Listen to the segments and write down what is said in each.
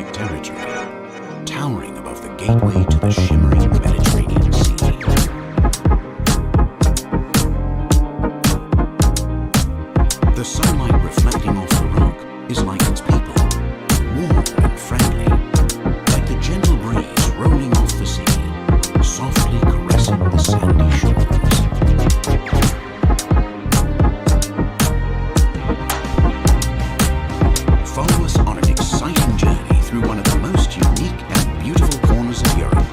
Sonic territory, towering above the gateway to the shimmering Mediterranean Sea. The sunlight reflecting off the rock is like its people, warm and friendly, like the gentle breeze rolling off the sea, softly caressing the sandy shores. Follow us on an exciting journey through one of the most unique and beautiful corners of Europe,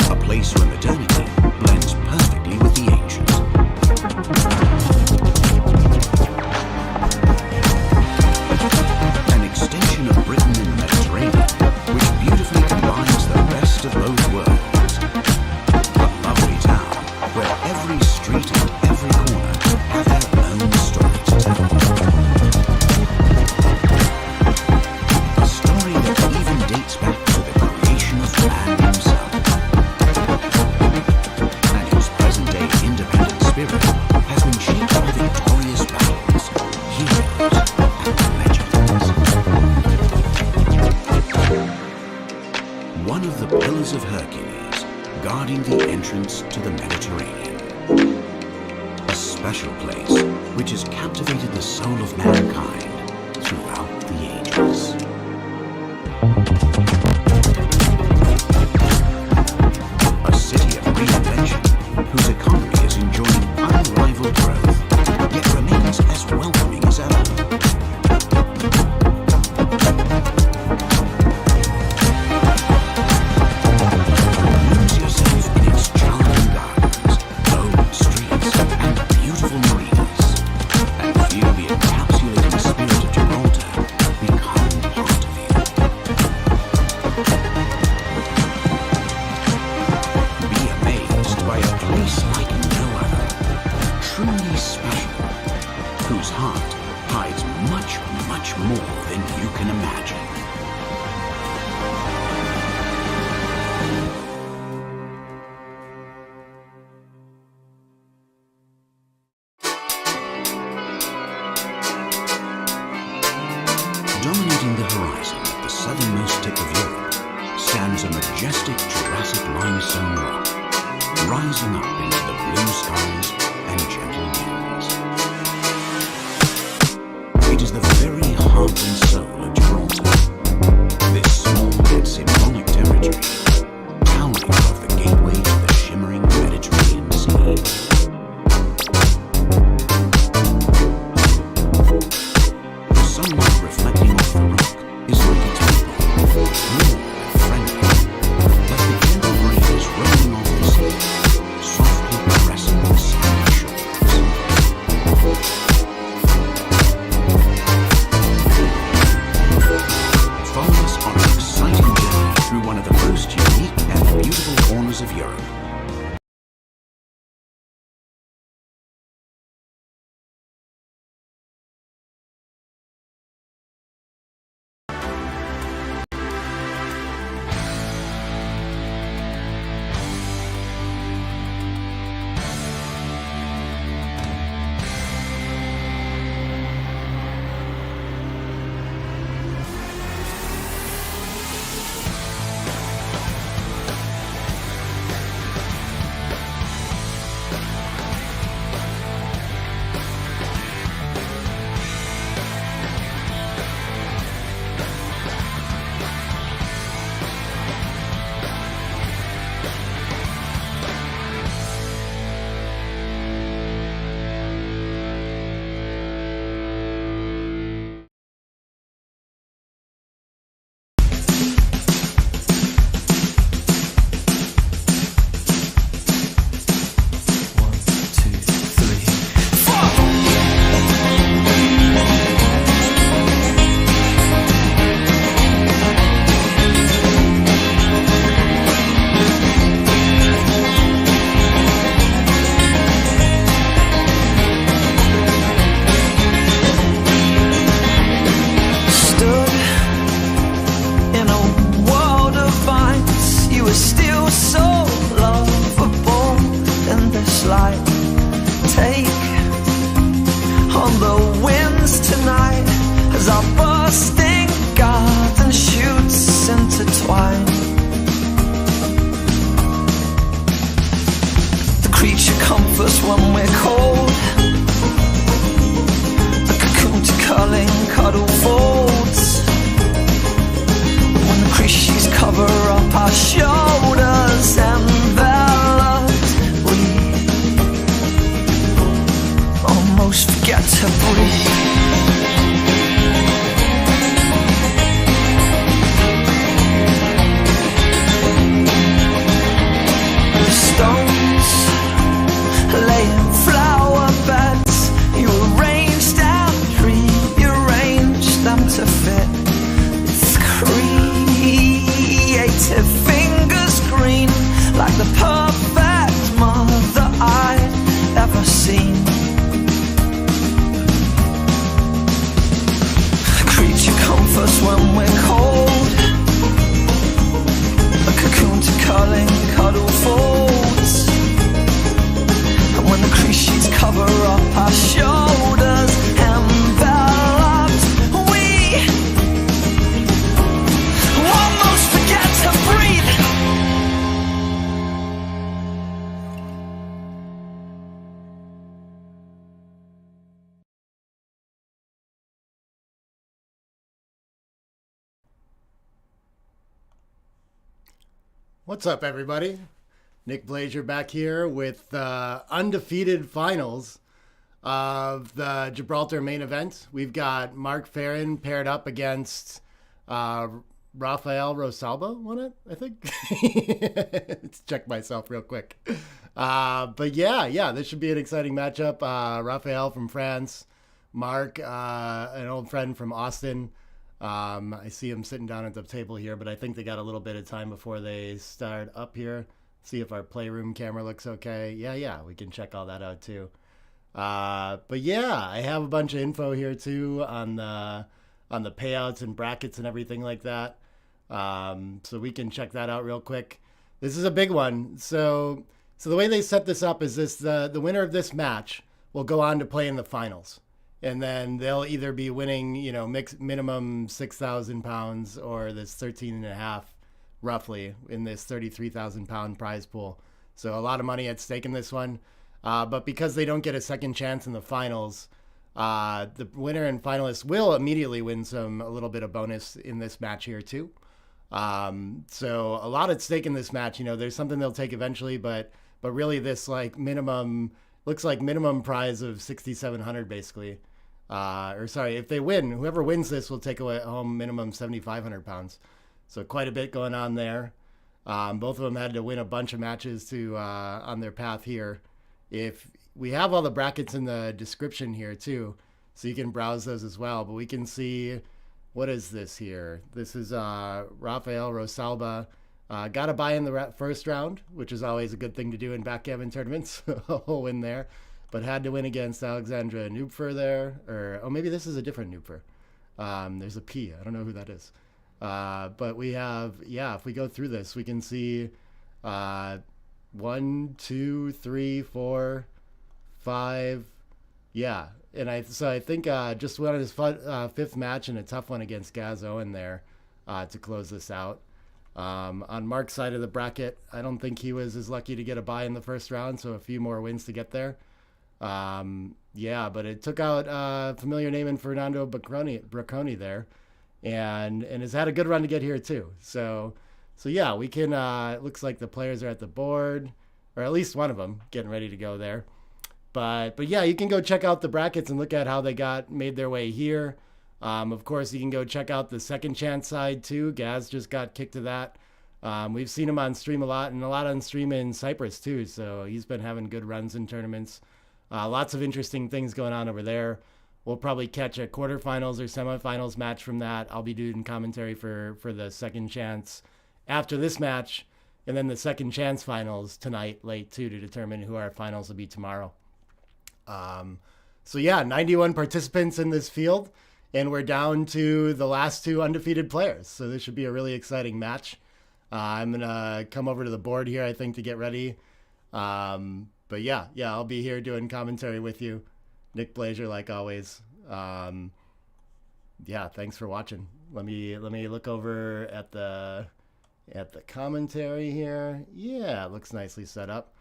a place where modernity blends perfectly with the ancient. An extension of Britain in the Mediterranean, which beautifully combines the best of both worlds. A lovely town where every street and every corner have their own story to tell. A story that even dates back to the creation of man himself, and whose present-day independent spirit has been shaped by victorious battles, heroes, and legends. One of the pillars of Hercules, guarding the entrance to the Mediterranean. A special place which has captivated the soul of mankind throughout the ages. A city of reinvention whose economy is enjoying unrivaled growth, yet remains as welcoming as ever. Lose yourself in its charming gardens, open streets, and beautiful marinas, and feel the encapsulating spirit of Gibraltar become part of you. Be amazed by a place like no other, truly special, whose heart hides much, much more than you can imagine. Dominating the horizon at the southernmost tip of Europe stands a majestic Jurassic limestone rock, rising up into the blue skies and gentle winds. It is the very heart and soul of Gibraltar, this small yet symbolic territory, towering above the gateway to the shimmering Mediterranean Sea. The sunlight reflecting off the rock is like its people, warm and friendly, like the gentle breeze rolling off the sea, softly caressing the sandy creature comforts when we're cold. A cocoon to curling cuddle folds. When the creatures cover up our shoulders, enveloped, we almost forget to breathe. Stones laying flower beds, you arranged and rearranged them to fit. It's creative fingers green, like the perfect mother I've ever seen. Creature comforts when we're cold. A cocoon to curling cuddle folds. And when the creatures cover up our shoulders, enveloped, we almost forget to breathe. What's up, everybody? Nick Blazer back here with the undefeated finals of the Gibraltar main event. We've got Mark Ferrin paired up against Raphaël Rosalba, won it, I think. Let's check myself real quick. But yeah, this should be an exciting matchup. Raphaël from France, Mark, an old friend from Austin. I see him sitting down at the table here, but I think they got a little bit of time before they start up here. See if our playroom camera looks okay. Yeah, we can check all that out too. But yeah, I have a bunch of info here too on the payouts and brackets and everything like that. So we can check that out real quick. This is a big one. So the way they set this up is this: the winner of this match will go on to play in the finals. And then they'll either be winning, minimum 6,000 pounds or this 13.5, roughly, in this 33,000 pound prize pool. So a lot of money at stake in this one. But because they don't get a second chance in the finals, the winner and finalists will immediately win a little bit of bonus in this match here too. So a lot at stake in this match. There's something they'll take eventually, but really this minimum prize of 6,700 basically. If they win, whoever wins this will take away home minimum 7,500 pounds. So quite a bit going on there. Both of them had to win a bunch of matches to on their path here. If we have all the brackets in the description here too, so you can browse those as well. But we can see, what is this here? This is Raphaël Rosalba. Got a bye in the first round, which is always a good thing to do in backgammon tournaments. I'll win there. But had to win against Alexandra Nupfer there. Or maybe this is a different Nupfer. There's a P. I don't know who that is. But we have, if we go through this, we can see 1, 2, 3, 4, 5. Yeah. And I think just won his fifth match and a tough one against Gaz Owen there to close this out. On Mark's side of the bracket, I don't think he was as lucky to get a bye in the first round, so a few more wins to get there. But it took out familiar name in Fernando Bracconi there, and has had a good run to get here too. So yeah, we can. It looks like the players are at the board, or at least one of them getting ready to go there. But yeah, you can go check out the brackets and look at how they made their way here. Of course, you can go check out the second chance side too. Gaz just got kicked to that. We've seen him on stream a lot, and a lot on stream in Cyprus too. So he's been having good runs in tournaments. Lots of interesting things going on over there. We'll probably catch a quarterfinals or semifinals match from that. I'll be doing commentary for the second chance after this match, and then the second chance finals tonight late too, to determine who our finals will be tomorrow. 91 participants in this field, and we're down to the last two undefeated players. So this should be a really exciting match. I'm gonna come over to the board here, I think, to get ready. But yeah, I'll be here doing commentary with you. Nick Blazer, like always. Thanks for watching. Let me look over at the commentary here. Yeah, it looks nicely set up.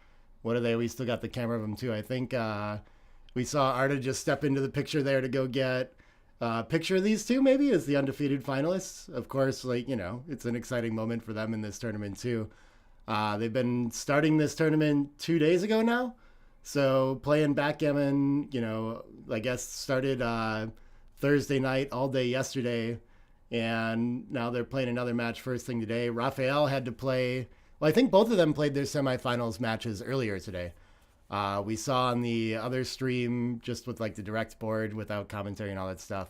What are they? We still got the camera of them too. I think we saw Arda just step into the picture there to go get a picture of these two, maybe, as the undefeated finalists. Of course, like, you know, it's an exciting moment for them in this tournament too. They've been starting this tournament 2 days ago now. So playing backgammon, you know, I guess started Thursday night, all day yesterday. And now they're playing another match first thing today. Raphaël had to play, well, I think both of them played their semifinals matches earlier today. We saw on the other stream, just with like the direct board without commentary and all that stuff,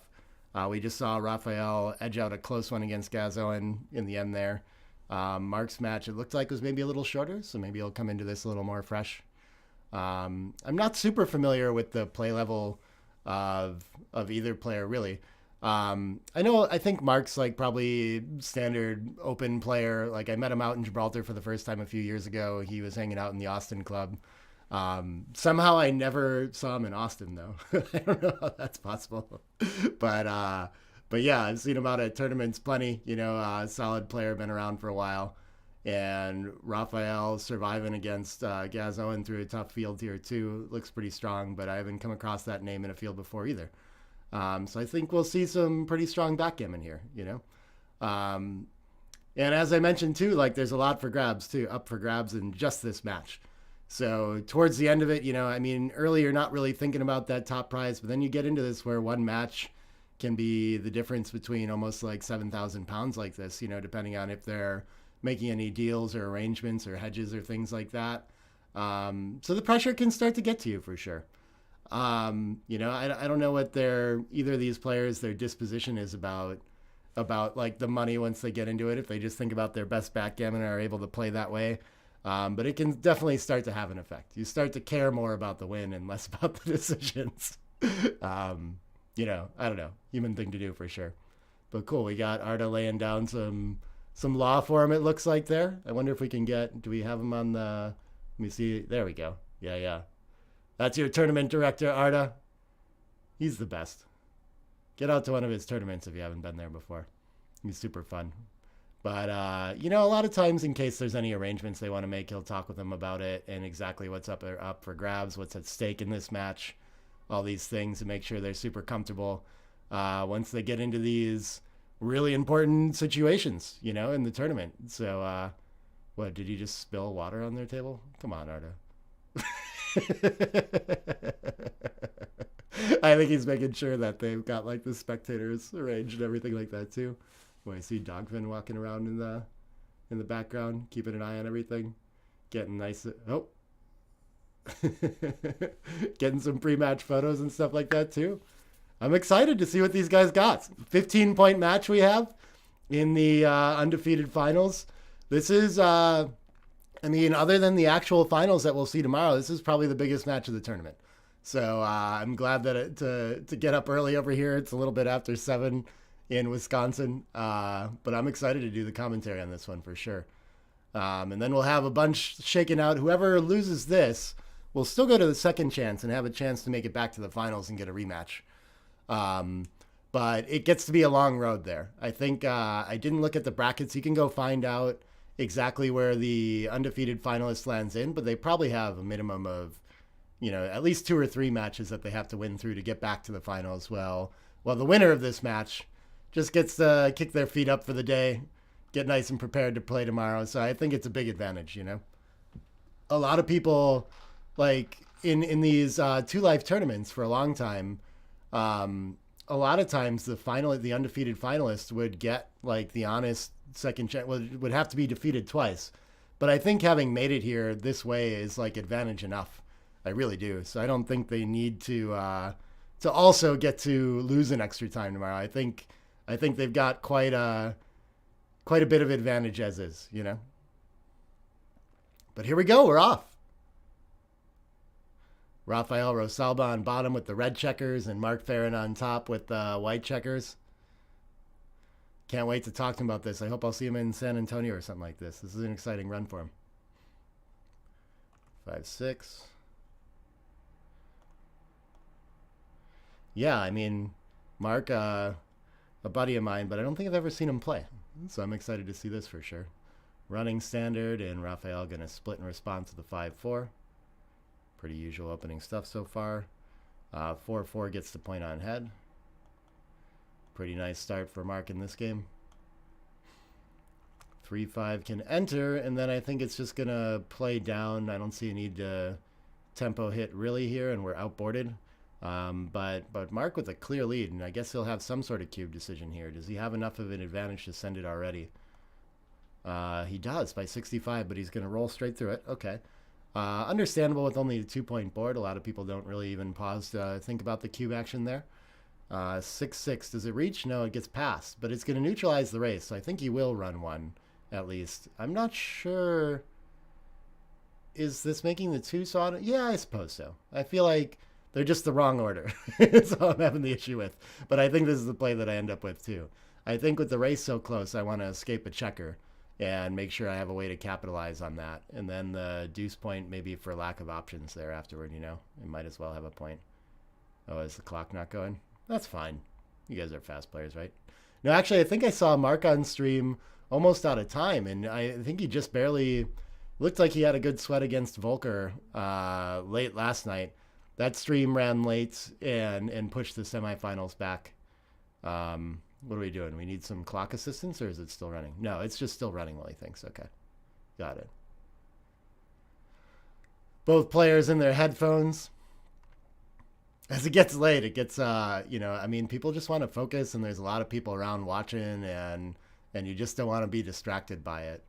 we just saw Raphaël edge out a close one against Gazoen in the end there. Mark's match, it looked like, was maybe a little shorter, so maybe he'll come into this a little more fresh. I'm not super familiar with the play level of either player, really. I think Mark's like probably standard open player. Like, I met him out in Gibraltar for the first time a few years ago. He was hanging out in the Austin club. Somehow I never saw him in Austin though. I don't know how that's possible, but yeah, I've seen him out at tournaments plenty, you know, solid player, been around for a while. And Raphaël surviving against Gazoen through a tough field here too. Looks pretty strong, but I haven't come across that name in a field before either. So I think we'll see some pretty strong backgammon here, you know. And as I mentioned too, like, there's a lot for grabs too, up for grabs in just this match. So towards the end of it, you know, I mean, early you're not really thinking about that top prize, but then you get into this where one match can be the difference between almost like 7,000 pounds like this, you know, depending on if they're making any deals or arrangements or hedges or things like that. So the pressure can start to get to you for sure. You know, I don't know what either of these players, their disposition is about like the money once they get into it, if they just think about their best backgammon and are able to play that way. But it can definitely start to have an effect. You start to care more about the win and less about the decisions. You know, I don't know, human thing to do for sure. But cool, we got Arda laying down some law for him, it looks like there. I wonder if we can do we have him on the, let me see, there we go. Yeah. That's your tournament director, Arda. He's the best. Get out to one of his tournaments if you haven't been there before. He's super fun. But, you know, a lot of times in case there's any arrangements they want to make, he'll talk with them about it and exactly what's up for grabs, what's at stake in this match, all these things to make sure they're super comfortable once they get into these really important situations, you know, in the tournament. So, what, did you just spill water on their table? Come on, Arda. I think he's making sure that they've got like the spectators arranged and everything like that too. Well, I see Dogfin walking around in the background, keeping an eye on everything, getting nice. Oh, getting some pre-match photos and stuff like that too. I'm excited to see what these guys got. 15-point match we have in the undefeated finals. This is, I mean, other than the actual finals that we'll see tomorrow, this is probably the biggest match of the tournament. So I'm glad that to get up early over here. It's a little bit after 7 in Wisconsin, but I'm excited to do the commentary on this one for sure. And then we'll have a bunch shaken out. Whoever loses this will still go to the second chance and have a chance to make it back to the finals and get a rematch. But it gets to be a long road there. I think I didn't look at the brackets. You can go find out exactly where the undefeated finalist lands in, but they probably have a minimum of, you know, at least 2 or 3 matches that they have to win through to get back to the finals. Well, the winner of this match just gets to kick their feet up for the day, get nice and prepared to play tomorrow. So I think it's a big advantage, you know. A lot of people, like, in these 2 life tournaments for a long time, a lot of times the undefeated finalist would get like the honest second chance, would have to be defeated twice. But I think having made it here this way is like advantage enough. I really do. So I don't think they need to also get to lose an extra time tomorrow. I think they've got quite a bit of advantage as is, you know. But here we go. We're off. Raphaël Rosalba on bottom with the red checkers and Mark Ferrin on top with the white checkers. Can't wait to talk to him about this. I hope I'll see him in San Antonio or something like this. This is an exciting run for him. 5-6. Yeah, I mean, Mark, a buddy of mine, but I don't think I've ever seen him play. So I'm excited to see this for sure. Running standard, and Raphaël going to split in response to the 5-4. Pretty usual opening stuff so far. 4-4 gets the point on head. Pretty nice start for Mark in this game. 3-5 can enter, and then I think it's just going to play down. I don't see a need to tempo hit really here, and we're outboarded. But Mark with a clear lead, and I guess he'll have some sort of cube decision here. Does he have enough of an advantage to send it already? He does by 65, but he's going to roll straight through it. Okay. Understandable with only a 2-point board. A lot of people don't really even pause to think about the cube action there. 6-6. Does it reach? No, it gets past, but it's going to neutralize the race, so I think he will run one at least. I'm not sure. Is this making the 2 saw? Yeah, I suppose so. I feel like they're just the wrong order. That's all I'm having the issue with. But I think this is the play that I end up with too. I think with the race so close, I want to escape a checker and make sure I have a way to capitalize on that. And then the deuce point, maybe for lack of options there afterward, you know, it might as well have a point. Oh, is the clock not going? That's fine. You guys are fast players, right? No, actually, I think I saw Mark on stream almost out of time, and I think he just barely looked like he had a good sweat against Volker late last night. That stream ran late and pushed the semifinals back. What are we doing? We need some clock assistance, or is it still running? No, it's just still running while he thinks. Okay, got it. Both players in their headphones. As it gets late, it gets, you know, I mean, people just want to focus, and there's a lot of people around watching, and you just don't want to be distracted by it.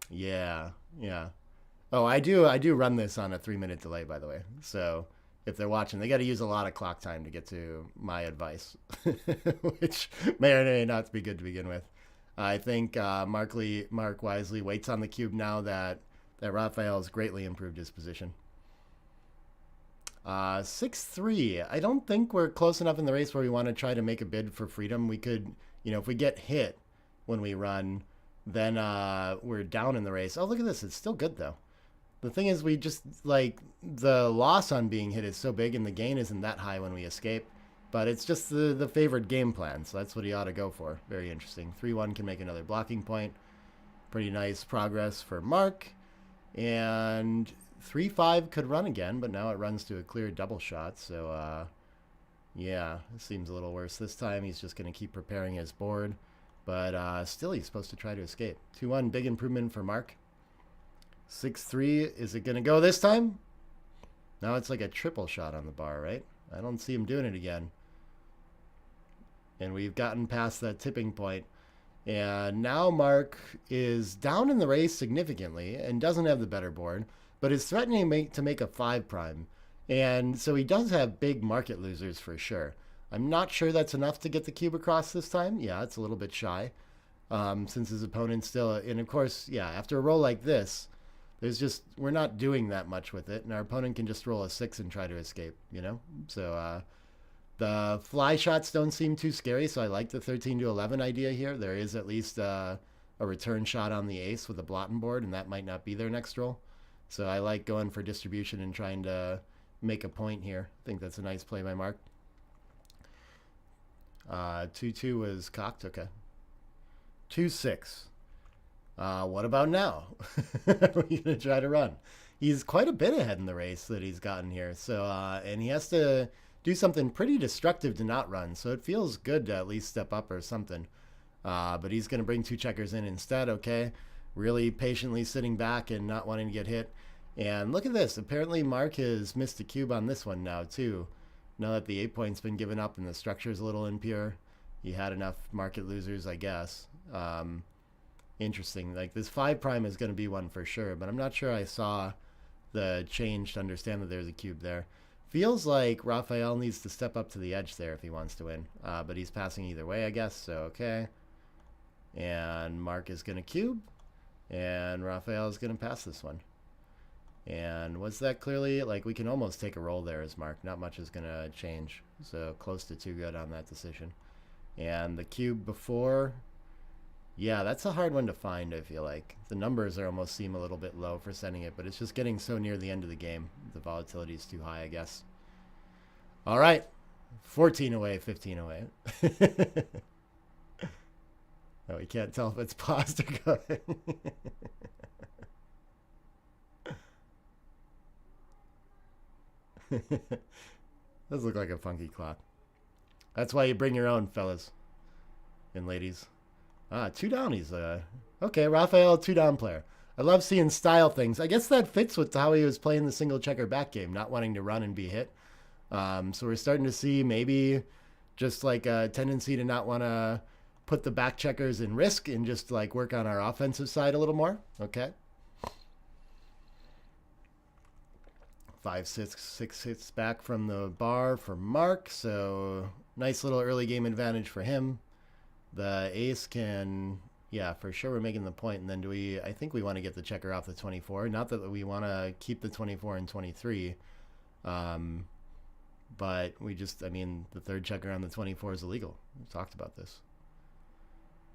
Yeah. Oh, I do run this on a 3-minute delay, by the way. So if they're watching, they got to use a lot of clock time to get to my advice, which may or may not be good to begin with. I think Mark wisely waits on the cube now that Raphaël has greatly improved his position. 6-3. I don't think we're close enough in the race where we want to try to make a bid for freedom. We could, you know, if we get hit when we run, then we're down in the race. Oh, look at this. It's still good, though. The thing is, we just, like, the loss on being hit is so big and the gain isn't that high when we escape. But it's just the favored game plan, so that's what he ought to go for. Very interesting. 3-1 can make another blocking point. Pretty nice progress for Mark. And 3-5 could run again, but now it runs to a clear double shot. So, yeah, it seems a little worse this time. He's just going to keep preparing his board. But still, he's supposed to try to escape. 2-1, big improvement for Mark. 6-3, is it going to go this time? Now it's like a triple shot on the bar, right? I don't see him doing it again. And we've gotten past that tipping point. And now Mark is down in the race significantly and doesn't have the better board, but is threatening to make a 5 prime. And so he does have big market losers for sure. I'm not sure that's enough to get the cube across this time. Yeah, it's a little bit shy since his opponent's still... And of course, yeah, after a roll like this, we're not doing that much with it, and our opponent can just roll a 6 and try to escape, you know? So the fly shots don't seem too scary, so I like the 13-11 idea here. There is at least a return shot on the ace with a Blotten board, and that might not be their next roll. So I like going for distribution and trying to make a point here. I think that's a nice play by Mark. 2-2 was cocked. Okay. 2-6. What about now? We're going to try to run. He's quite a bit ahead in the race that he's gotten here. So, and he has to do something pretty destructive to not run. So it feels good to at least step up or something. But he's going to bring 2 checkers in instead. Okay. Really patiently sitting back and not wanting to get hit. And look at this. Apparently Mark has missed a cube on this one now too. Now that the 8 point's been given up and the structure's a little impure. He had enough market losers, I guess. Interesting. Like this 5 prime is going to be one for sure, but I'm not sure I saw the change to understand that there's a cube there. Feels like Raphaël needs to step up to the edge there if he wants to win, but he's passing either way, I guess. So okay, and Mark is going to cube, and Raphaël is going to pass this one. And was that clearly like we can almost take a roll there as Mark? Not much is going to change, so close to too good on that decision. And the cube before. Yeah, that's a hard one to find, I feel like. The numbers almost seem a little bit low for sending it, but it's just getting so near the end of the game. The volatility is too high, I guess. All right. 14 away, 15 away. Oh, we can't tell if it's paused or going. Does look like a funky clock. That's why you bring your own, fellas and ladies. Ah, 2 down. He's okay. Raphaël, 2 down player. I love seeing style things. I guess that fits with how he was playing the single checker back game, not wanting to run and be hit. So we're starting to see maybe just like a tendency to not want to put the back checkers in risk and just like work on our offensive side a little more. Okay. 5, 6 hits back from the bar for Mark. So nice little early game advantage for him. The ace can, yeah, for sure we're making the point. And then I think we want to get the checker off the 24. Not that we want to keep the 24 and 23. But we just, I mean, the third checker on the 24 is illegal. We talked about this.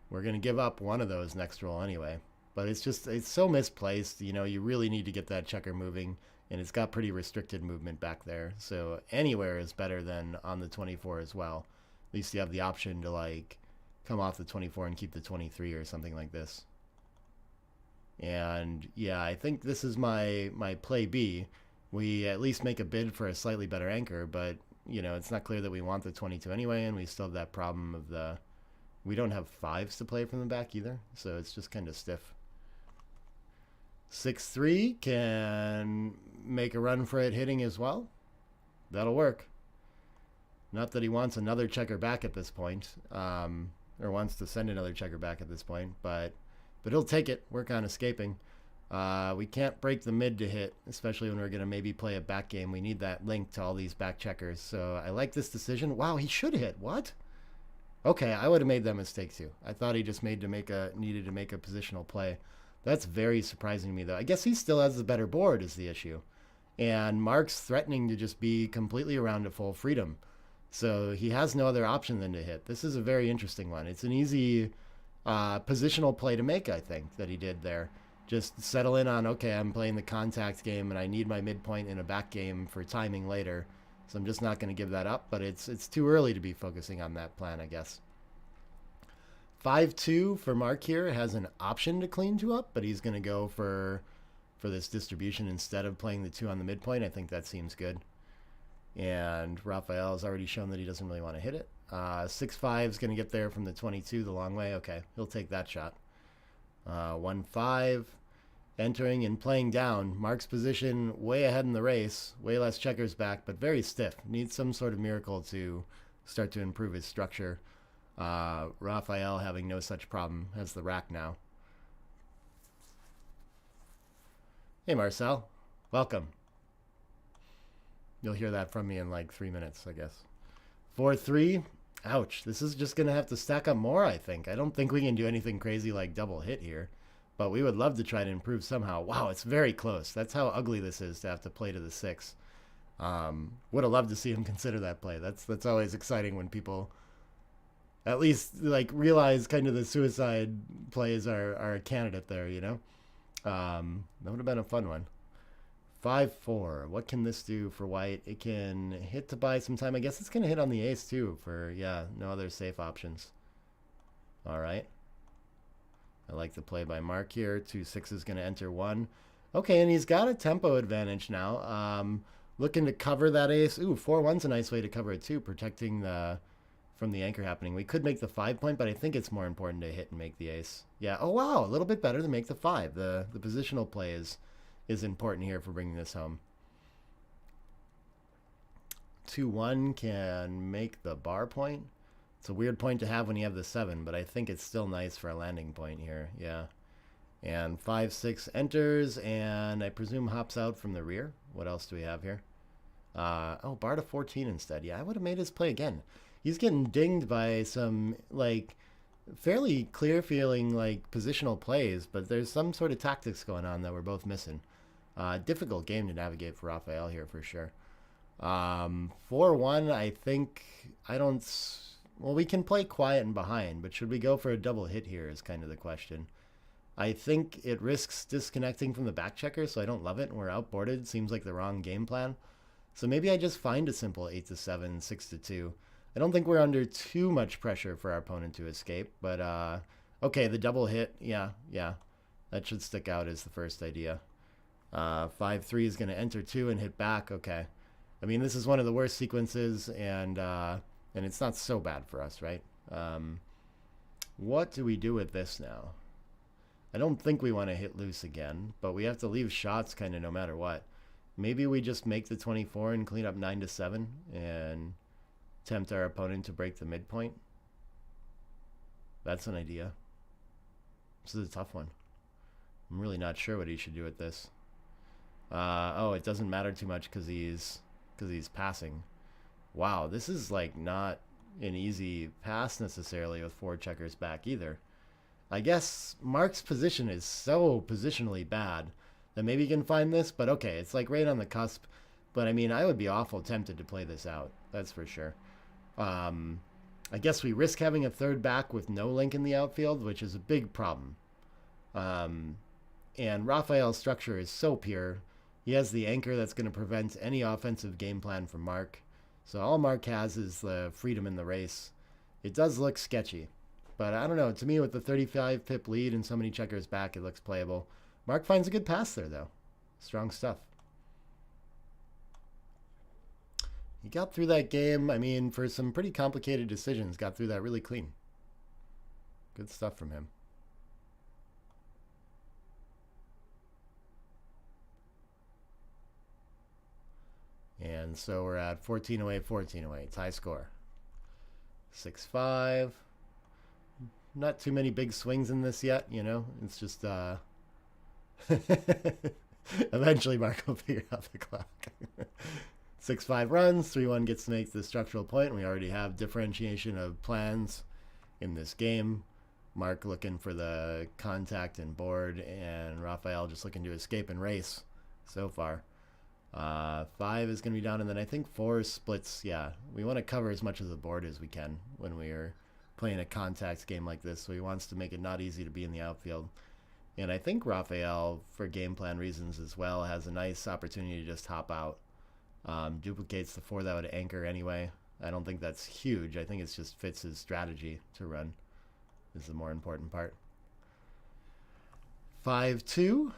We're going to give up one of those next roll anyway. But it's just, it's so misplaced. You know, you really need to get that checker moving. And it's got pretty restricted movement back there. So anywhere is better than on the 24 as well. At least you have the option to, like, come off the 24 and keep the 23 or something like this. And, yeah, I think this is my play B. We at least make a bid for a slightly better anchor, but, you know, it's not clear that we want the 22 anyway, and we still have that problem of the... We don't have 5s to play from the back either, so it's just kind of stiff. 6-3 can make a run for it hitting as well. That'll work. Not that he wants another checker back at this point, or wants to send another checker back at this point, but he'll take it, work on escaping. We can't break the mid to hit, especially when we're going to maybe play a back game. We need that link to all these back checkers. So I like this decision. Wow, he should hit. What? Okay, I would have made that mistake too. I thought he just needed to make a positional play. That's very surprising to me, though. I guess he still has the better board is the issue. And Mark's threatening to just be completely around to full freedom. So he has no other option than to hit. This is a very interesting one. It's an easy positional play to make, I think, that he did there. Just settle in on, okay, I'm playing the contact game and I need my midpoint in a back game for timing later. So I'm just not going to give that up, but it's too early to be focusing on that plan, I guess. 5-2 for Mark here has an option to clean 2 up, but he's going to go for this distribution instead of playing the 2 on the midpoint. I think that seems good. And Raphaël has already shown that he doesn't really want to hit it. 6-5 is going to get there from the 22 the long way. Okay, he'll take that shot. 1-5, entering and playing down. Mark's position way ahead in the race, way less checkers back, but very stiff. Needs some sort of miracle to start to improve his structure. Raphaël having no such problem, has the rack now. Hey Marcel, welcome. You'll hear that from me in like 3 minutes, I guess. 4-3, ouch. This is just going to have to stack up more, I think. I don't think we can do anything crazy like double hit here, but we would love to try to improve somehow. Wow, it's very close. That's how ugly this is to have to play to the 6. Would have loved to see him consider that play. That's always exciting when people at least like realize kind of the suicide plays are a candidate there, you know? That would have been a fun one. 5-4. What can this do for white? It can hit to buy some time. I guess it's going to hit on the ace too for, yeah, no other safe options. All right. I like the play by Mark here. 2-6 is going to enter 1. Okay, and he's got a tempo advantage now. Looking to cover that ace. Ooh, 4-1's a nice way to cover it too, protecting from the anchor happening. We could make the 5 point, but I think it's more important to hit and make the ace. Yeah. Oh wow, a little bit better to make the 5. The positional play is important here for bringing this home. 2-1 can make the bar point. It's a weird point to have when you have the 7, but I think it's still nice for a landing point here. Yeah. And 5-6 enters, and I presume hops out from the rear. What else do we have here? Oh, bar to 14 instead. Yeah, I would have made his play again. He's getting dinged by some, like, fairly clear feeling, like, positional plays, but there's some sort of tactics going on that we're both missing. Difficult game to navigate for Raphaël here for sure. 4-1, I think, well, we can play quiet and behind, but should we go for a double hit here is kind of the question. I think it risks disconnecting from the back checker, so I don't love it. We're outboarded. Seems like the wrong game plan. So maybe I just find a simple 8-7, 6-2. I don't think we're under too much pressure for our opponent to escape, but okay, the double hit, yeah, that should stick out as the first idea. 5-3 is going to enter 2 and hit back, okay. I mean, this is one of the worst sequences, and it's not so bad for us, right? What do we do with this now? I don't think we want to hit loose again, but we have to leave shots kind of no matter what. Maybe we just make the 24 and clean up 9 to 7 and tempt our opponent to break the midpoint. That's an idea. This is a tough one. I'm really not sure what he should do with this. Oh, it doesn't matter too much because he's passing. Wow, this is like not an easy pass necessarily with 4 checkers back either. I guess Mark's position is so positionally bad that maybe he can find this, but okay, it's like right on the cusp. But I mean, I would be awful tempted to play this out. That's for sure. I guess we risk having a third back with no link in the outfield, which is a big problem. And Raphael's structure is so pure. He has the anchor that's going to prevent any offensive game plan from Mark. So all Mark has is the freedom in the race. It does look sketchy. But I don't know. To me, with the 35 pip lead and so many checkers back, it looks playable. Mark finds a good pass there, though. Strong stuff. He got through that game, I mean, for some pretty complicated decisions, got through that really clean. Good stuff from him. And so we're at 14 away, 14 away. Tie score. 6-5. Not too many big swings in this yet, you know. It's just eventually Mark will figure out the clock. 6-5 runs, 3-1 gets to make the structural point. We already have differentiation of plans in this game. Mark looking for the contact and board, and Raphael just looking to escape and race so far. 5 is going to be down, and then I think 4 splits. Yeah, we want to cover as much of the board as we can when we are playing a contact game like this, so he wants to make it not easy to be in the outfield. And I think Raphael, for game plan reasons as well, has a nice opportunity to just hop out. Duplicates the 4 that would anchor anyway. I don't think that's huge. I think it just fits his strategy to run is the more important part. 5-2.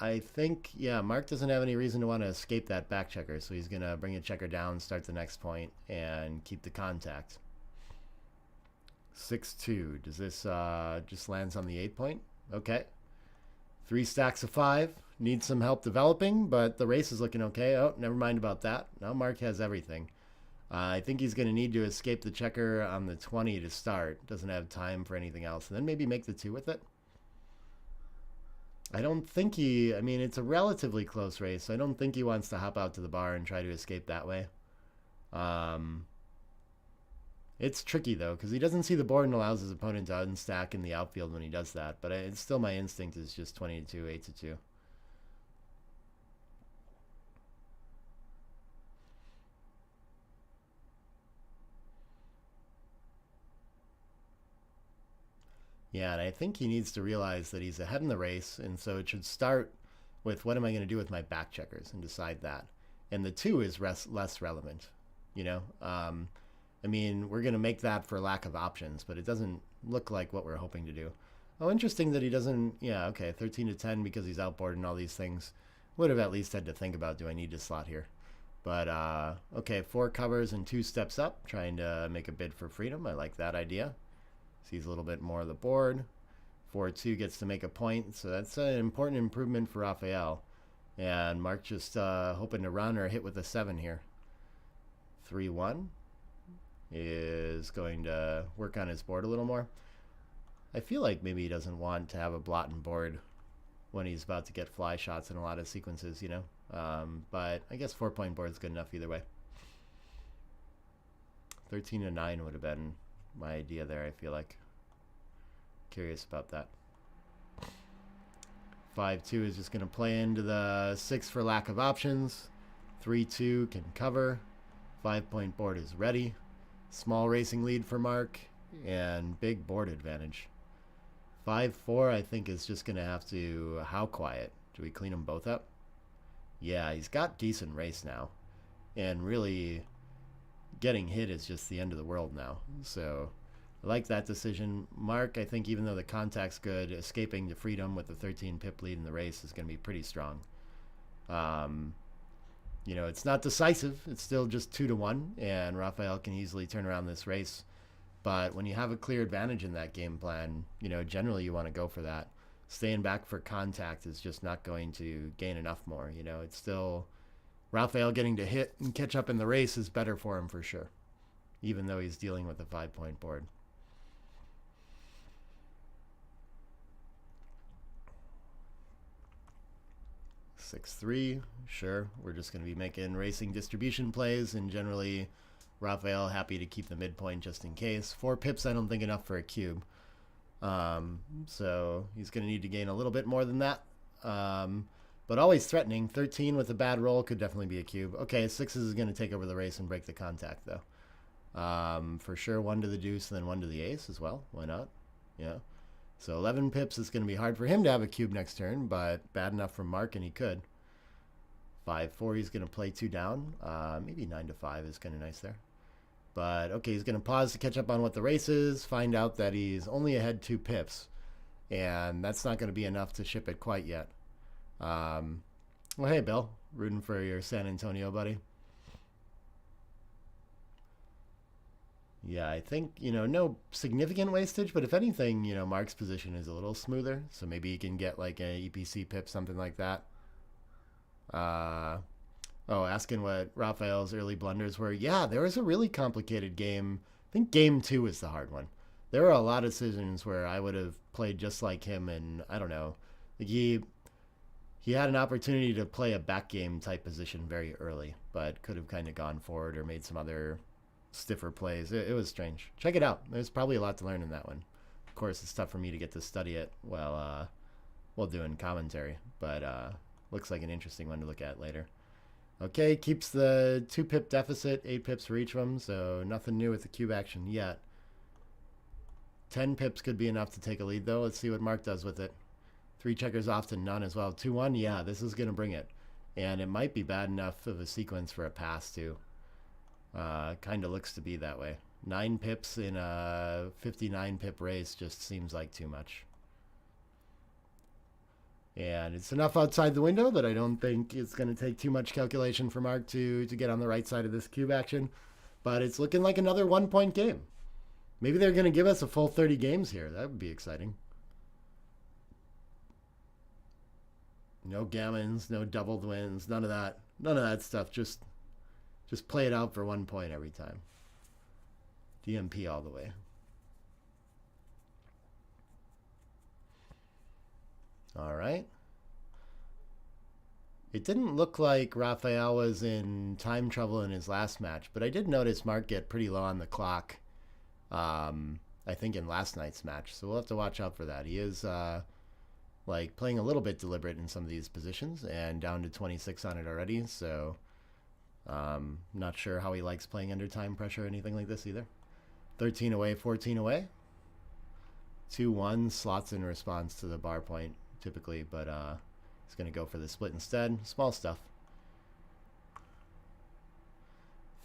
I think, yeah, Mark doesn't have any reason to want to escape that back checker, so he's going to bring a checker down, start the next point, and keep the contact. 6-2. Does this just lands on the 8 point? Okay. 3 stacks of 5. Needs some help developing, but the race is looking okay. Oh, never mind about that. Now Mark has everything. I think he's going to need to escape the checker on the 20 to start. Doesn't have time for anything else. And then maybe make the 2 with it. I don't think he... I mean, it's a relatively close race, so I don't think he wants to hop out to the bar and try to escape that way. It's tricky, though, because he doesn't see the board and allows his opponent to unstack in the outfield when he does that. But it's still my instinct is just 20-2, 8-2. Yeah, and I think he needs to realize that he's ahead in the race, and so it should start with what am I going to do with my back checkers and decide that. And the 2 is less relevant, you know. I mean, we're going to make that for lack of options, but it doesn't look like what we're hoping to do. Oh, interesting that he doesn't, yeah, okay, 13-10 because he's outboard and all these things. Would have at least had to think about, do I need to slot here? But, okay, 4 covers and 2 steps up, trying to make a bid for freedom. I like that idea. Sees a little bit more of the board. 4-2 gets to make a point, so that's an important improvement for Raphael. And Mark just hoping to run or hit with a 7 here. 3-1 is going to work on his board a little more. I feel like maybe he doesn't want to have a blotting board when he's about to get fly shots in a lot of sequences, you know. But I guess 4-point board is good enough either way. 13-9 would have been my idea there, I feel like. Curious about that. 5-2 is just going to play into the 6 for lack of options. 3-2 can cover. 5-point board is ready. Small racing lead for Mark. And big board advantage. 5-4 I think is just going to have to... How quiet? Do we clean them both up? Yeah, he's got decent race now. And really... getting hit is just the end of the world now. So I like that decision. Mark, I think even though the contact's good, escaping to freedom with the 13 pip lead in the race is going to be pretty strong. you know, it's not decisive. It's still just 2-1, and Raphaël can easily turn around this race. But when you have a clear advantage in that game plan, you know, generally you want to go for that. Staying back for contact is just not going to gain enough more. You know, it's still Raphaël getting to hit and catch up in the race is better for him for sure, even though he's dealing with a 5-point board. Six three, sure. We're just going to be making racing distribution plays, and generally Raphaël happy to keep the midpoint just in case. 4 pips, I don't think enough for a cube. So he's going to need to gain a little bit more than that. But always threatening. 13 with a bad roll could definitely be a cube. Okay, 6s is going to take over the race and break the contact, though. For sure, 1 to the deuce and then 1 to the ace as well. Why not? Yeah. So 11 pips is going to be hard for him to have a cube next turn, but bad enough for Mark, and he could. 5-4, he's going to play 2 down. Maybe 9-5 is kind of nice there. But, okay, he's going to pause to catch up on what the race is, find out that he's only ahead 2 pips, and that's not going to be enough to ship it quite yet. Well, hey, Bill, rooting for your San Antonio buddy. Yeah, I think, you know, no significant wastage, but if anything, you know, Mark's position is a little smoother, so maybe he can get like a EPC pip, something like that. Oh, asking what Raphael's early blunders were. Yeah, there was a really complicated game. I think game 2 was the hard one. There were a lot of decisions where I would have played just like him, and I don't know. Like he had an opportunity to play a back game type position very early, but could have kind of gone forward or made some other stiffer plays. It was strange. Check it out. There's probably a lot to learn in that one. Of course, it's tough for me to get to study it while doing commentary, but looks like an interesting one to look at later. Okay, keeps the 2 pip deficit, 8 pips for each of them, so nothing new with the cube action yet. 10 pips could be enough to take a lead, though. Let's see what Mark does with it. 3 checkers off to none as well. 2-1, yeah, this is going to bring it. And it might be bad enough of a sequence for a pass, too. Kind of looks to be that way. 9 pips in a 59 pip race just seems like too much. And it's enough outside the window that I don't think it's going to take too much calculation for Mark to get on the right side of this cube action. But it's looking like another 1-point game. Maybe they're going to give us a full 30 games here. That would be exciting. No gammons, no doubled wins, none of that. None of that stuff. Just play it out for 1 point every time. DMP all the way. All right. It didn't look like Raphaël was in time trouble in his last match, but I did notice Mark get pretty low on the clock, I think in last night's match. So we'll have to watch out for that. He is like playing a little bit deliberate in some of these positions and down to 26 on it already. So not sure how he likes playing under time pressure or anything like this either. 13 away, 14 away. 2-1 slots in response to the bar point typically, but he's going to go for the split instead. Small stuff.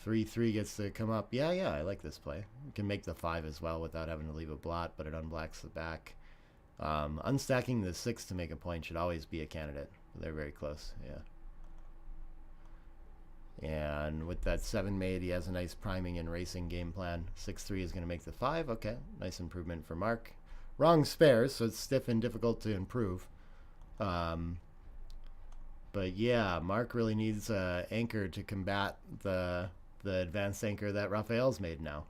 3-3 gets to come up. Yeah, I like this play. You can make the 5 as well without having to leave a blot, but it unblacks the back. Unstacking the 6 to make a point should always be a candidate. They're very close, yeah. And with that 7 made, he has a nice priming and racing game plan. 6-3 is going to make the 5. Okay, nice improvement for Mark. Wrong spares, so it's stiff and difficult to improve. But yeah, Mark really needs an anchor to combat the advanced anchor that Raphael's made now.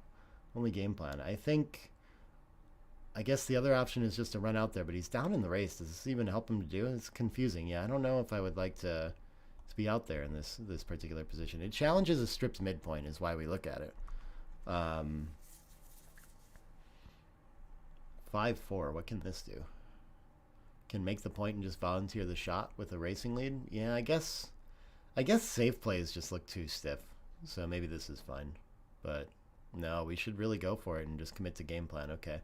Only game plan. I guess the other option is just to run out there, but he's down in the race. Does this even help him to do it? It's confusing. Yeah, I don't know if I would like to be out there in this particular position. It challenges a stripped midpoint is why we look at it. 5-4, what can this do? Can make the point and just volunteer the shot with a racing lead? Yeah, I guess safe plays just look too stiff. So maybe this is fine. But no, we should really go for it and just commit to game plan. Okay.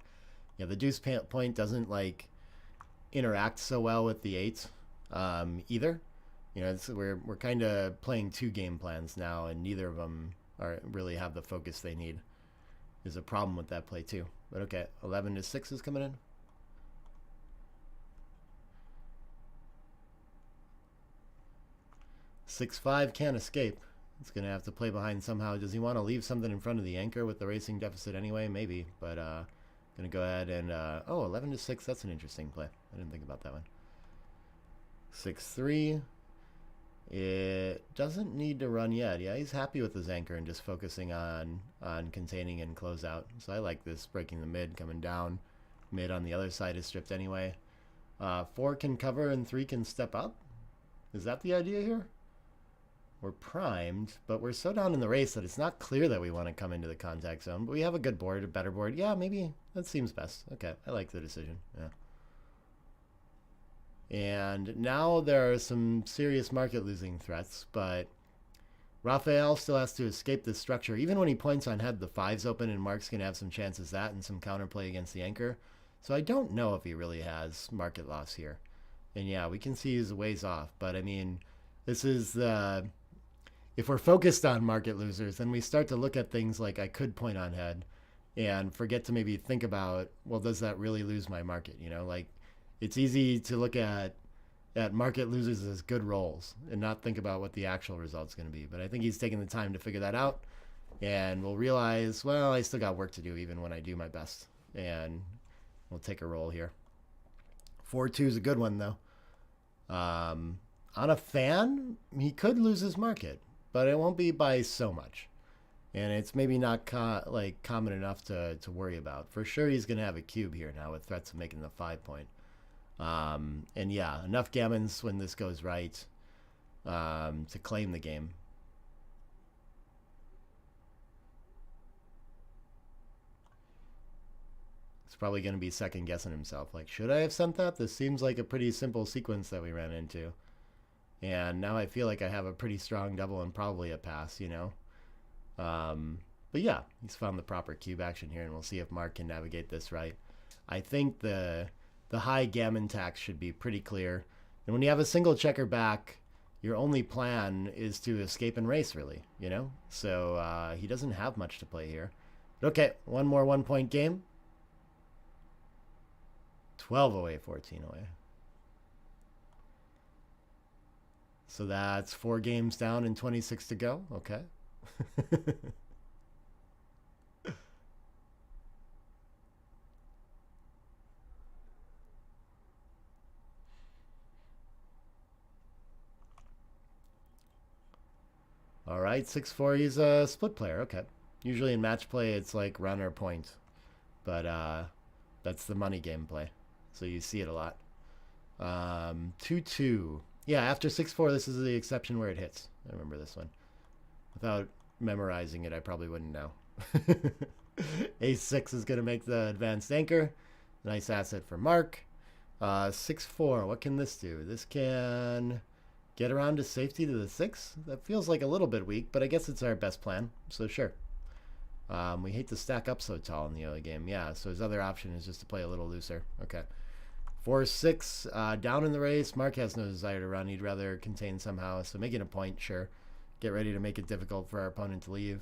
Yeah, the deuce point doesn't like interact so well with the 8 either. You know, we're kind of playing 2 game plans now, and neither of them really have the focus they need. There's a problem with that play too. But okay, 11 to 6 is coming in. 6-5 can't escape. It's going to have to play behind somehow. Does he want to leave something in front of the anchor with the racing deficit anyway? Maybe, but going to go ahead and... oh, 11-6, that's an interesting play. I didn't think about that one. 6-3. It doesn't need to run yet. Yeah, he's happy with his anchor and just focusing on containing and close out. So I like this, breaking the mid, coming down. Mid on the other side is stripped anyway. 4 can cover and 3 can step up. Is that the idea here? We're primed, but we're so down in the race that it's not clear that we want to come into the contact zone. But we have a good board, a better board. Yeah, maybe that seems best. Okay, I like the decision. Yeah. And now there are some serious market losing threats, but Raphaël still has to escape this structure. Even when he points on head, the 5's open, and Mark's going to have some chances that and some counterplay against the anchor. So I don't know if he really has market loss here. And yeah, we can see he's a ways off, but I mean, this is the... If we're focused on market losers, then we start to look at things like I could point on head and forget to maybe think about, well, does that really lose my market? You know, like it's easy to look at market losers as good rolls and not think about what the actual result's going to be. But I think he's taking the time to figure that out, and we'll realize, well, I still got work to do even when I do my best, and we'll take a roll here. 4-2 is a good one, though. On a fan, he could lose his market, but it won't be by so much. And it's maybe not common enough to worry about. For sure, he's going to have a cube here now with threats of making the 5 point. And yeah, enough gammons when this goes right to claim the game. It's probably going to be second guessing himself. Like, should I have sent that? This seems like a pretty simple sequence that we ran into. And now I feel like I have a pretty strong double and probably a pass, you know. But yeah, he's found the proper cube action here, and we'll see if Mark can navigate this right. I think the high gammon tax should be pretty clear. And when you have a single checker back, your only plan is to escape and race, really, you know. So he doesn't have much to play here. But okay, one more 1 point game. 12 away, 14 away. So that's 4 games down and 26 to go. Okay. All right, 6-4. He's a split player. Okay. Usually in match play, it's like run or point. But that's the money game play. So you see it a lot. 2-2. Yeah, after 6-4, this is the exception where it hits. I remember this one. Without memorizing it, I probably wouldn't know. Ace-6 is going to make the advanced anchor. Nice asset for Mark. 6-4, what can this do? This can get around to safety to the 6. That feels like a little bit weak, but I guess it's our best plan, so sure. We hate to stack up so tall in the early game. Yeah, so his other option is just to play a little looser. Okay. 4-6, down in the race. Mark has no desire to run. He'd rather contain somehow. So making a point, sure. Get ready to make it difficult for our opponent to leave.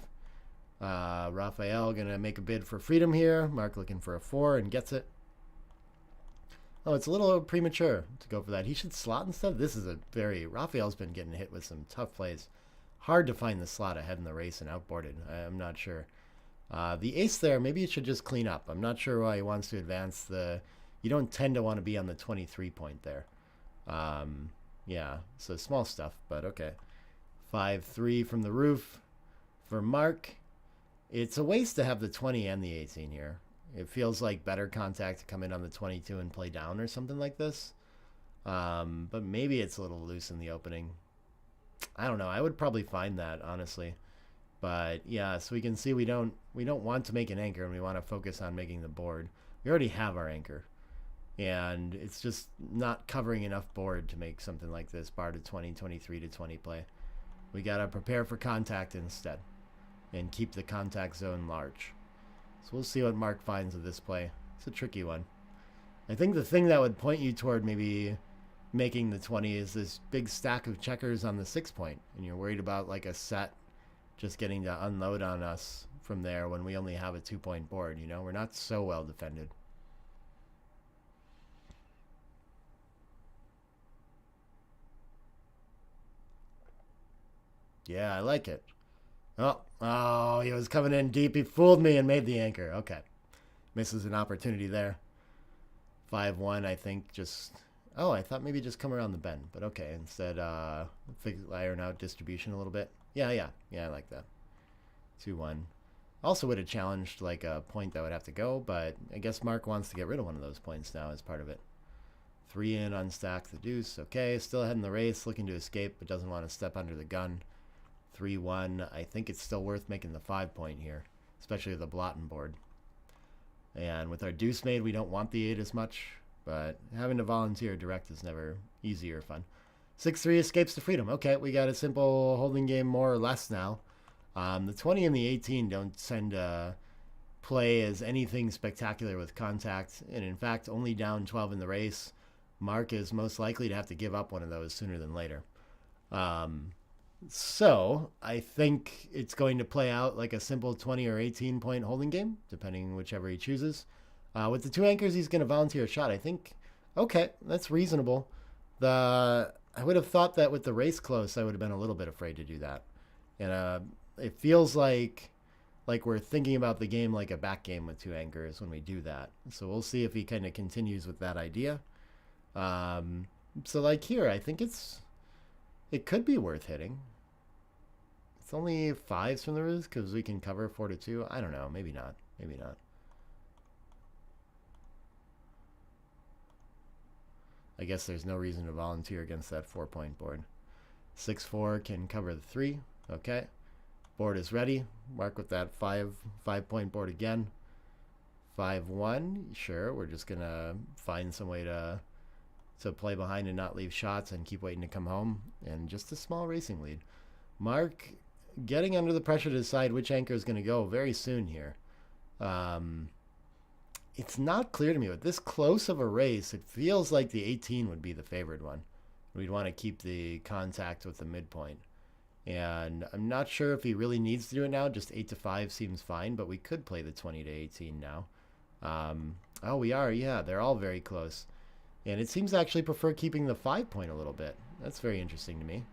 Raphaël going to make a bid for freedom here. Mark looking for a 4 and gets it. Oh, it's a little premature to go for that. He should slot instead. This is a very... Raphael's been getting hit with some tough plays. Hard to find the slot ahead in the race and outboarded. I'm not sure. The ace there, maybe it should just clean up. I'm not sure why he wants to advance the... You don't tend to want to be on the 23 point there. Yeah, so small stuff, but okay. 5-3 from the roof for Mark. It's a waste to have the 20 and the 18 here. It feels like better contact to come in on the 22 and play down or something like this. But maybe it's a little loose in the opening. I don't know. I would probably find that, honestly. But yeah, so we can see we don't want to make an anchor, and we want to focus on making the board. We already have our anchor. And it's just not covering enough board to make something like this, bar to 20, 23 to 20 play. We got to prepare for contact instead and keep the contact zone large. So we'll see what Mark finds of this play. It's a tricky one. I think the thing that would point you toward maybe making the 20 is this big stack of checkers on the 6 point. And you're worried about like a set just getting to unload on us from there when we only have a 2 point board. You know, we're not so well defended. Yeah, I like it. Oh, he was coming in deep. He fooled me and made the anchor. Okay. Misses an opportunity there. 5-1, I think, just... Oh, I thought maybe just come around the bend. But okay, instead, iron out distribution a little bit. Yeah, I like that. 2-1. Also would have challenged, like, a point that would have to go, but I guess Mark wants to get rid of one of those points now as part of it. 3 in, unstack the deuce. Okay, still ahead in the race, looking to escape, but doesn't want to step under the gun. 3-1. I think it's still worth making the 5 point here, especially with the Blotten board. And with our deuce made, we don't want the 8 as much, but having to volunteer direct is never easy or fun. 6-3 escapes to freedom. Okay, we got a simple holding game more or less now. The 20 and the 18 don't tend to play as anything spectacular with contact, and in fact, only down 12 in the race. Mark is most likely to have to give up one of those sooner than later. So I think it's going to play out like a simple 20 or 18 point holding game, depending whichever he chooses. With the 2 anchors, he's going to volunteer a shot. I think, okay, that's reasonable. I would have thought that with the race close, I would have been a little bit afraid to do that. And it feels like we're thinking about the game like a back game with 2 anchors when we do that. So we'll see if he kind of continues with that idea. So like here, I think it could be worth hitting. It's only 5s from the ruse because we can cover 4-2. I don't know. Maybe not. Maybe not. I guess there's no reason to volunteer against that 4 point board. 6-4 can cover the 3. Okay. Board is ready. Mark with that 5 point board again. 5-1. Sure. We're just going to find some way to play behind and not leave shots and keep waiting to come home. And just a small racing lead. Mark getting under the pressure to decide which anchor is going to go very soon here. It's not clear to me. With this close of a race, it feels like the 18 would be the favored one. We'd want to keep the contact with the midpoint. And I'm not sure if he really needs to do it now. Just 8-5 seems fine, but we could play the 20-18 now. Oh, we are. Yeah, they're all very close. And it seems to actually prefer keeping the 5 point a little bit. That's very interesting to me.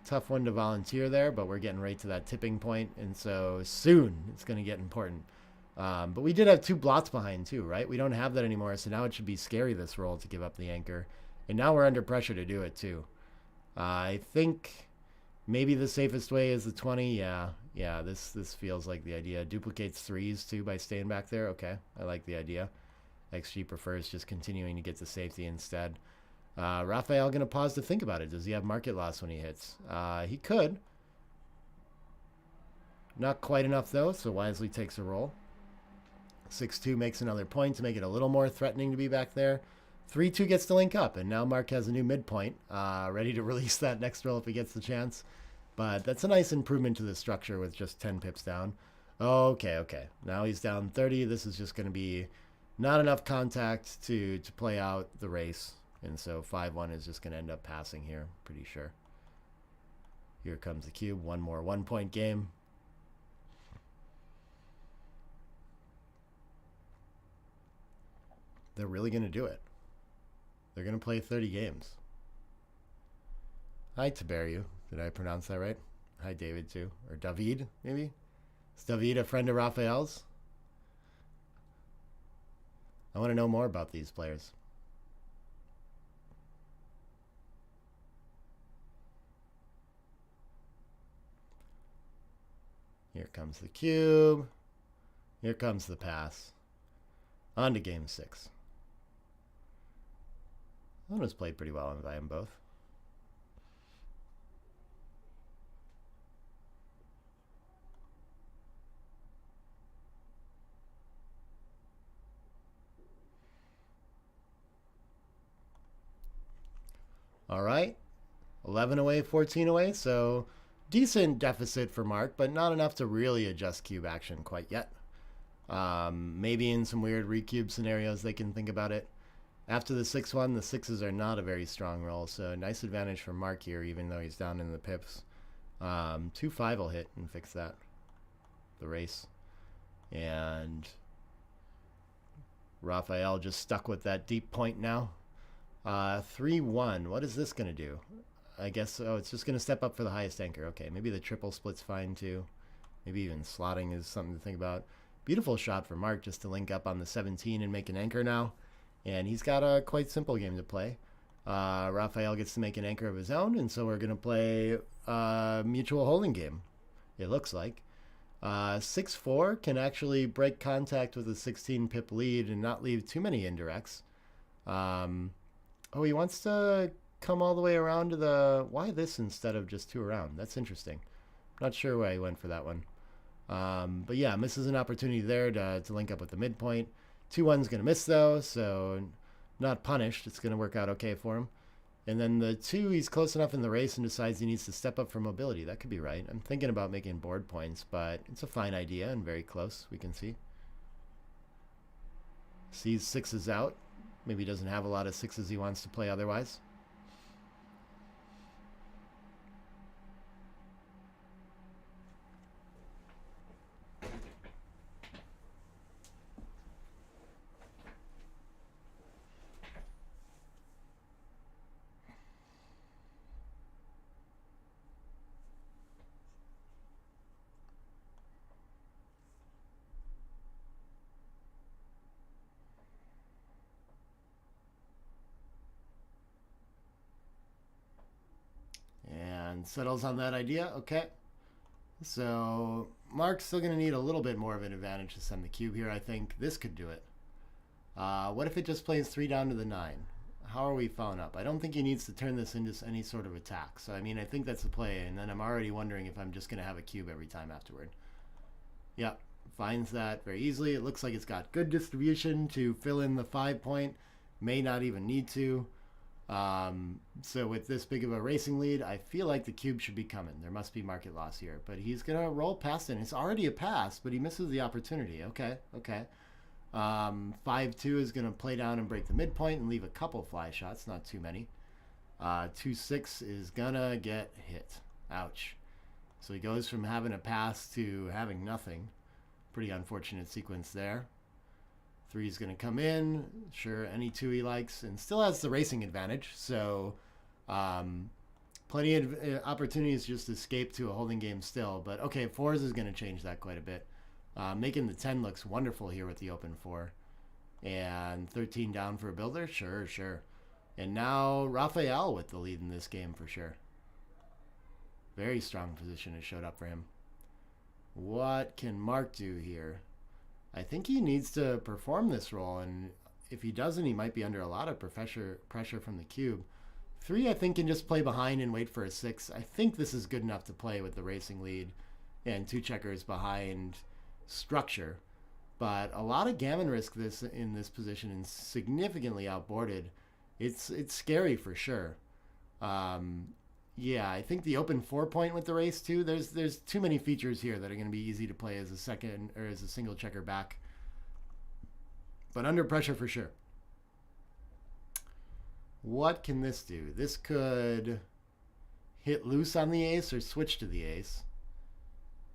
Tough one to volunteer there, but we're getting right to that tipping point, and so soon it's going to get important. But we did have 2 blots behind too, right? We don't have that anymore, so now it should be scary, this roll, to give up the anchor. And now we're under pressure to do it too. I think maybe the safest way is the 20. Yeah, this feels like the idea. Duplicates 3s too by staying back there. Okay, I like the idea. XG prefers just continuing to get to safety instead. Raphaël going to pause to think about it. Does he have market loss when he hits? He could. Not quite enough though, so wisely takes a roll. 6-2 makes another point to make it a little more threatening to be back there. 3-2 gets to link up, and now Mark has a new midpoint, ready to release that next roll if he gets the chance. But that's a nice improvement to the structure with just 10 pips down. Okay. Now he's down 30. This is just going to be not enough contact to play out the race. And so 5-1 is just going to end up passing here, pretty sure. Here comes the cube. One more 1 point game. They're really going to do it. They're going to play 30 games. Hi, Tiberiu. Did I pronounce that right? Hi, David, too. Or David, maybe? Is David a friend of Raphael's? I want to know more about these players. Here comes the cube. Here comes the pass. On to game 6. That was played pretty well by them both. All right. 11 away, 14 away. So decent deficit for Mark, but not enough to really adjust cube action quite yet. Maybe in some weird recube scenarios they can think about it. After the 6-1, the 6s are not a very strong roll, so nice advantage for Mark here, even though he's down in the pips. 2-5 will hit and fix that. The race. And Raphaël just stuck with that deep point now. 3-1. What is this going to do? I guess, oh, it's just going to step up for the highest anchor. Okay, maybe the triple split's fine too. Maybe even slotting is something to think about. Beautiful shot for Mark just to link up on the 17 and make an anchor now. And he's got a quite simple game to play. Raphaël gets to make an anchor of his own, and so we're going to play a mutual holding game, it looks like. 6-4 can actually break contact with a 16 pip lead and not leave too many indirects. Oh, he wants to come all the way around to the... Why this instead of just 2 around? That's interesting. Not sure why he went for that one. But yeah, misses an opportunity there to link up with the midpoint. 2-1's going to miss though, so not punished. It's going to work out okay for him. And then the 2, he's close enough in the race and decides he needs to step up for mobility. That could be right. I'm thinking about making board points, but it's a fine idea and very close, we can see. Sees 6s out. Maybe he doesn't have a lot of 6s he wants to play otherwise. And settles on that idea. Okay. So Mark's still going to need a little bit more of an advantage to send the cube here, I think. This could do it. What if it just plays 3 down to the 9? How are we following up? I don't think he needs to turn this into any sort of attack. So, I mean, I think that's the play. And then I'm already wondering if I'm just going to have a cube every time afterward. Yep. Finds that very easily. It looks like it's got good distribution to fill in the 5 point. May not even need to. So with this big of a racing lead, I feel like the cube should be coming. There must be market loss here, but he's going to roll past it. It's already a pass, but he misses the opportunity. Okay. 5-2 is going to play down and break the midpoint and leave a couple fly shots, not too many. 2-6 is going to get hit. Ouch. So he goes from having a pass to having nothing. Pretty unfortunate sequence there. 3 is going to come in, sure, any 2 he likes, and still has the racing advantage. So plenty of opportunities to just escape to a holding game still. But okay, 4s is going to change that quite a bit. Making the 10 looks wonderful here with the open 4. And 13 down for a builder, sure. And now Raphaël with the lead in this game for sure. Very strong position has showed up for him. What can Mark do here? I think he needs to perform this role, and if he doesn't, he might be under a lot of pressure from the cube. 3, I think, can just play behind and wait for a 6. I think this is good enough to play with the racing lead and 2 checkers behind structure. But a lot of gammon risk in this position and significantly outboarded. It's scary for sure. Yeah, I think the open 4 point with the race too. There's too many features here that are going to be easy to play as a second or as a single checker back. But under pressure for sure. What can this do? This could hit loose on the ace or switch to the ace.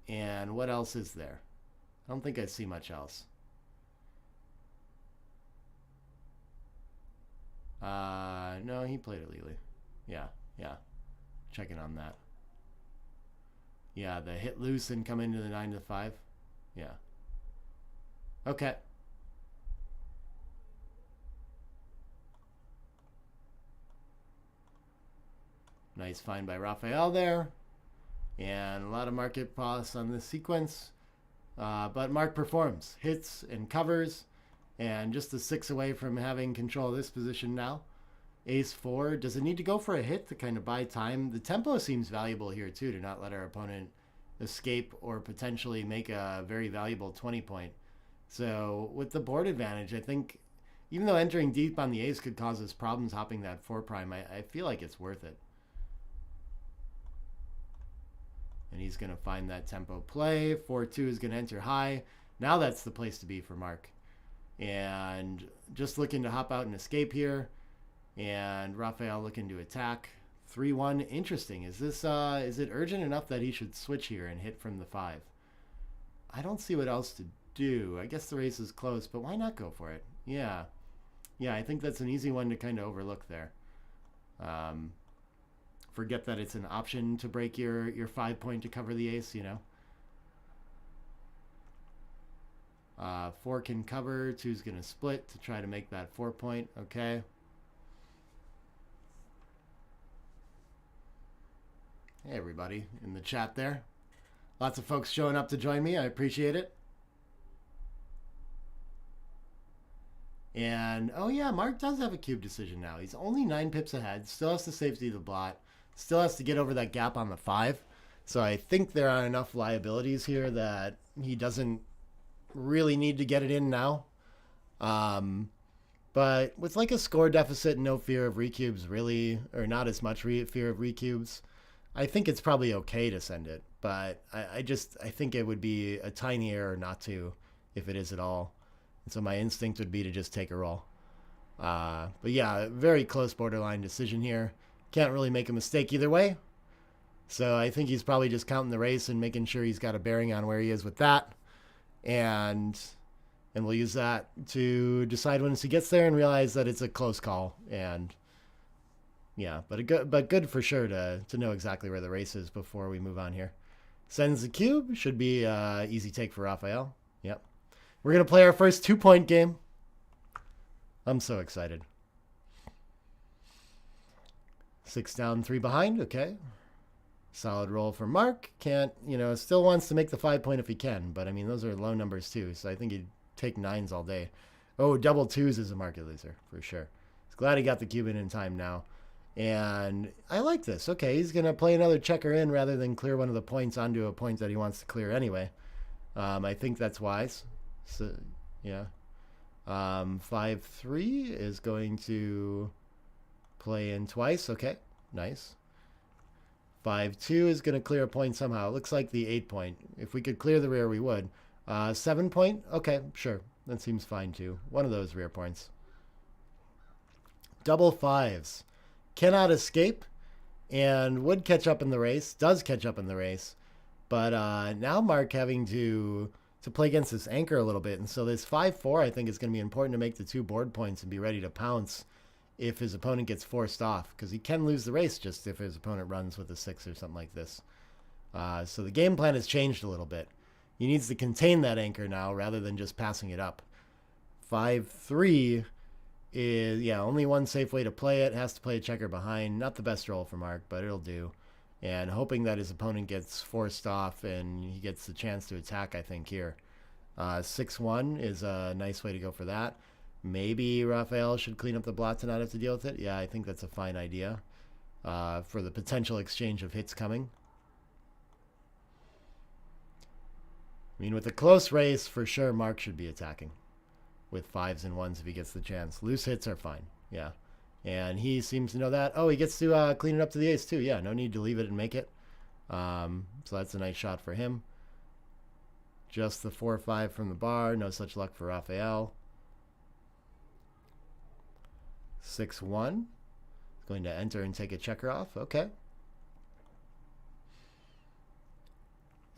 And what else is there? I don't think I see much else. No, he played it legally. Yeah. Checking on that. Yeah, the hit loose and come into the 9 to the 5. Yeah. Okay. Nice find by Raphaël there. And a lot of market pause on this sequence. But Mark performs. Hits and covers. And just a 6 away from having control of this position now. Ace 4. Does it need to go for a hit to kind of buy time? The tempo seems valuable here too, to not let our opponent escape or potentially make a very valuable 20 point. So with the board advantage, I think even though entering deep on the ace could cause us problems hopping that 4 prime, I feel like it's worth it. And he's going to find that tempo play. 4-2 is going to enter high. Now that's the place to be for Mark. And just looking to hop out and escape here. And Raphaël looking to attack. 3-1. Interesting. Is it urgent enough that he should switch here and hit from the 5? I don't see what else to do. I guess the race is close, but why not go for it? Yeah, I think that's an easy one to kind of overlook there. forget that it's an option to break your 5-point to cover the ace, you know. 4 can cover, 2's going to split to try to make that 4-point. Okay. Hey, everybody in the chat there. Lots of folks showing up to join me. I appreciate it. And, oh yeah, Mark does have a cube decision now. He's only 9 pips ahead. Still has to safety the blot. Still has to get over that gap on the 5. So I think there are enough liabilities here that he doesn't really need to get it in now. But with like a score deficit and no fear of recubes really, or not as much fear of recubes, I think it's probably okay to send it. But I think it would be a tiny error not to, if it is at all. And so my instinct would be to just take a roll. But yeah, very close borderline decision here. Can't really make a mistake either way. So I think he's probably just counting the race and making sure he's got a bearing on where he is with that. And we'll use that to decide once he gets there and realize that it's a close call. And yeah, but good for sure to know exactly where the race is before we move on here. Sends the cube. Should be easy take for Raphaël. Yep. We're going to play our first 2-point game. I'm so excited. 6 down, 3 behind. Okay. Solid roll for Mark. Can't, still wants to make the 5-point if he can. But, I mean, those are low numbers, too. So I think he'd take 9s all day. Oh, double 2s is a market loser, for sure. He's glad he got the cube in time now. And I like this. Okay, he's going to play another checker in rather than clear one of the points onto a point that he wants to clear anyway. I think that's wise. So, yeah. 5-3 is going to play in twice. Okay, nice. 5-2 is going to clear a point somehow. It looks like the 8-point. If we could clear the rear, we would. 7-point? Okay, sure. That seems fine, too. One of those rear points. Double 5s. Cannot escape and would catch up in the race. Does catch up in the race. But now Mark having to play against this anchor a little bit. And so this 5-4, I think, is going to be important to make the 2 board points and be ready to pounce if his opponent gets forced off. Because he can lose the race just if his opponent runs with a 6 or something like this. So the game plan has changed a little bit. He needs to contain that anchor now rather than just passing it up. 5-3 is, yeah, only one safe way to play it. Has to play a checker behind. Not the best roll for Mark, but it'll do. And hoping that his opponent gets forced off and he gets the chance to attack, I think, here. 6-1 is a nice way to go for that. Maybe Raphaël should clean up the blot to not have to deal with it. Yeah, I think that's a fine idea for the potential exchange of hits coming. I mean, with a close race, for sure, Mark should be attacking with 5s and 1s if he gets the chance. Loose hits are fine. Yeah. And he seems to know that. Oh, he gets to clean it up to the ace, too. Yeah, no need to leave it and make it. So that's a nice shot for him. Just the 4-5 from the bar. No such luck for Raphaël. 6-1. Going to enter and take a checker off. Okay.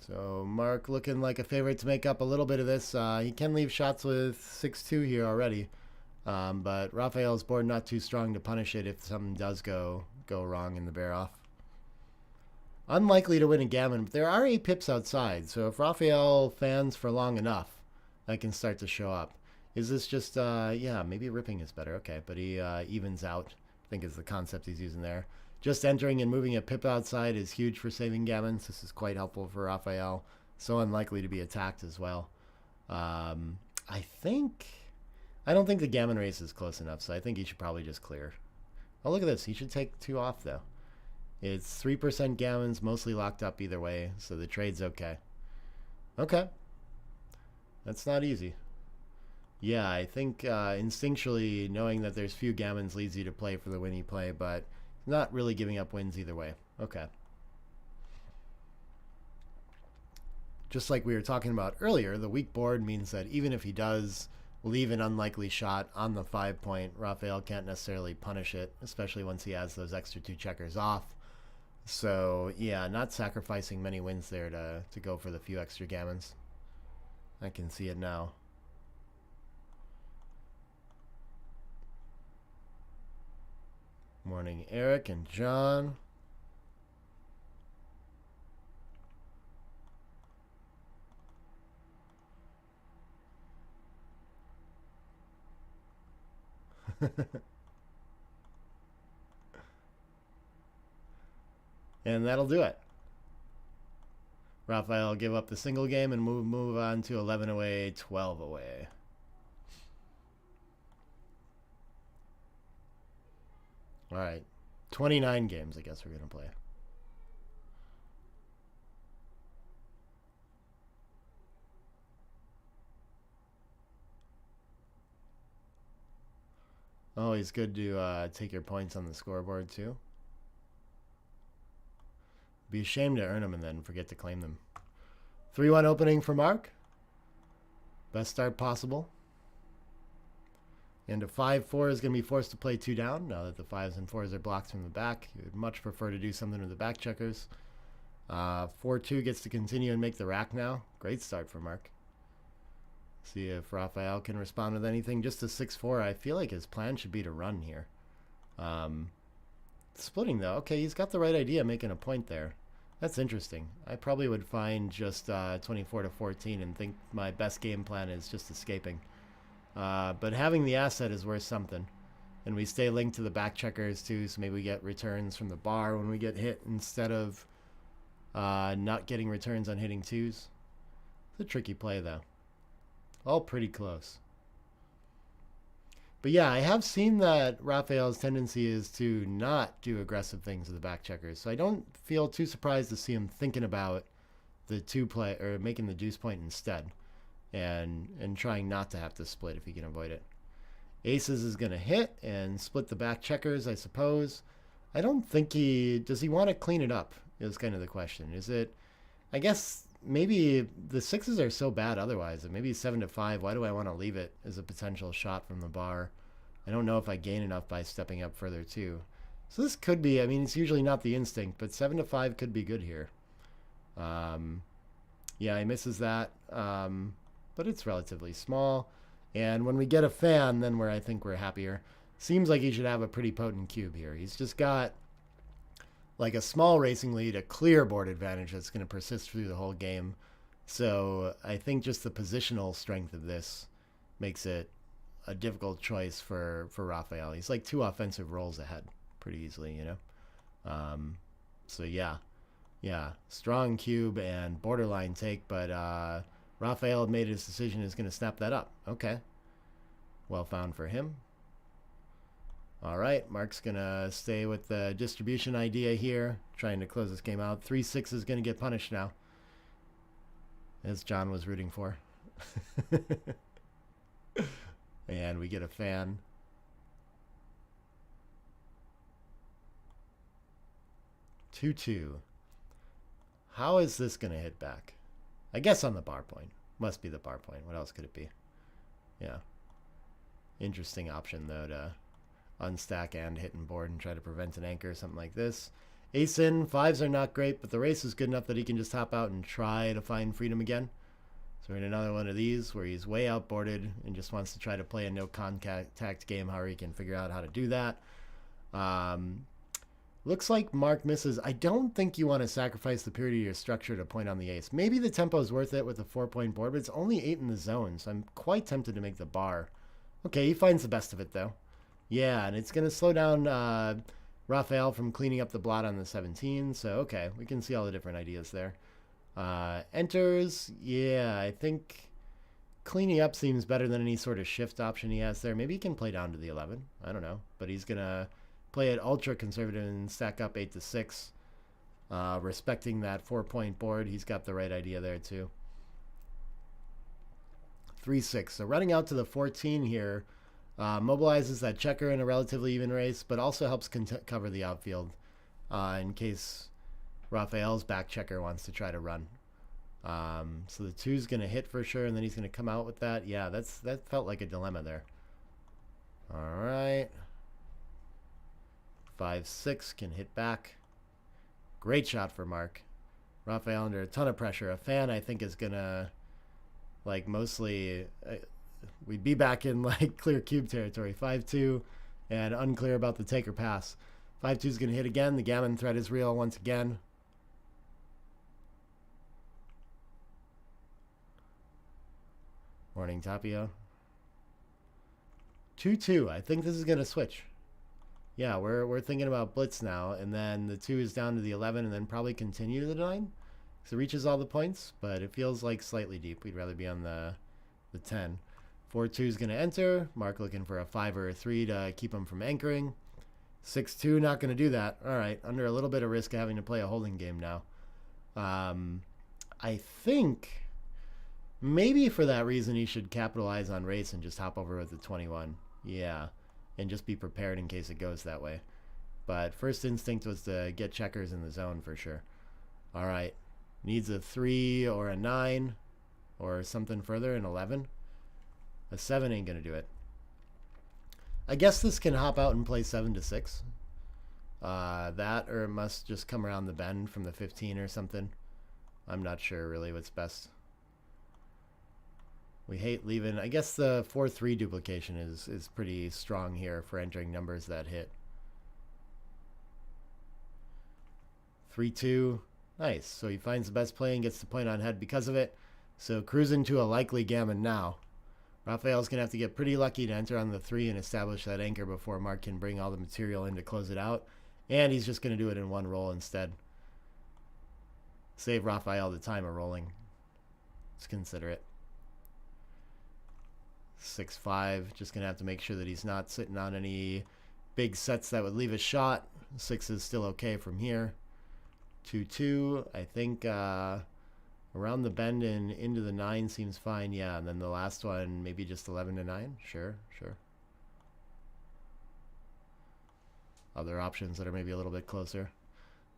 So Mark looking like a favorite to make up a little bit of this. He can leave shots with 6-2 here already. But Raphael's board not too strong to punish it if something does go wrong in the bear off. Unlikely to win a gammon, but there are 8 pips outside. So if Raphael fans for long enough, that can start to show up. Is this just, yeah, maybe ripping is better. Okay, but he evens out, I think is the concept he's using there. Just entering and moving a pip outside is huge for saving gammons. This is quite helpful for Raphaël. So unlikely to be attacked as well. I don't think the gammon race is close enough, so I think he should probably just clear. Oh, look at this. He should take 2 off, though. It's 3% gammons, mostly locked up either way, so the trade's okay. Okay. That's not easy. Yeah, I think instinctually knowing that there's few gammons leads you to play for the win you play, but not really giving up wins either way. Okay. Just like we were talking about earlier, the weak board means that even if he does leave an unlikely shot on the 5-point, Raphaël can't necessarily punish it, especially once he has those extra 2 checkers off. So, yeah, not sacrificing many wins there to go for the few extra gammons. I can see it now. Morning, Eric and John. And that'll do it. Raphaël will give up the single game and move on to 11 away, 12 away. All right. 29 games, I guess we're going to play. Always good to take your points on the scoreboard, too. Be ashamed to earn them and then forget to claim them. 3-1 opening for Mark. Best start possible. And a 5-4 is going to be forced to play 2 down now that the 5s and 4s are blocked from the back. You would much prefer to do something with the back checkers. 4-2 gets to continue and make the rack now. Great start for Mark. See if Raphaël can respond with anything. Just a 6-4. I feel like his plan should be to run here. Splitting, though. Okay, he's got the right idea, making a point there. That's interesting. I probably would find just 24 to 14 and think my best game plan is just escaping. But having the asset is worth something. And we stay linked to the back checkers, too, so maybe we get returns from the bar when we get hit instead of not getting returns on hitting 2s. It's a tricky play, though. All pretty close. But yeah, I have seen that Raphael's tendency is to not do aggressive things with the back checkers. So I don't feel too surprised to see him thinking about the 2 play or making the deuce point instead. And trying not to have to split if he can avoid it. Aces is going to hit and split the back checkers, I suppose. I don't think does he want to clean it up is kind of the question. Is it, I guess maybe the 6s are so bad otherwise. Maybe 7 to 5. Why do I want to leave it as a potential shot from the bar? I don't know if I gain enough by stepping up further too. So this could be, I mean, it's usually not the instinct, but 7 to 5 could be good here. Yeah, he misses that. But it's relatively small. And when we get a fan, then I think we're happier. Seems like he should have a pretty potent cube here. He's just got like a small racing lead, a clear board advantage that's going to persist through the whole game. So I think just the positional strength of this makes it a difficult choice for Raphaël. He's like 2 offensive rolls ahead pretty easily, you know? So yeah, strong cube and borderline take, but Raphaël made his decision, is going to snap that up. Okay. Well found for him. All right, Mark's going to stay with the distribution idea here, trying to close this game out. 3-6 is going to get punished now, as John was rooting for. And we get a fan. 2-2. How is this going to hit back? I guess on the bar point. Must be the bar point. What else could it be? Yeah. Interesting option, though, to unstack and hit and board and try to prevent an anchor or something like this. Ace in. 5s are not great, but the race is good enough that he can just hop out and try to find freedom again. So we're in another one of these where he's way outboarded and just wants to try to play a no contact game, however he can figure out how to do that. Looks like Mark misses. I don't think you want to sacrifice the purity of your structure to point on the ace. Maybe the tempo is worth it with a 4-point board, but it's only 8 in the zone, so I'm quite tempted to make the bar. Okay, he finds the best of it, though. Yeah, and it's going to slow down Raphaël from cleaning up the blot on the 17, so okay, we can see all the different ideas there. Enters, yeah, I think cleaning up seems better than any sort of shift option he has there. Maybe he can play down to the 11. I don't know, but he's going to play it ultra conservative and stack up 8 to 6. Respecting that 4-point board, he's got the right idea there too. 3-6. So running out to the 14 here mobilizes that checker in a relatively even race, but also helps cover the outfield in case Raphael's back checker wants to try to run. So the 2's going to hit for sure, and then he's going to come out with that. Yeah, that felt like a dilemma there. All right. 5-6 can hit back. Great shot for Mark. Raphaël under a ton of pressure. A fan, I think, is going to, like, mostly, we'd be back in, like, clear cube territory. 5-2 and unclear about the take or pass. 5-2 is going to hit again. The gammon threat is real once again. Morning, Tapio. 2-2. I think this is going to switch. Yeah, we're thinking about blitz now, and then the 2 is down to the 11, and then probably continue to the 9. So it reaches all the points, but it feels like slightly deep. We'd rather be on the 10. 4-2 is going to enter. Mark looking for a 5 or a 3 to keep him from anchoring. 6-2, not going to do that. All right, under a little bit of risk of having to play a holding game now. I think maybe for that reason he should capitalize on race and just hop over with the 21. Yeah, and just be prepared in case it goes that way. But first instinct was to get checkers in the zone for sure. All right, needs a 3 or a 9 or something further, an 11. A 7 ain't going to do it. I guess this can hop out and play 7-6. That, or it must just come around the bend from the 15 or something. I'm not sure really what's best. We hate leaving. I guess the 4-3 duplication is pretty strong here for entering numbers that hit. 3-2. Nice. So he finds the best play and gets the point on head because of it. So cruising to a likely gammon now. Raphael's going to have to get pretty lucky to enter on the 3 and establish that anchor before Mark can bring all the material in to close it out. And he's just going to do it in one roll instead. Save Raphael the time of rolling. Let's consider it. 6-5. Just going to have to make sure that he's not sitting on any big sets that would leave a shot. 6 is still okay from here. 2-2. I think around the bend and into the 9 seems fine. Yeah, and then the last one, maybe just 11-9. Sure, sure. Other options that are maybe a little bit closer.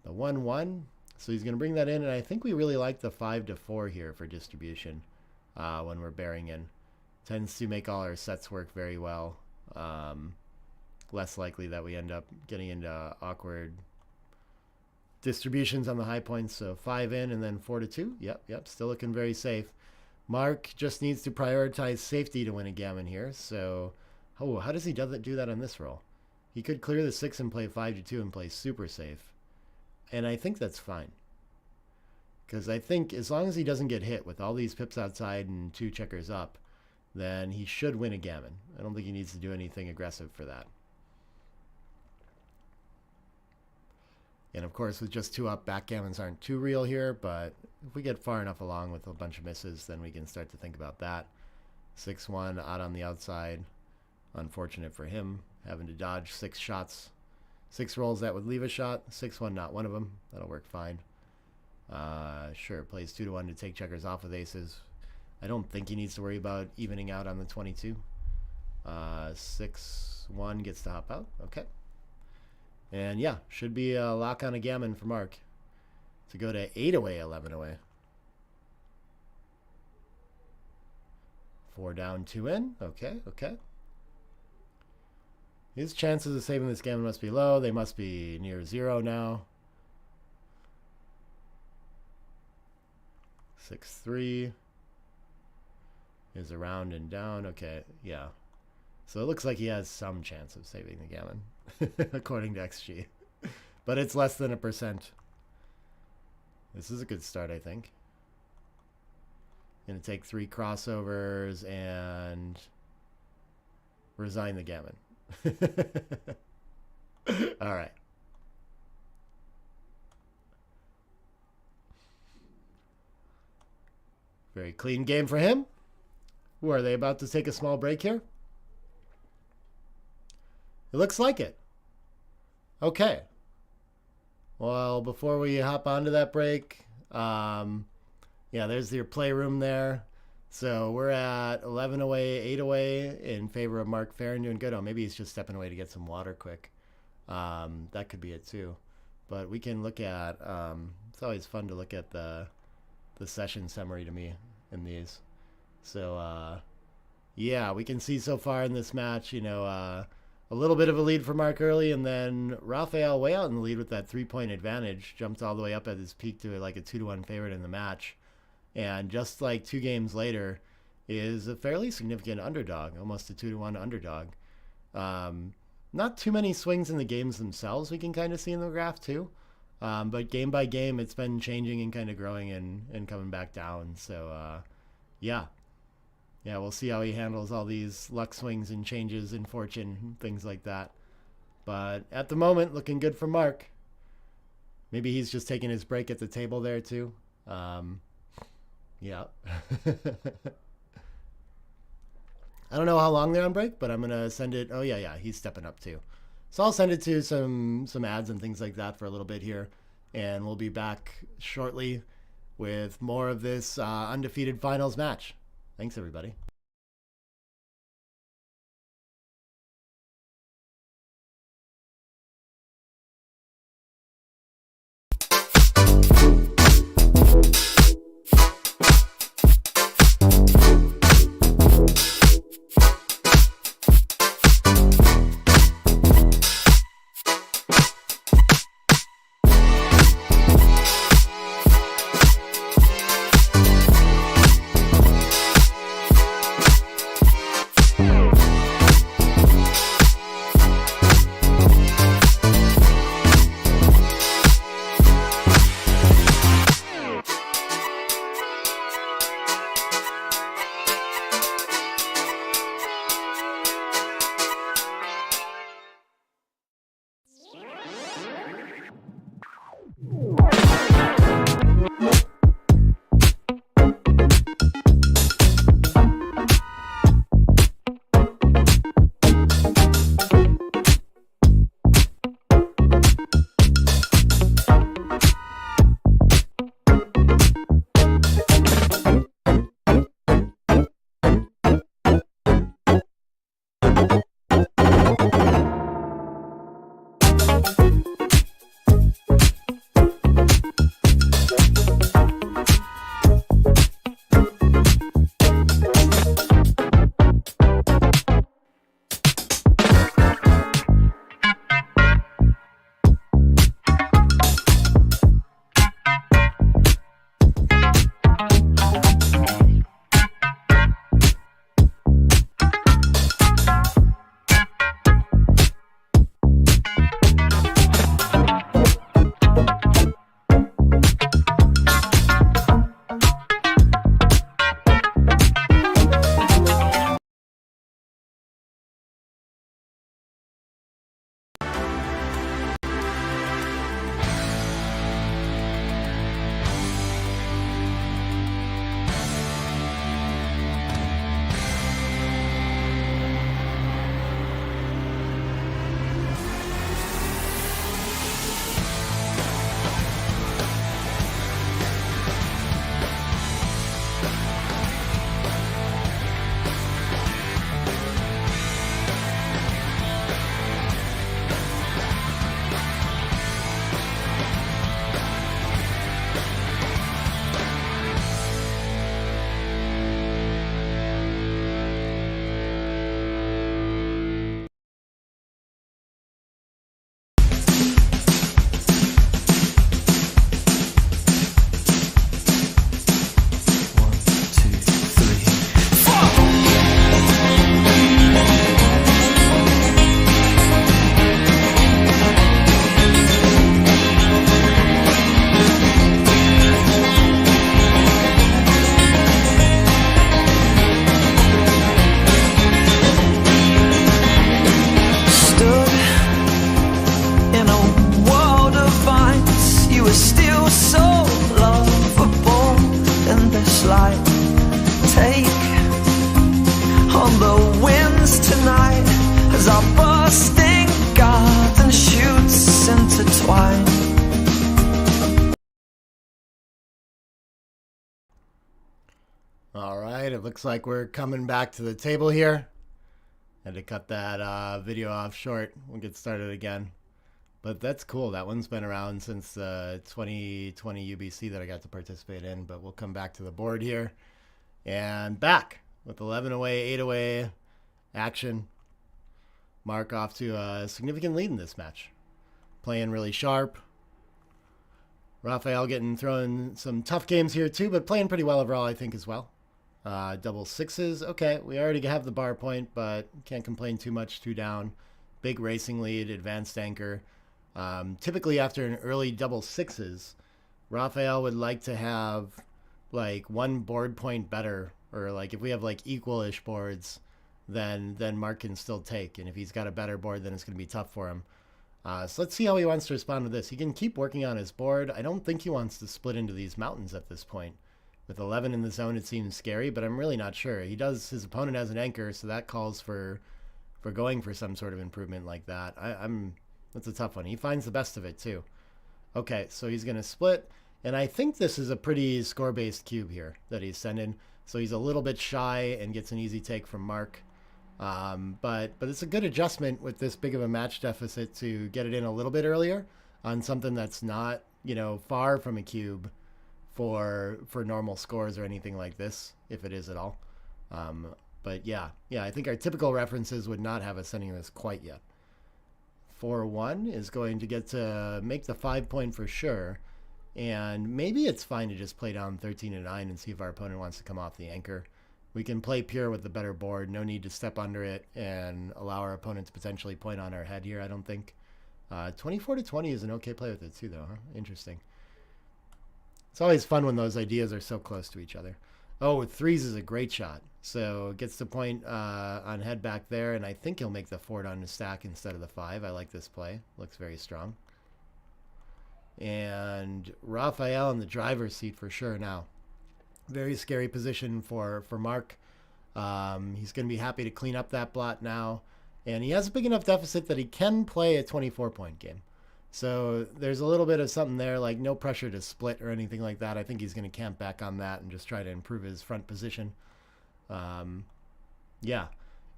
The 1-1. So he's going to bring that in, and I think we really like the 5-4 here for distribution when we're bearing in. Tends to make all our sets work very well. Less likely that we end up getting into awkward distributions on the high points. So 5 in and then 4-2. Yep, still looking very safe. Mark just needs to prioritize safety to win a gammon here. So, how does he do that on this roll? He could clear the 6 and play 5-2 and play super safe. And I think that's fine. Because I think as long as he doesn't get hit with all these pips outside and 2 checkers up, then he should win a gammon. I don't think he needs to do anything aggressive for that. And of course, with just 2 up, backgammons aren't too real here, but if we get far enough along with a bunch of misses, then we can start to think about that. 6-1 out on the outside. Unfortunate for him, having to dodge 6 shots. 6 rolls that would leave a shot. 6-1, not one of them. That'll work fine. Sure, plays 2-1 to take checkers off with aces. I don't think he needs to worry about evening out on the 22. 6-1 gets to hop out. Okay. And yeah, should be a lock on a gammon for Mark to go to 8 away, 11 away. 4 down, 2 in. Okay. His chances of saving this gammon must be low. They must be near 0 now. 6-3 is around and down. Okay, yeah. So it looks like he has some chance of saving the gammon, according to XG. But it's less than 1%. This is a good start, I think. Gonna take 3 crossovers and resign the gammon. All right. Very clean game for him. Who are they about to take a small break here? It looks like it. Okay. Well, before we hop onto that break, yeah, there's your playroom there. So we're at 11 away, 8 away in favor of Mark Ferrin doing good. Oh, maybe he's just stepping away to get some water quick. That could be it too. But we can look at, it's always fun to look at the session summary to me in these. So, yeah, we can see so far in this match, you know, a little bit of a lead for Mark early, and then Raphaël way out in the lead with that 3-point advantage, jumped all the way up at his peak to like a 2-1 favorite in the match. And just like 2 games later, is a fairly significant underdog, almost a 2-1 underdog. Not too many swings in the games themselves we can kind of see in the graph too. But game by game, it's been changing and kind of growing and coming back down. So, yeah. Yeah, we'll see how he handles all these luck swings and changes in fortune, things like that. But at the moment, looking good for Mark. Maybe he's just taking his break at the table there too. Yeah. I don't know how long they're on break, but I'm gonna send it. Oh yeah, he's stepping up too. So I'll send it to some ads and things like that for a little bit here, and we'll be back shortly with more of this undefeated finals match. Thanks, everybody. All right, it looks like we're coming back to the table here. Had to cut that video off short. We'll get started again. But that's cool. That one's been around since the 2020 UBC that I got to participate in. But we'll come back to the board here. And back with 11 away, 8 away action. Mark off to a significant lead in this match. Playing really sharp. Raphaël getting thrown some tough games here too, but playing pretty well overall, I think, as well. Double sixes. Okay, we already have the bar point, but can't complain too much. 2 down. Big racing lead, advanced anchor. Typically after an early double sixes, Raphaël would like to have like 1 board point better Or like if we have like equal-ish boards, then Mark can still take. And if he's got a better board, then it's going to be tough for him. So let's see how he wants to respond to this. He can keep working on his board. I don't think he wants to split into these mountains at this point. With 11 in the zone, it seems scary, but I'm really not sure. His opponent has an anchor, so that calls for going for some sort of improvement like that. That's a tough one. He finds the best of it too. Okay, so he's going to split, and I think this is a pretty score-based cube here that he's sending. So he's a little bit shy and gets an easy take from Mark. But it's a good adjustment with this big of a match deficit to get it in a little bit earlier on something that's not, far from a cube for normal scores or anything like this, if it is at all. But yeah, I think our typical references would not have us sending this quite yet. 4-1 is going to get to make the 5 point for sure. And maybe it's fine to just play down 13-9 and see if our opponent wants to come off the anchor. We can play pure with the better board. No need to step under it and allow our opponent to potentially point on our head here, I don't think. 24-20 is an okay play with it too, though. Huh? Interesting. It's always fun when those ideas are so close to each other. Oh, with threes is a great shot. So gets the point on head back there, and I think he'll make the 4 on the stack instead of the 5. I like this play. Looks very strong. And Raphaël in the driver's seat for sure now. Very scary position for Mark. He's going to be happy to clean up that blot now. And he has a big enough deficit that he can play a 24-point game. So there's a little bit of something there, like no pressure to split or anything like that. I think he's going to camp back on that and just try to improve his front position. Yeah.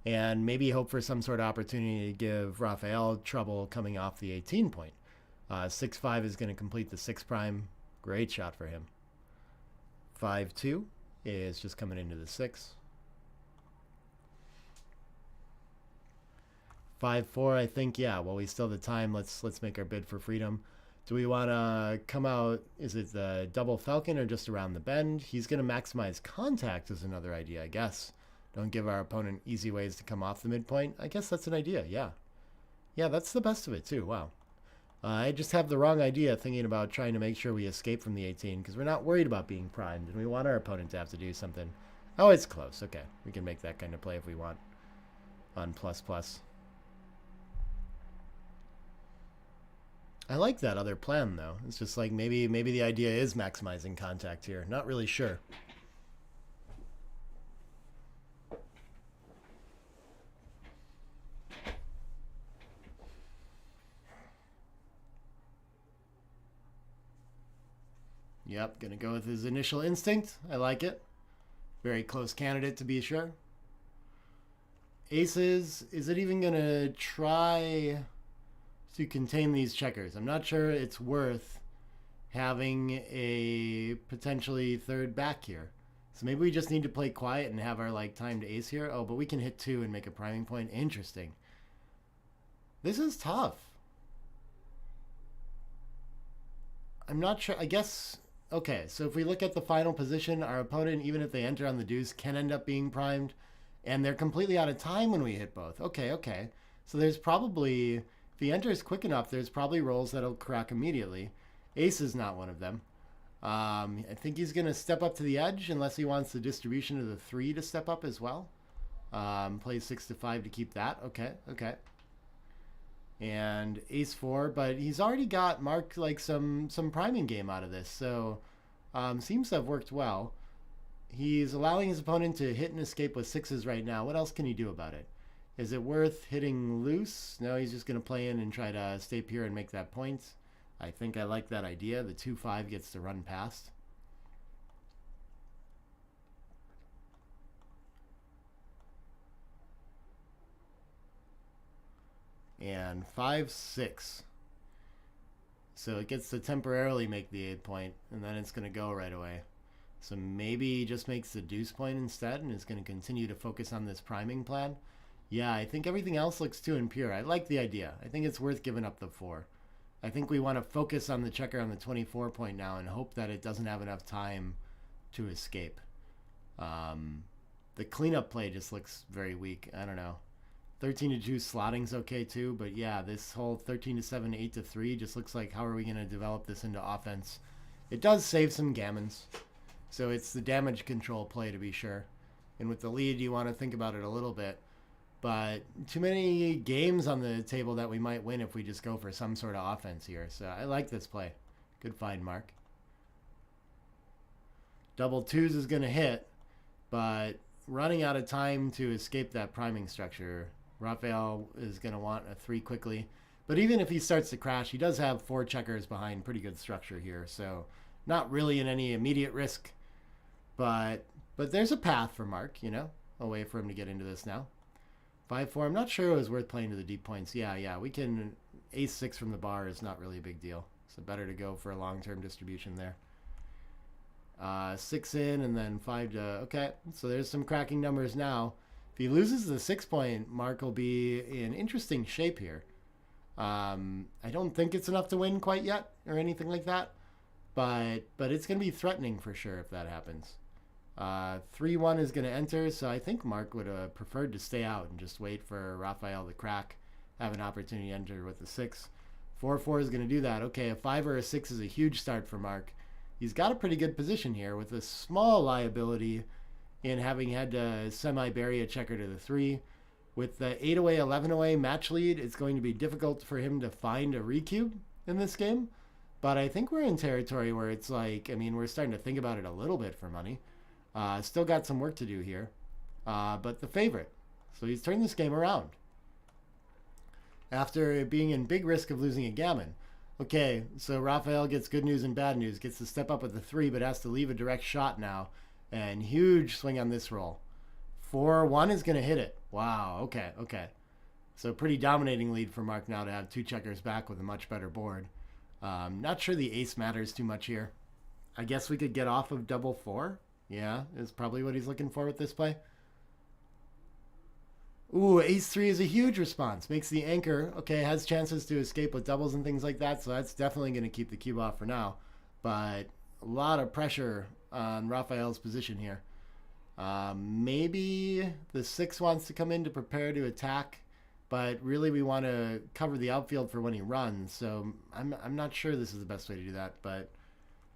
And maybe hope for some sort of opportunity to give Raphaël trouble coming off the 18-point. 6-5 is going to complete the 6 prime. Great shot for him. 5-2 is just coming into the 6. 5-4, I think, yeah, well, we still have the time. Let's make our bid for freedom. Do we want to come out, is it the double falcon or just around the bend? He's going to maximize contact is another idea, I guess. Don't give our opponent easy ways to come off the midpoint. I guess that's an idea, yeah. Yeah, that's the best of it, too, wow. I just have the wrong idea thinking about trying to make sure we escape from the 18 because we're not worried about being primed and we want our opponent to have to do something. Oh, it's close. Okay, we can make that kind of play if we want on ++. I like that other plan though. It's just like maybe the idea is maximizing contact here. Not really sure. Yep, gonna go with his initial instinct. I like it. Very close candidate to be sure. Aces, is it even gonna try to contain these checkers? I'm not sure it's worth having a potentially third back here. So maybe we just need to play quiet and have our timed ace here. Oh, but we can hit 2 and make a priming point. Interesting. This is tough. I'm not sure. I guess, okay, so if we look at the final position, our opponent, even if they enter on the deuce, can end up being primed. And they're completely out of time when we hit both. Okay. So there's probably, if he enters quick enough, there's probably rolls that'll crack immediately. Ace is not one of them. I think he's going to step up to the edge unless he wants the distribution of the 3 to step up as well. Plays 6 to 5 to keep that. Okay. And ace 4, but he's already got Mark some priming game out of this, so seems to have worked well. He's allowing his opponent to hit and escape with 6s right now. What else can he do about it? Is it worth hitting loose? No, he's just going to play in and try to stay pure and make that point. I think I like that idea. The 2-5 gets to run past. And 5-6. So it gets to temporarily make the 8 point, and then it's going to go right away. So maybe he just makes the deuce point instead and is going to continue to focus on this priming plan. Yeah, I think everything else looks too impure. I like the idea. I think it's worth giving up the 4. I think we want to focus on the checker on the 24 point now and hope that it doesn't have enough time to escape. The cleanup play just looks very weak. I don't know. 13-2 slotting's okay too, but yeah, this whole 13-7, 8-3 just looks like how are we going to develop this into offense? It does save some gammons. So it's the damage control play to be sure. And with the lead, you want to think about it a little bit. But too many games on the table that we might win if we just go for some sort of offense here. So I like this play. Good find, Mark. Double twos is going to hit, but running out of time to escape that priming structure. Raphaël is going to want a 3 quickly. But even if he starts to crash, he does have 4 checkers behind pretty good structure here. So not really in any immediate risk. But there's a path for Mark, you know, a way for him to get into this now. 5-4, I'm not sure it was worth playing to the deep points. Yeah, we can... Ace-6 from the bar is not really a big deal. So better to go for a long-term distribution there. 6 in and then 5 to... Okay, so there's some cracking numbers now. If he loses the 6 point, Mark will be in interesting shape here. I don't think it's enough to win quite yet or anything like that. But it's going to be threatening for sure if that happens. 3-1 is going to enter, so I think Mark would have preferred to stay out and just wait for Raphaël to crack, have an opportunity to enter with the 6. 4-4 is going to do that. Okay, a 5 or a 6 is a huge start for Mark. He's got a pretty good position here with a small liability in having had to semi-bury a checker to the 3. With the 8 away, 11 away match lead, it's going to be difficult for him to find a recube in this game. But I think we're in territory where it's like, I mean, we're starting to think about it a little bit for money. Still got some work to do here. But the favorite. So he's turned this game around. After being in big risk of losing a gammon. Okay, so Raphaël gets good news and bad news. Gets to step up with the 3, but has to leave a direct shot now. And huge swing on this roll. 4-1 is going to hit it. Wow, okay. So pretty dominating lead for Mark now to have 2 checkers back with a much better board. Not sure the ace matters too much here. I guess we could get off of double 4. Yeah, is probably what he's looking for with this play. Ooh, ace-3 is a huge response. Makes the anchor. Okay, has chances to escape with doubles and things like that, so that's definitely going to keep the cube off for now. But a lot of pressure on Raphael's position here. Maybe the 6 wants to come in to prepare to attack, but really we want to cover the outfield for when he runs, so I'm not sure this is the best way to do that, but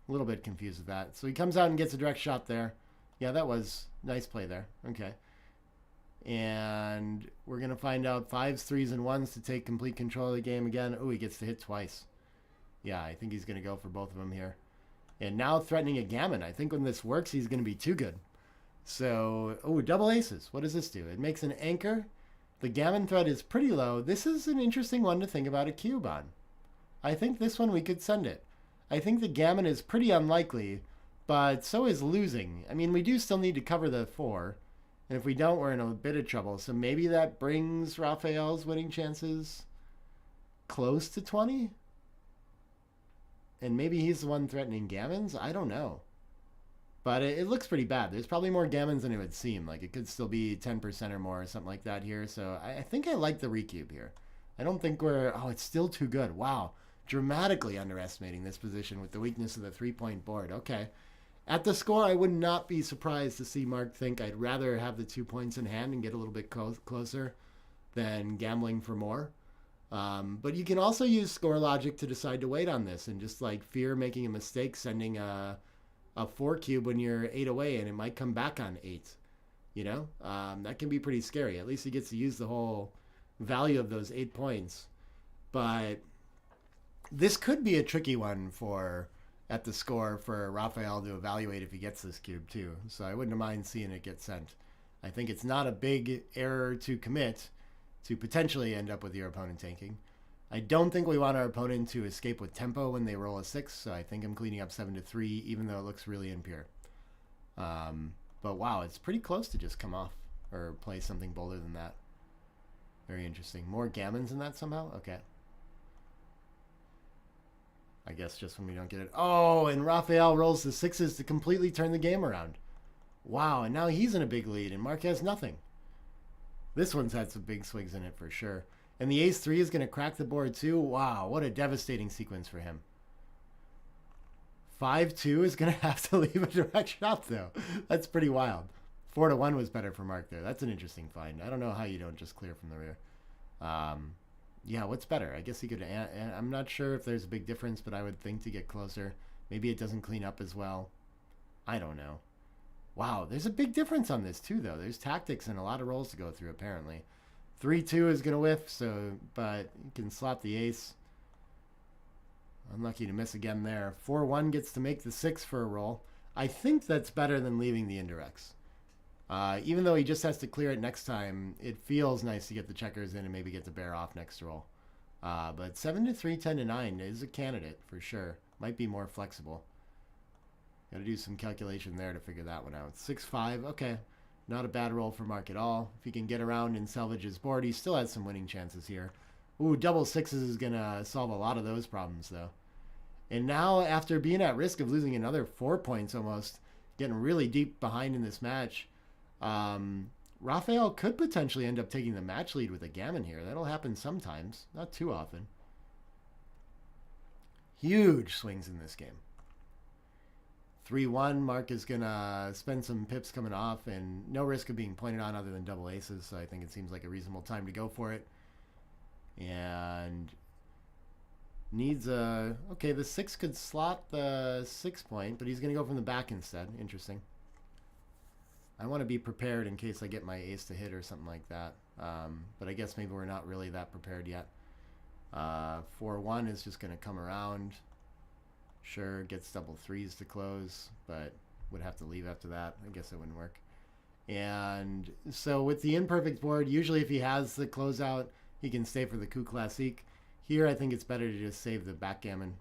a little bit confused with that. So he comes out and gets a direct shot there. Yeah, that was nice play there. Okay. And we're going to find out 5s, 3s, and 1s to take complete control of the game again. Oh, he gets to hit twice. Yeah, I think he's going to go for both of them here. And now threatening a gammon. I think when this works, he's going to be too good. So, oh, double aces. What does this do? It makes an anchor. The gammon threat is pretty low. This is an interesting one to think about a cube on. I think this one we could send it. I think the gammon is pretty unlikely, but so is losing. I mean, we do still need to cover the 4. And if we don't, we're in a bit of trouble. So maybe that brings Raphael's winning chances close to 20? And maybe he's the one threatening gammons? I don't know. But it looks pretty bad. There's probably more gammons than it would seem. Like, it could still be 10% or more or something like that here. So I think I like the recube here. I don't think we're... Oh, it's still too good. Wow. Dramatically underestimating this position with the weakness of the 3-point board. Okay. At the score, I would not be surprised to see Mark think I'd rather have the 2 points in hand and get a little bit closer than gambling for more. But you can also use score logic to decide to wait on this and just like fear making a mistake, sending a 4 cube when you're 8 away and it might come back on 8. You know, that can be pretty scary. At least he gets to use the whole value of those 8 points. But this could be a tricky one for... at the score for Raphaël to evaluate if he gets this cube too. So I wouldn't mind seeing it get sent. I think it's not a big error to commit to potentially end up with your opponent tanking. I don't think we want our opponent to escape with tempo when they roll a 6, so I think I'm cleaning up 7 to 3, even though it looks really impure. But wow, it's pretty close to just come off or play something bolder than that. Very interesting. More gammons in that somehow? Okay. I guess just when we don't get it. Oh, and Raphaël rolls the 6s to completely turn the game around. Wow, and now he's in a big lead, and Mark has nothing. This one's had some big swings in it for sure. And the ace-3 is going to crack the board too. Wow, what a devastating sequence for him. 5-2 is going to have to leave a direct shot, though. That's pretty wild. 4-1 was better for Mark there. That's an interesting find. I don't know how you don't just clear from the rear. Yeah, what's better? I guess he could... I'm not sure if there's a big difference, but I would think to get closer. Maybe it doesn't clean up as well. I don't know. Wow, there's a big difference on this too, though. There's tactics and a lot of rolls to go through, apparently. 3-2 is going to whiff, so, but you can slap the ace. Unlucky to miss again there. 4-1 gets to make the 6 for a roll. I think that's better than leaving the indirects. Even though he just has to clear it next time, it feels nice to get the checkers in and maybe get to bear off next roll. But 7-3, 10-9 is a candidate for sure. Might be more flexible. Got to do some calculation there to figure that one out. 6-5, okay. Not a bad roll for Mark at all. If he can get around and salvage his board, he still has some winning chances here. Ooh, double sixes is going to solve a lot of those problems, though. And now, after being at risk of losing another 4 points almost, getting really deep behind in this match, Raphaël could potentially end up taking the match lead with a gammon here. That'll happen sometimes, not too often. Huge swings in this game. 3-1, Mark is going to spend some pips coming off and no risk of being pointed on other than double aces, so I think it seems like a reasonable time to go for it. And needs a... Okay, the 6 could slot the 6 point, but he's going to go from the back instead. Interesting. I want to be prepared in case I get my ace to hit or something like that. But I guess maybe we're not really that prepared yet. 4-1 is just going to come around. Sure, gets double threes to close, but would have to leave after that. I guess it wouldn't work. And so with the imperfect board, usually if he has the closeout, he can stay for the coup classique. Here, I think it's better to just save the backgammon,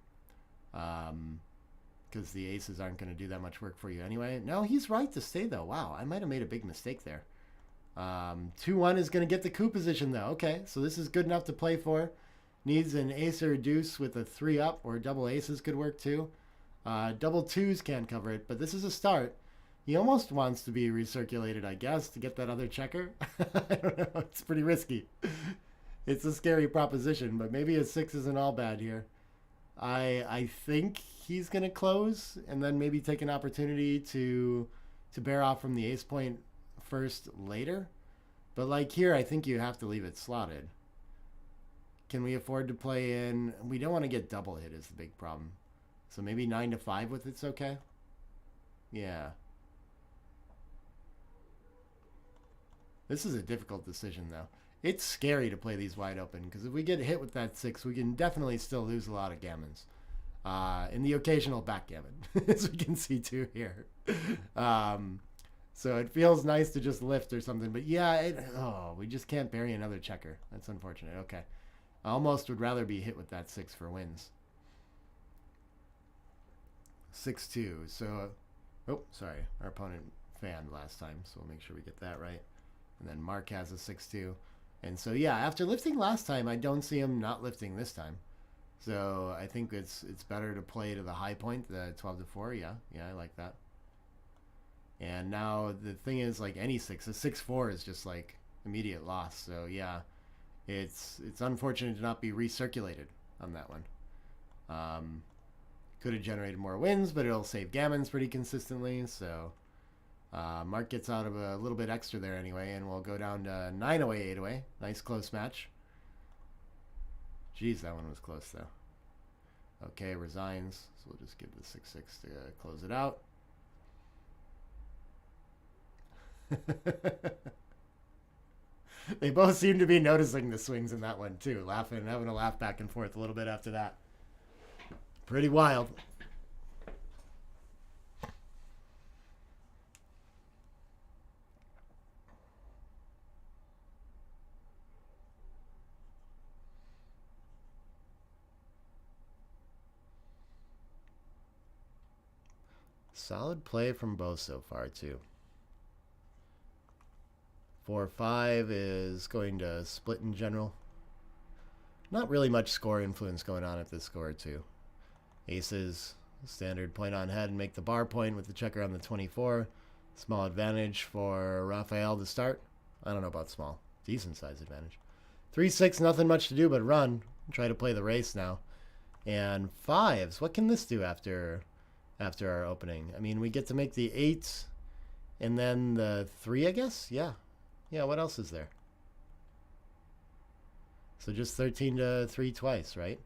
because the aces aren't going to do that much work for you anyway. No, he's right to stay, though. Wow, I might have made a big mistake there. 2-1 is going to get the coup position, though. Okay, so this is good enough to play for. Needs an ace or a deuce with a 3-up, or double aces could work too. Double twos can't cover it, but this is a start. He almost wants to be recirculated, I guess, to get that other checker. I don't know. It's pretty risky. It's a scary proposition, but maybe a 6 isn't all bad here. I think he's going to close and then maybe take an opportunity to bear off from the ace point first later. But like here, I think you have to leave it slotted. Can we afford to play in? We don't want to get double hit is the big problem. So maybe 9-5 with it's okay? Yeah. This is a difficult decision, though. It's scary to play these wide open, because if we get hit with that 6, we can definitely still lose a lot of gammons. And the occasional backgammon, as we can see too here. So it feels nice to just lift or something. But yeah, we just can't bury another checker. That's unfortunate. Okay. I almost would rather be hit with that 6 for wins. 6-2. So, oh, sorry. Our opponent fanned last time, so we'll make sure we get that right. And then Mark has a 6-2. And so, yeah, after lifting last time, I don't see him not lifting this time. So I think it's better to play to the high point, the 12-4. Yeah, I like that. And now the thing is, like any 6, a 6-4 is just like immediate loss. So, yeah. It's unfortunate to not be recirculated on that one. Could have generated more wins, but it'll save gammons pretty consistently. So Mark gets out of a little bit extra there anyway, and we'll go down to 9 away, 8 away. Nice close match. Jeez, that one was close though. Okay, resigns. So we'll just give the 6-6 to close it out. They both seem to be noticing the swings in that one too, laughing, having a laugh back and forth a little bit after that. Pretty wild. Solid play from both so far too. 4-5 is going to split in general. Not really much score influence going on at this score too. Aces, standard point on head and make the bar point with the checker on the 24. Small advantage for Raphaël to start. I don't know about small. Decent size advantage. 3-6, nothing much to do but run. Try to play the race now. And 5s, what can this do after our opening? I mean, we get to make the 8 and then the 3, I guess? Yeah, what else is there? So just 13-3 twice, right?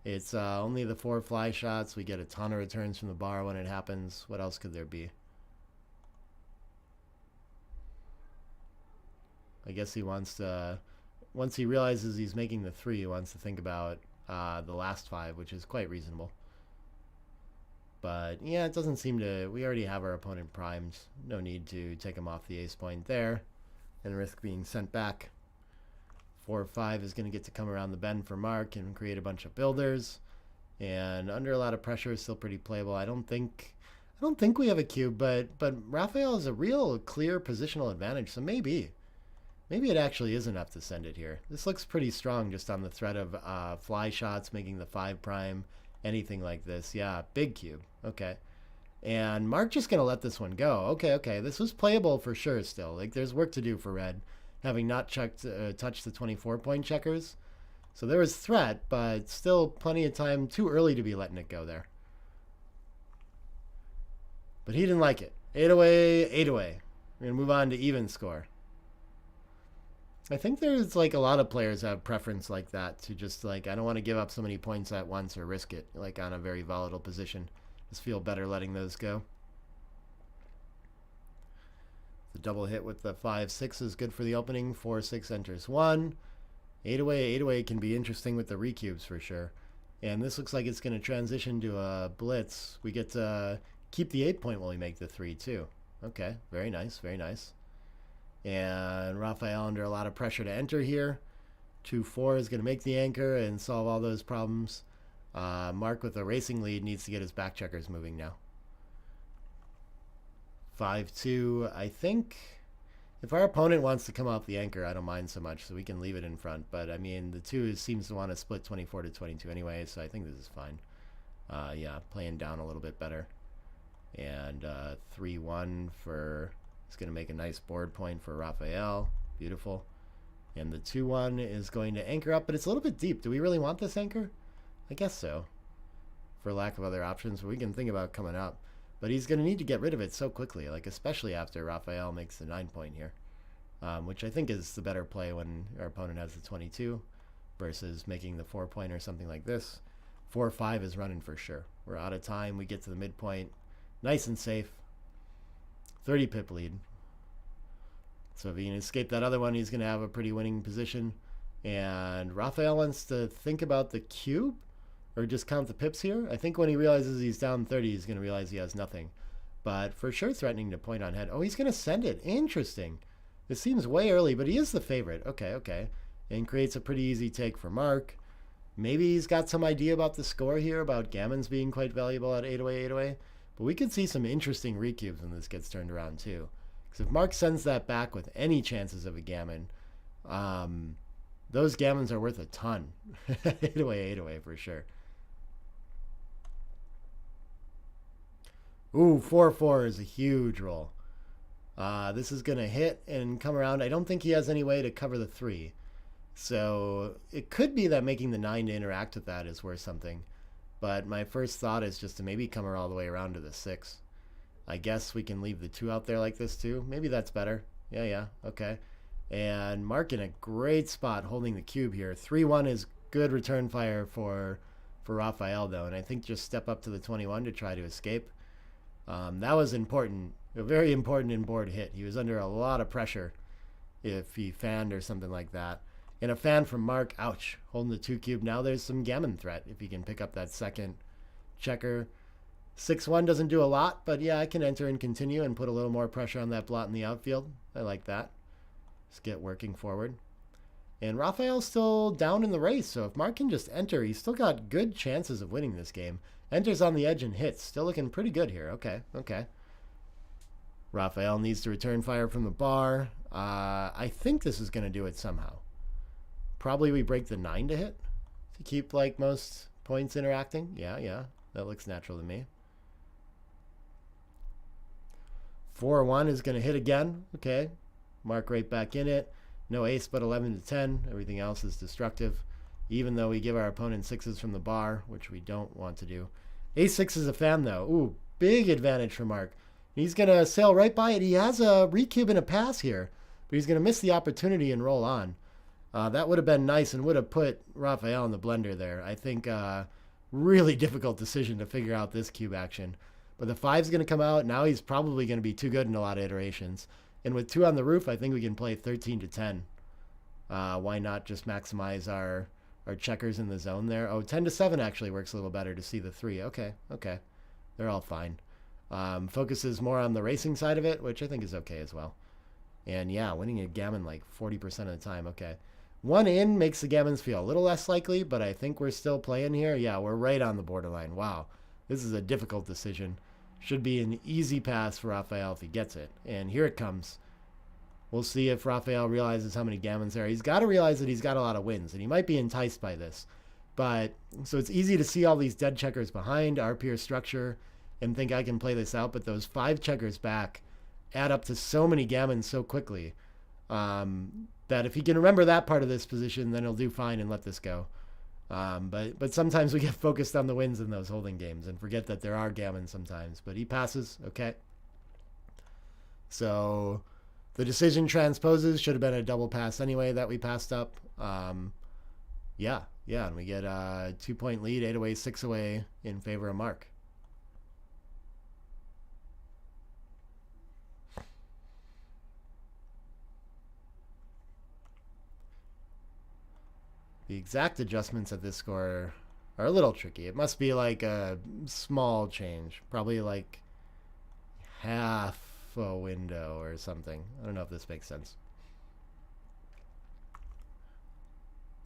It's only the 4 fly shots. We get a ton of returns from the bar when it happens. What else could there be? I guess he wants to, once he realizes he's making the 3, he wants to think about the last 5, which is quite reasonable. But yeah, it doesn't seem to, we already have our opponent primed. No need to take him off the ace point there and risk being sent back. 4-5 is going to get to come around the bend for Mark and create a bunch of builders. And under a lot of pressure, still pretty playable. I don't think we have a cube, but Raphaël has a real clear positional advantage. So maybe it actually is enough to send it here. This looks pretty strong just on the threat of fly shots, making the 5 prime, anything like this. Yeah, big cube. Okay. And Mark just going to let this one go. Okay. This was playable for sure still. Like, there's work to do for red, having not touched the 24-point checkers. So there was threat, but still plenty of time. Too early to be letting it go there. But he didn't like it. 8 away, 8 away. We're going to move on to even score. I think there's like a lot of players have preference like that to just like, I don't want to give up so many points at once or risk it like on a very volatile position. Just feel better letting those go. The double hit with the 5-6 is good for the opening. 4-6 enters 1. 8 away can be interesting with the recubes for sure. And this looks like it's going to transition to a blitz. We get to keep the 8 point while we make the 3 too. Okay, very nice, very nice. And Raphaël under a lot of pressure to enter here. 2-4 is going to make the anchor and solve all those problems. Mark with a racing lead needs to get his back checkers moving now. 5-2, I think if our opponent wants to come off the anchor, I don't mind so much, so we can leave it in front. But I mean, the 2 seems to want to split 24 to 22 anyway, so I think this is fine. Yeah, playing down a little bit better. And 3-1 for, it's going to make a nice board point for Raphaël. Beautiful. And the 2-1 is going to anchor up, but it's a little bit deep. Do we really want this anchor? I guess so, for lack of other options. But we can think about coming up. But he's going to need to get rid of it so quickly, like especially after Raphaël makes the 9 point here, which I think is the better play when our opponent has the 22 versus making the 4 point or something like this. 4-5 is running for sure. We're out of time. We get to the midpoint. Nice and safe. 30 pip lead. So if he can escape that other one, he's going to have a pretty winning position. And Raphaël wants to think about the cube or just count the pips here. I think when he realizes he's down 30, he's going to realize he has nothing. But for sure threatening to point on head. Oh, he's going to send it. Interesting. This seems way early, but he is the favorite. Okay. And creates a pretty easy take for Mark. Maybe he's got some idea about the score here, about gammons being quite valuable at 8 away. But we could see some interesting recubes when this gets turned around too. Because if Mark sends that back with any chances of a gammon, those gammons are worth a ton. 8 away for sure. Ooh, 4-4 is a huge roll. This is going to hit and come around. I don't think he has any way to cover the 3. So it could be that making the 9 to interact with that is worth something. But my first thought is just to maybe come all the way around to the 6. I guess we can leave the 2 out there like this too. Maybe that's better. Yeah, okay. And Mark in a great spot holding the cube here. 3-1 is good return fire for Raphaël though. And I think just step up to the 21 to try to escape. That was important, a very important inboard hit. He was under a lot of pressure if he fanned or something like that. And a fan from Mark, ouch, holding the 2 cube. Now there's some gammon threat if he can pick up that second checker. 6-1 doesn't do a lot, but yeah, I can enter and continue and put a little more pressure on that blot in the outfield. I like that. Just get working forward. And Raphael's still down in the race, so if Mark can just enter, he's still got good chances of winning this game. Enters on the edge and hits. Still looking pretty good here. Okay. Raphaël needs to return fire from the bar. I think this is going to do it somehow. Probably we break the 9 to hit to keep like most points interacting. Yeah. That looks natural to me. 4-1 is going to hit again. Okay. Mark right back in it. No ace but 11 to 10. Everything else is destructive. Even though we give our opponent 6s from the bar, which we don't want to do. A6 is a fan though. Ooh, big advantage for Mark. He's going to sail right by it. He has a recube and a pass here, but he's going to miss the opportunity and roll on. That would have been nice and would have put Raphaël in the blender there. I think really difficult decision to figure out this cube action. But the 5's going to come out. Now he's probably going to be too good in a lot of iterations. And with 2 on the roof, I think we can play 13 to 10. Why not just maximize our checkers in the zone there? Oh, 10 to 7 actually works a little better to see the 3. Okay, okay. They're all fine. Focuses more on the racing side of it, which I think is okay as well. And yeah, winning a gammon like 40% of the time. Okay. 1 in makes the gammons feel a little less likely, but I think we're still playing here. Yeah, we're right on the borderline. Wow. This is a difficult decision. Should be an easy pass for Raphaël if he gets it. And here it comes. We'll see if Raphaël realizes how many gammons there are. He's got to realize that he's got a lot of wins, and he might be enticed by this. But so it's easy to see all these dead checkers behind our peer structure and think I can play this out, but those 5 checkers back add up to so many gammons so quickly that if he can remember that part of this position, then he'll do fine and let this go. But sometimes we get focused on the wins in those holding games and forget that there are gammons sometimes. But he passes. Okay. So the decision transposes. Should have been a double pass anyway that we passed up. Yeah, and we get a 2-point lead, 8 away, 6 away in favor of Mark. The exact adjustments of this score are a little tricky. It must be like a small change, probably like half a window or something. I don't know if this makes sense.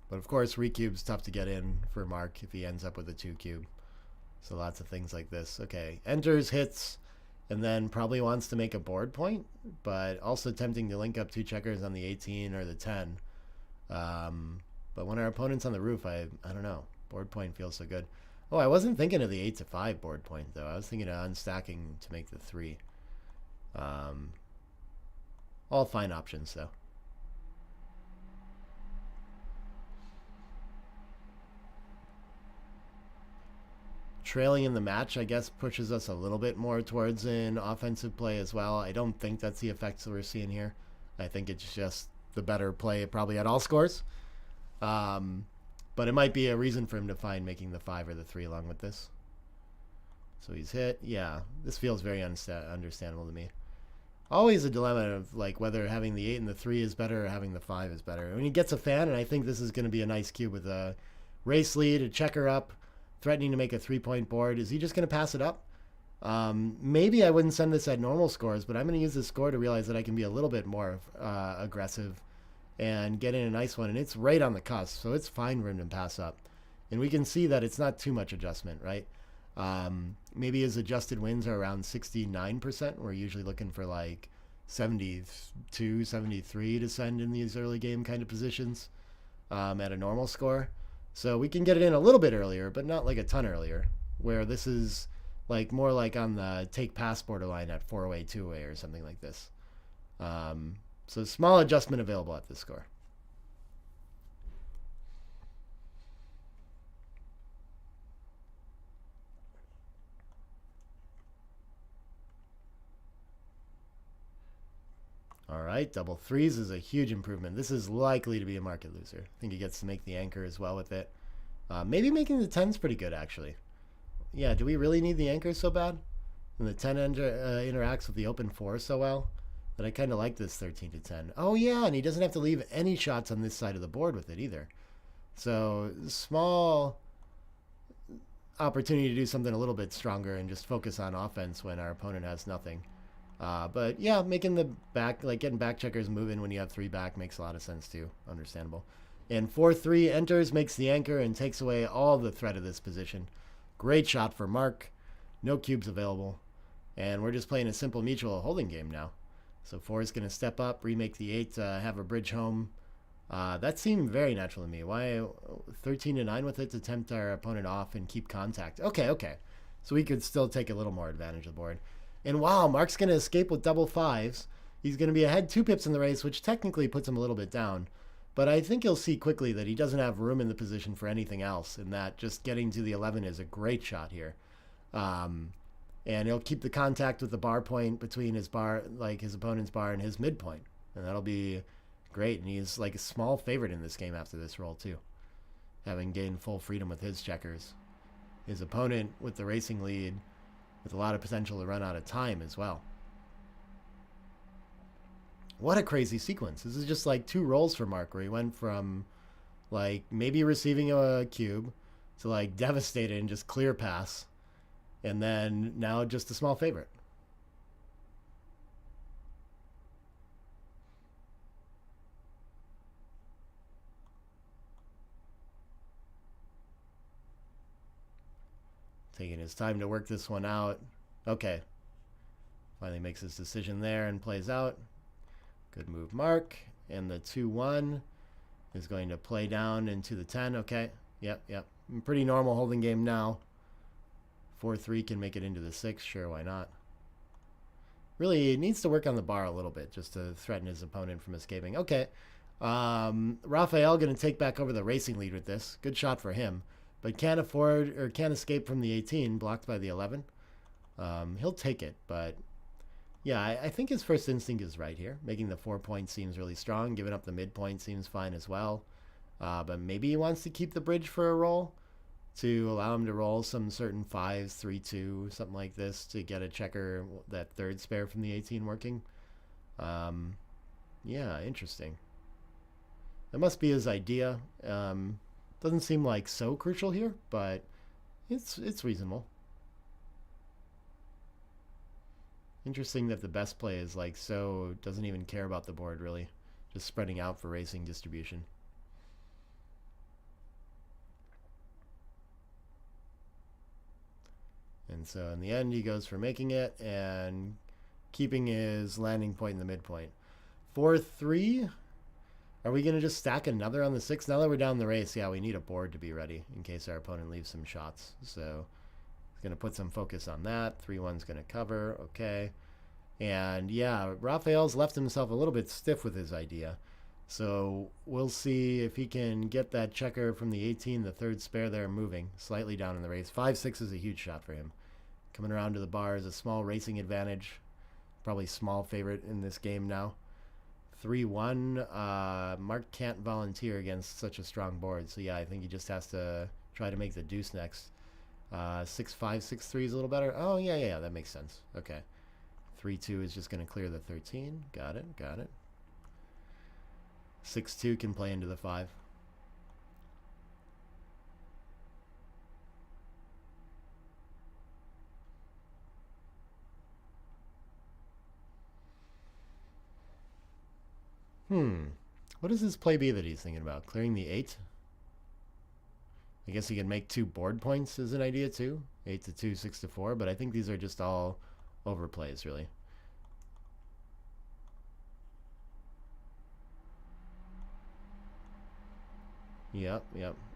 But of course, recube's tough to get in for Mark if he ends up with a 2 cube. So lots of things like this. Okay, enters, hits, and then probably wants to make a board point, but also tempting to link up 2 checkers on the 18 or the 10. But when our opponent's on the roof, I don't know. Board point feels so good. Oh, I wasn't thinking of the 8 to 5 board point, though. I was thinking of unstacking to make the 3. All fine options, though. Trailing in the match, I guess, pushes us a little bit more towards an offensive play as well. I don't think that's the effects that we're seeing here. I think it's just the better play probably at all scores. But it might be a reason for him to find making the 5 or the 3 along with this. So he's hit. Yeah, this feels very understandable to me. Always a dilemma of like whether having the 8 and the 3 is better or having the 5 is better. When he gets a fan, and I think this is going to be a nice cube with a race lead, a checker up, threatening to make a 3-point board. Is he just going to pass it up? Maybe I wouldn't send this at normal scores, but I'm going to use this score to realize that I can be a little bit more aggressive and get in a nice one. And it's right on the cusp, so it's fine for him to pass up. And we can see that it's not too much adjustment, right? Maybe his adjusted wins are around 69%. We're usually looking for like 72, 73 to send in these early game kind of positions at a normal score. So we can get it in a little bit earlier, but not like a ton earlier, where this is like more like on the take pass borderline at 4-away, 2-away or something like this. So small adjustment available at this score. All right, double 3s is a huge improvement. This is likely to be a market loser. I think he gets to make the anchor as well with it. Maybe making the 10's pretty good, actually. Yeah, do we really need the anchor so bad? And the 10 interacts with the open 4 so well that I kind of like this 13 to 10. Oh, yeah, and he doesn't have to leave any shots on this side of the board with it either. So small opportunity to do something a little bit stronger and just focus on offense when our opponent has nothing. But yeah, making the back, like getting back checkers moving when you have 3 back makes a lot of sense too. Understandable. And 4-3 enters, makes the anchor, and takes away all the threat of this position. Great shot for Mark. No cubes available. And we're just playing a simple mutual holding game now. So 4 is going to step up, remake the 8 to have a bridge home. That seemed very natural to me. Why 13 to 9 with it to tempt our opponent off and keep contact? Okay. So we could still take a little more advantage of the board. And wow, Mark's going to escape with double 5s. He's going to be ahead 2 pips in the race, which technically puts him a little bit down. But I think you'll see quickly that he doesn't have room in the position for anything else, and that just getting to the 11 is a great shot here. And he'll keep the contact with the bar point between his bar, like his opponent's bar and his midpoint. And that'll be great. And he's like a small favorite in this game after this roll too, having gained full freedom with his checkers. His opponent with the racing lead with a lot of potential to run out of time as well. What a crazy sequence. This is just like 2 rolls for Mark where he went from like maybe receiving a cube to like devastated and just clear pass. And then now just a small favorite. Taking his time to work this one out. Okay. Finally makes his decision there and plays out. Good move, Mark. And the 2-1 is going to play down into the 10. Okay. Yep. Pretty normal holding game now. 4-3 can make it into the 6. Sure, why not? Really, he needs to work on the bar a little bit just to threaten his opponent from escaping. Okay. Raphaël going to take back over the racing lead with this. Good shot for him. But can't afford or can't escape from the 18, blocked by the 11. He'll take it, but yeah, I think his first instinct is right here. Making the 4 point seems really strong. Giving up the midpoint seems fine as well. But maybe he wants to keep the bridge for a roll to allow him to roll some certain 5s, 3-2, something like this to get a checker, that third spare from the 18 working. Yeah, interesting. That must be his idea. Doesn't seem like so crucial here, but it's reasonable. Interesting that the best play is like so doesn't even care about the board really, just spreading out for racing distribution. And so in the end he goes for making it and keeping his landing point in the midpoint. 4-3. Are we going to just stack another on the 6? Now that we're down the race, yeah, we need a board to be ready in case our opponent leaves some shots. So he's going to put some focus on that. 3-1's going to cover. Okay. And yeah, Raphael's left himself a little bit stiff with his idea. So we'll see if he can get that checker from the 18, the third spare there, moving slightly down in the race. 5-6 is a huge shot for him. Coming around to the bar is a small racing advantage. Probably small favorite in this game now. 3-1. Mark can't volunteer against such a strong board. So yeah, I think he just has to try to make the deuce next. 6-5, 6-3 is a little better. Oh, yeah, that makes sense. Okay. 3-2 is just going to clear the 13. Got it. 6-2 can play into the 5. What does this play be that he's thinking about? Clearing the 8? I guess he can make 2 board points as an idea too. 8-2, 6-4, but I think these are just all overplays really. Yep.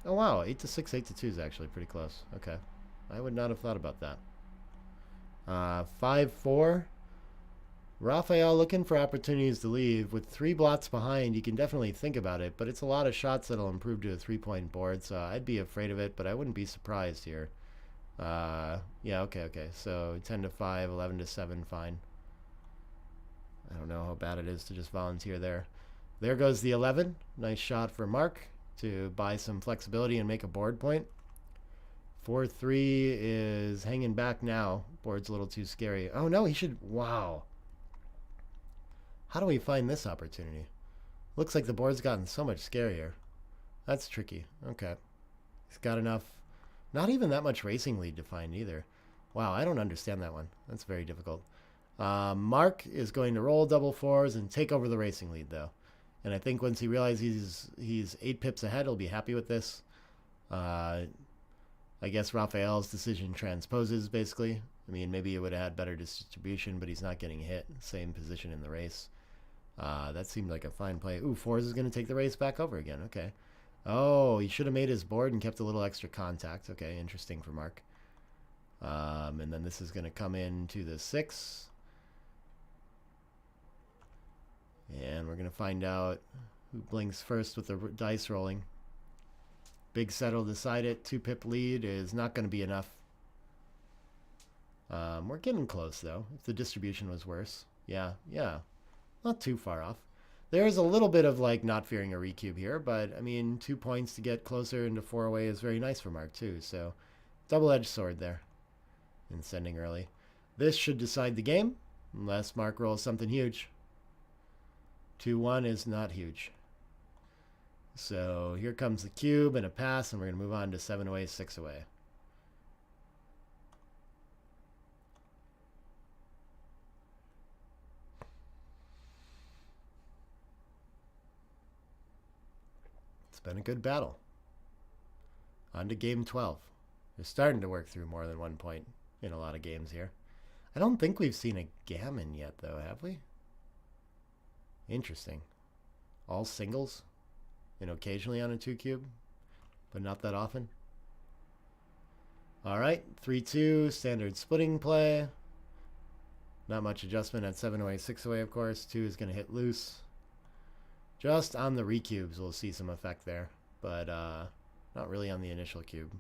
Oh wow, 8-6, 8-2 is actually pretty close. Okay. I would not have thought about that. 5-4. Raphaël looking for opportunities to leave. With 3 blots behind, you can definitely think about it, but it's a lot of shots that'll improve to a 3-point board, so I'd be afraid of it, but I wouldn't be surprised here. Yeah, okay. So 10-5, 11-7, fine. I don't know how bad it is to just volunteer there. There goes the 11. Nice shot for Mark to buy some flexibility and make a board point. 4-3 is hanging back now. Board's a little too scary. Oh no, he should... Wow. How do we find this opportunity? Looks like the board's gotten so much scarier. That's tricky. Okay. He's got enough... Not even that much racing lead to find either. Wow, I don't understand that one. That's very difficult. Mark is going to roll double 4s and take over the racing lead, though. And I think once he realizes he's 8 pips ahead, he'll be happy with this. I guess Raphael's decision transposes, basically. I mean, maybe he would have had better distribution, but he's not getting hit. Same position in the race. That seemed like a fine play. Ooh, 4s is going to take the race back over again. Okay. Oh, he should have made his board and kept a little extra contact. Okay, interesting for Mark. And then this is going to come into the 6. And we're going to find out who blinks first with the dice rolling. Big set will decide it. 2-pip lead is not going to be enough. We're getting close, though, if the distribution was worse. Yeah. Not too far off. There's a little bit of, like, not fearing a recube here, but, I mean, 2 points to get closer into 4 away is very nice for Mark, too. So, double-edged sword there in sending early. This should decide the game, unless Mark rolls something huge. 2-1 is not huge. So here comes the cube and a pass, and we're going to move on to 7 away, 6 away. It's been a good battle. On to game 12. We're starting to work through more than 1 point in a lot of games here. I don't think we've seen a gammon yet, though, have we? Interesting. All singles, and occasionally on a 2 cube, but not that often. All right, 3-2, standard splitting play. Not much adjustment at 7 away, 6 away, of course. 2 is going to hit loose. Just on the recubes, we'll see some effect there, but not really on the initial cube.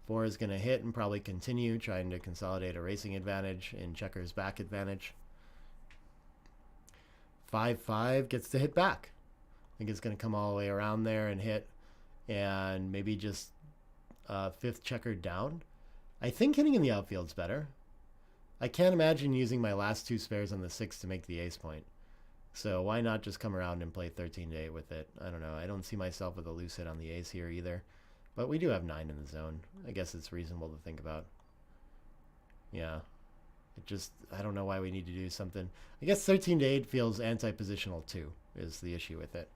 4 is going to hit and probably continue, trying to consolidate a racing advantage in checkers back advantage. 5-5 gets to hit back. I think it's going to come all the way around there and hit, and maybe just 5th checker down. I think hitting in the outfield's better. I can't imagine using my last 2 spares on the 6 to make the ace point. So why not just come around and play 13-8 with it? I don't know. I don't see myself with a loose hit on the ace here either. But we do have 9 in the zone. I guess it's reasonable to think about. Yeah. It just, I don't know why we need to do something. I guess 13-8 feels anti-positional too, is the issue with it.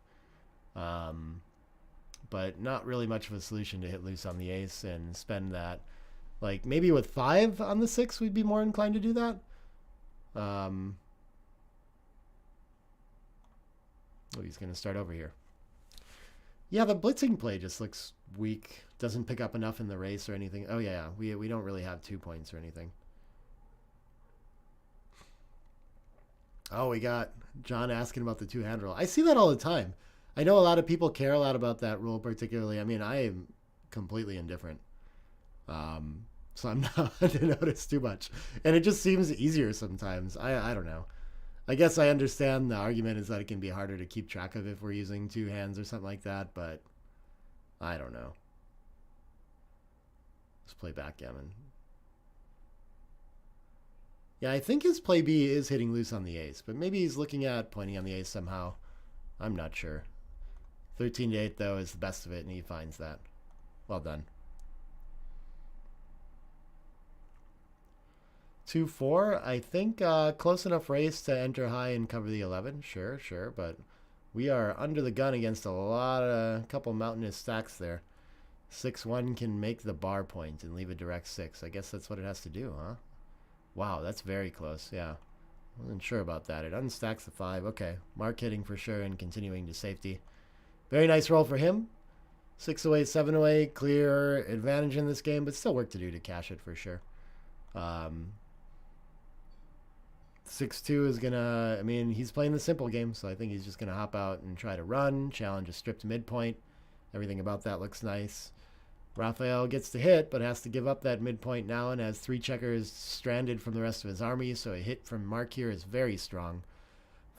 But not really much of a solution to hit loose on the ace and spend that. Like, maybe with 5 on the 6, we'd be more inclined to do that. Oh, he's going to start over here. Yeah, the blitzing play just looks weak. Doesn't pick up enough in the race or anything. Oh, yeah, we don't really have 2 points or anything. Oh, we got John asking about the 2-hand rule. I see that all the time. I know a lot of people care a lot about that rule particularly. I mean, I am completely indifferent. So I'm not to notice too much. And it just seems easier sometimes. I don't know. I guess I understand the argument is that it can be harder to keep track of if we're using 2 hands or something like that, but I don't know. Let's play backgammon. Yeah, I think his play B is hitting loose on the ace, but maybe he's looking at pointing on the ace somehow. I'm not sure. 13-8, though, is the best of it, and he finds that. Well done. 2-4, I think close enough race to enter high and cover the 11. Sure, but we are under the gun against a couple mountainous stacks there. 6-1 can make the bar point and leave a direct 6. I guess that's what it has to do, huh? Wow, that's very close, yeah. Wasn't sure about that. It unstacks the 5. Okay, Mark hitting for sure and continuing to safety. Very nice roll for him. 6 away, 7 away, clear advantage in this game, but still work to do to cash it for sure. 6-2 is gonna, I mean, he's playing the simple game, so I think he's just gonna hop out and try to run, challenge a stripped midpoint. Everything about that looks nice. Raphaël gets to hit, but has to give up that midpoint now and has 3 checkers stranded from the rest of his army, so a hit from Mark here is very strong.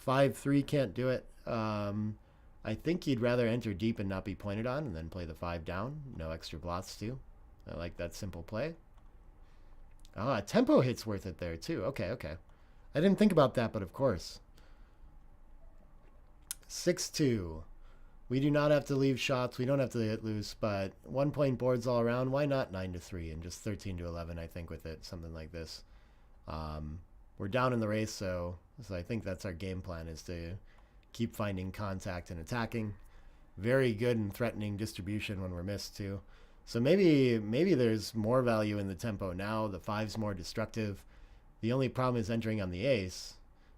5-3 can't do it. I think he'd rather enter deep and not be pointed on and then play the 5 down. No extra blots too. I like that simple play. Ah, tempo hit's worth it there too. Okay. I didn't think about that, but of course. 6-2. We do not have to leave shots. We don't have to hit loose, but 1 point boards all around. Why not 9-3 and just 13-11, I think, with it, something like this. We're down in the race, so I think that's our game plan, is to keep finding contact and attacking. Very good and threatening distribution when we're missed, too. So maybe there's more value in the tempo now. The 5's more destructive. The only problem is entering on the ace.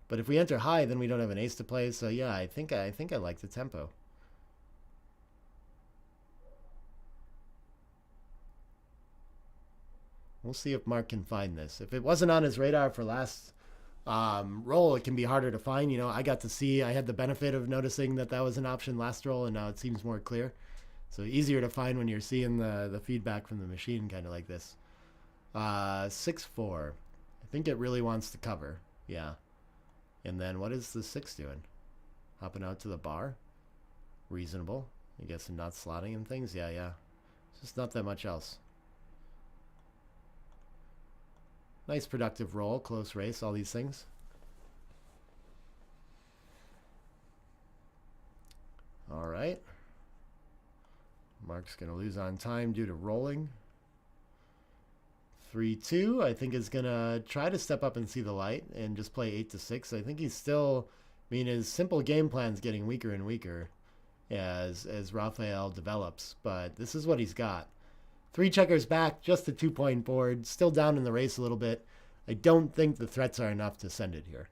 But if we enter high, then we don't have an ace to play. So yeah, I think I like the tempo. We'll see if Mark can find this. If it wasn't on his radar for last roll, it can be harder to find. You know, I got to see, I had the benefit of noticing that was an option last roll, and now it seems more clear. So easier to find when you're seeing the feedback from the machine, kind of like this. 6-4. I think it really wants to cover. Yeah. And then what is the 6 doing? Hopping out to the bar? Reasonable. I guess, and not slotting and things. Yeah. It's just not that much else. Nice productive roll, close race, all these things. right. Mark's going to lose on time due to rolling. 3-2, I think is going to try to step up and see the light and just play 8-6. I think he's still, I mean, his simple game plan's getting weaker and weaker as Raphaël develops, but this is what he's got. 3 checkers back, just a 2-point board, still down in the race a little bit. I don't think the threats are enough to send it here.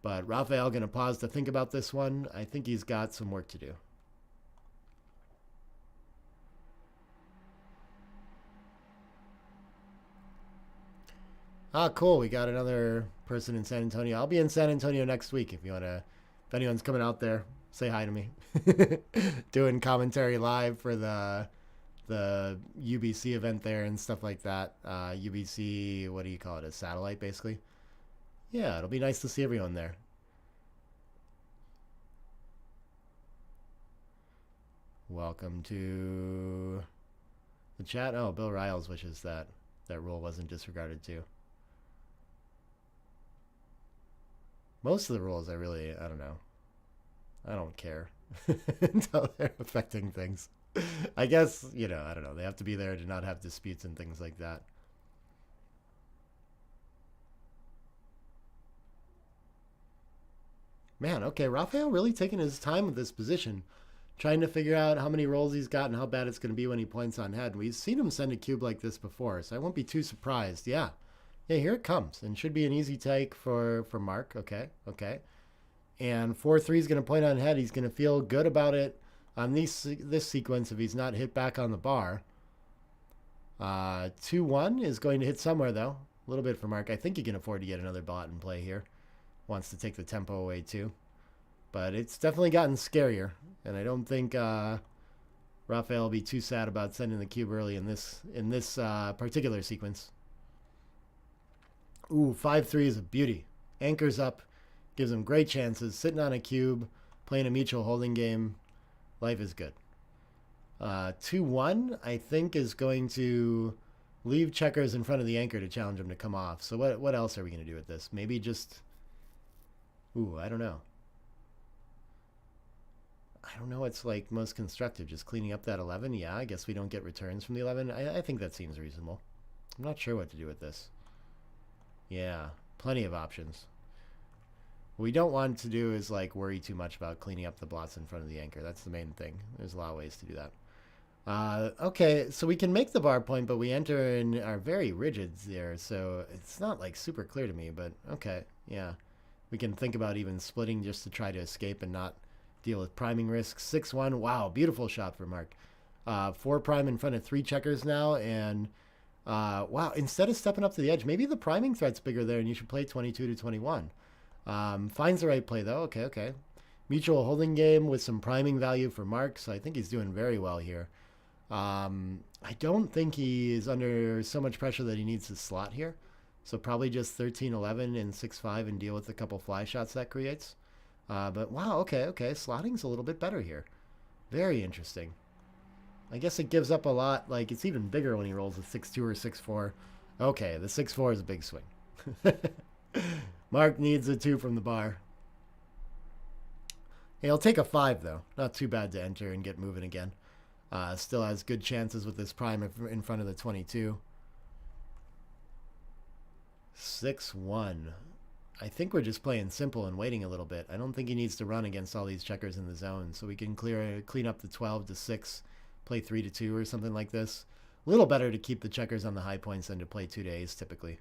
But Raphaël going to pause to think about this one. I think he's got some work to do. Ah, cool. We got another person in San Antonio. I'll be in San Antonio next week if you want to, if anyone's coming out there, say hi to me. Doing commentary live for the UBC event there and stuff like that. UBC, what do you call it? A satellite, basically. Yeah, it'll be nice to see everyone there. Welcome to the chat. Oh, Bill Riles wishes that rule wasn't disregarded too. Most of the rules I don't know. I don't care until they're affecting things. I guess, I don't know. They have to be there to not have disputes and things like that. Man, okay, Raphaël really taking his time with this position, trying to figure out how many rolls he's got and how bad it's going to be when he points on head. We've seen him send a cube like this before, so I won't be too surprised. Yeah, here it comes, and should be an easy take for Mark. Okay. And 4-3 is going to point on head. He's going to feel good about it on this sequence if he's not hit back on the bar. 2-1 is going to hit somewhere, though. A little bit for Mark. I think he can afford to get another bot in play here. Wants to take the tempo away, too. But it's definitely gotten scarier, and I don't think Raphaël will be too sad about sending the cube early in this particular sequence. Ooh, 5-3 is a beauty. Anchors up, gives him great chances. Sitting on a cube, playing a mutual holding game. Life is good. 2-1, I think, is going to leave checkers in front of the anchor to challenge him to come off. So what else are we going to do with this? Maybe just... Ooh, I don't know. I don't know what's like most constructive. Just cleaning up that 11? Yeah, I guess we don't get returns from the 11. I think that seems reasonable. I'm not sure what to do with this. Yeah, plenty of options. What we don't want to do is like worry too much about cleaning up the blots in front of the anchor. That's the main thing. There's a lot of ways to do that. Okay, so we can make the bar point, but we enter in our very rigid there, so it's not like super clear to me, but okay, yeah. We can think about even splitting just to try to escape and not deal with priming risks. 6-1, wow, beautiful shot for Mark. 4 prime in front of 3 checkers now, and wow, instead of stepping up to the edge, maybe the priming threat's bigger there and you should play 22-21. Finds the right play though, okay. Mutual holding game with some priming value for Mark, so I think he's doing very well here. I don't think he is under so much pressure that he needs to slot here. So probably just 13-11 and 6-5 and deal with a couple fly shots that creates. But wow, okay. Slotting's a little bit better here. Very interesting. I guess it gives up a lot. Like, it's even bigger when he rolls a 6-2 or 6-4. Okay, the 6-4 is a big swing. Mark needs a 2 from the bar. He'll take a 5, though. Not too bad to enter and get moving again. Still has good chances with this prime in front of the 22. 6-1. I think we're just playing simple and waiting a little bit. I don't think he needs to run against all these checkers in the zone, so we can clean up the 12-6, play 3-2 or something like this. A little better to keep the checkers on the high points than to play 2 to ace typically.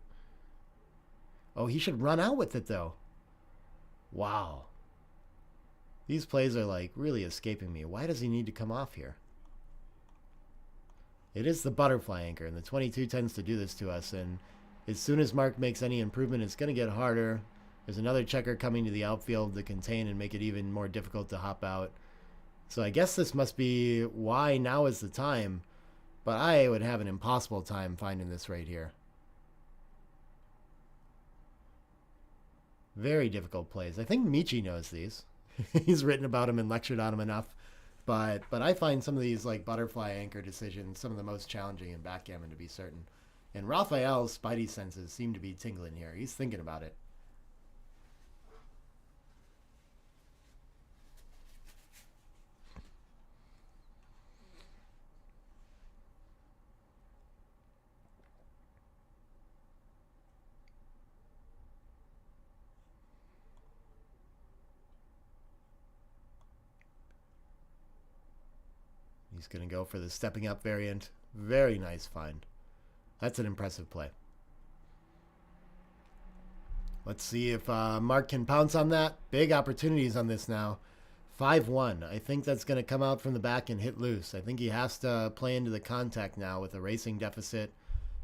Oh, he should run out with it though. Wow. These plays are like really escaping me. Why does he need to come off here? It is the butterfly anchor, and the 22 tends to do this to us, and as soon as Mark makes any improvement, it's going to get harder. There's another checker coming to the outfield to contain and make it even more difficult to hop out. So I guess this must be why now is the time, but I would have an impossible time finding this right here. Very difficult plays. I think Michi knows these. He's written about them and lectured on them enough. But I find some of these like butterfly anchor decisions some of the most challenging in backgammon, to be certain. And Raphael's spidey senses seem to be tingling here. He's thinking about it. He's going to go for the stepping up variant. Very nice find. That's an impressive play. Let's see if Mark can pounce on that. Big opportunities on this now. 5-1. I think that's going to come out from the back and hit loose. I think he has to play into the contact now with a racing deficit.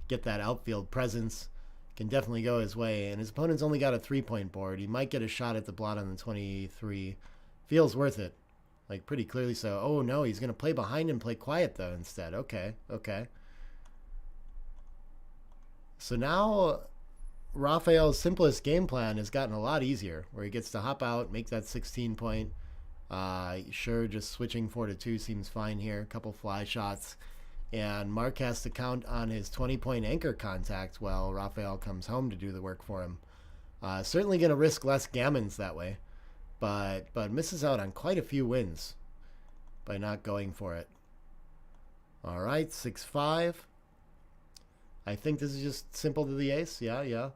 Get that outfield presence. Can definitely go his way. And his opponent's only got a 3-point board. He might get a shot at the blot on the 23. Feels worth it. Like, pretty clearly so. Oh, no, he's going to play behind and play quiet, though, instead. Okay, okay. So now Raphael's simplest game plan has gotten a lot easier, where he gets to hop out, make that 16-point. Sure, just switching 4-2 seems fine here. A couple fly shots. And Mark has to count on his 20-point anchor contact while Raphael comes home to do the work for him. Certainly going to risk less gammons that way, but misses out on quite a few wins by not going for it. All right, 6-5. I think this is just simple to the ace. Yeah.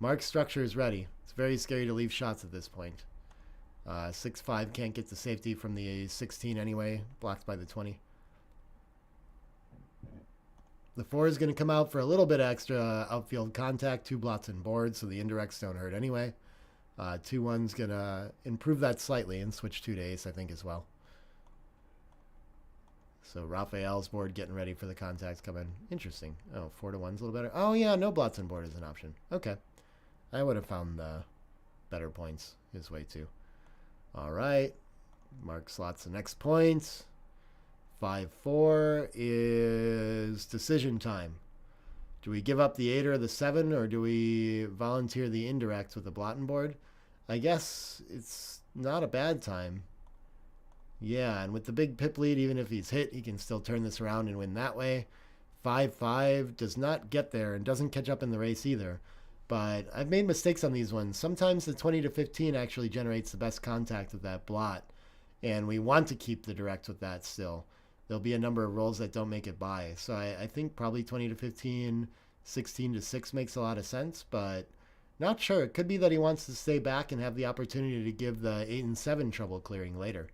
Mark's structure is ready. It's very scary to leave shots at this point. 6-5 can't get the safety from the 16 anyway, blocked by the 20. The 4 is going to come out for a little bit extra outfield contact, 2 blots and boards, so the indirects don't hurt anyway. 2-1's going to improve that slightly and switch 2 to ace, I think, as well. So Raphael's board getting ready for the contacts coming. Interesting. Oh, 4-1's a little better. Oh, yeah, no blots and board is an option. Okay. I would have found the better points his way, too. All right. Mark slots the next point. 5-4 is decision time. Do we give up the 8 or the 7, or do we volunteer the indirect with the blot and board? I guess it's not a bad time. Yeah, and with the big pip lead, even if he's hit, he can still turn this around and win that way. 5-5 does not get there and doesn't catch up in the race either. But I've made mistakes on these ones. Sometimes the 20-15 actually generates the best contact with that blot, and we want to keep the direct with that still. There'll be a number of rolls that don't make it by. So I think probably 20-15, 16-6 makes a lot of sense, but not sure. It could be that he wants to stay back and have the opportunity to give the 8 and 7 trouble clearing later.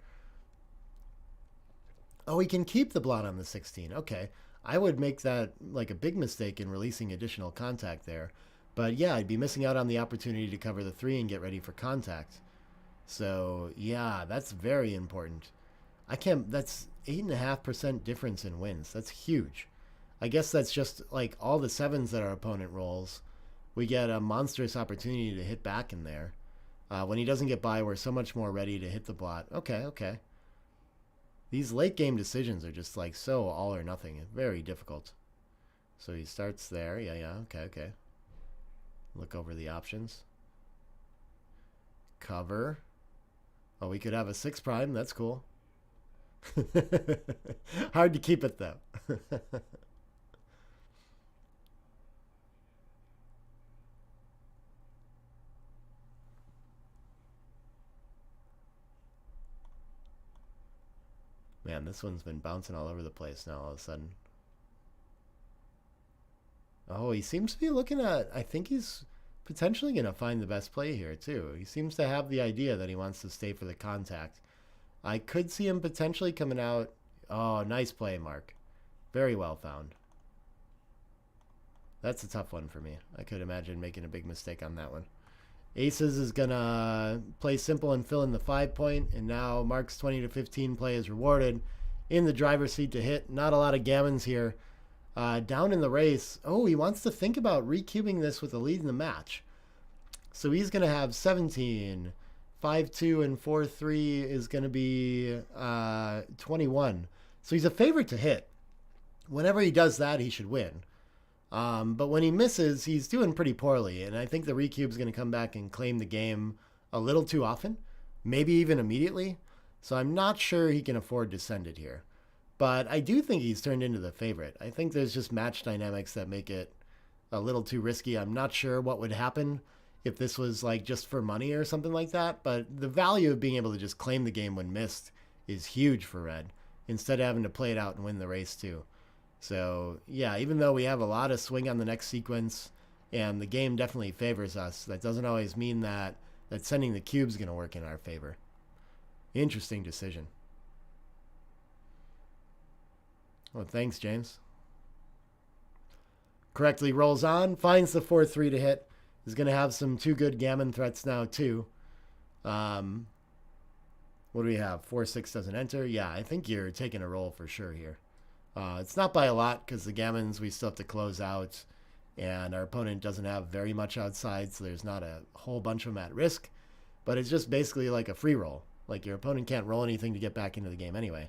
Oh, he can keep the blot on the 16. Okay. I would make that like a big mistake in releasing additional contact there. But yeah, I'd be missing out on the opportunity to cover the 3 and get ready for contact. So yeah, that's very important. That's 8.5% difference in wins. That's huge. I guess that's just like all the 7s that our opponent rolls. We get a monstrous opportunity to hit back in there. When he doesn't get by, we're so much more ready to hit the blot. Okay. These late game decisions are just like so all or nothing. Very difficult. So he starts there. Yeah. Okay. Look over the options. Cover. Oh, we could have a 6 prime. That's cool. Hard to keep it though. Man, this one's been bouncing all over the place now all of a sudden. Oh, he seems to be looking at... I think he's potentially going to find the best play here, too. He seems to have the idea that he wants to stay for the contact. I could see him potentially coming out... Oh, nice play, Mark. Very well found. That's a tough one for me. I could imagine making a big mistake on that one. Aces is going to play simple and fill in the 5-point, and now Mark's 20-15 play is rewarded. In the driver's seat to hit. Not a lot of gammons here. Down in the race. Oh, he wants to think about recubing this with a lead in the match. So he's going to have 17. 5-2 and 4-3 is going to be 21. So he's a favorite to hit. Whenever he does that, he should win. But when he misses, he's doing pretty poorly. And I think the recube's going to come back and claim the game a little too often. Maybe even immediately. So I'm not sure he can afford to send it here. But I do think he's turned into the favorite. I think there's just match dynamics that make it a little too risky. I'm not sure what would happen if this was like just for money or something like that. But the value of being able to just claim the game when missed is huge for Red, instead of having to play it out and win the race too. So yeah, even though we have a lot of swing on the next sequence and the game definitely favors us, that doesn't always mean that sending the cube's going to work in our favor. Interesting decision. Well, thanks, James. Correctly rolls on, finds the 4-3 to hit. Is going to have some 2 good gammon threats now, too. What do we have? 4-6 doesn't enter. Yeah, I think you're taking a roll for sure here. It's not by a lot because the gammons we still have to close out, and our opponent doesn't have very much outside, so there's not a whole bunch of them at risk. But it's just basically like a free roll. Like your opponent can't roll anything to get back into the game anyway.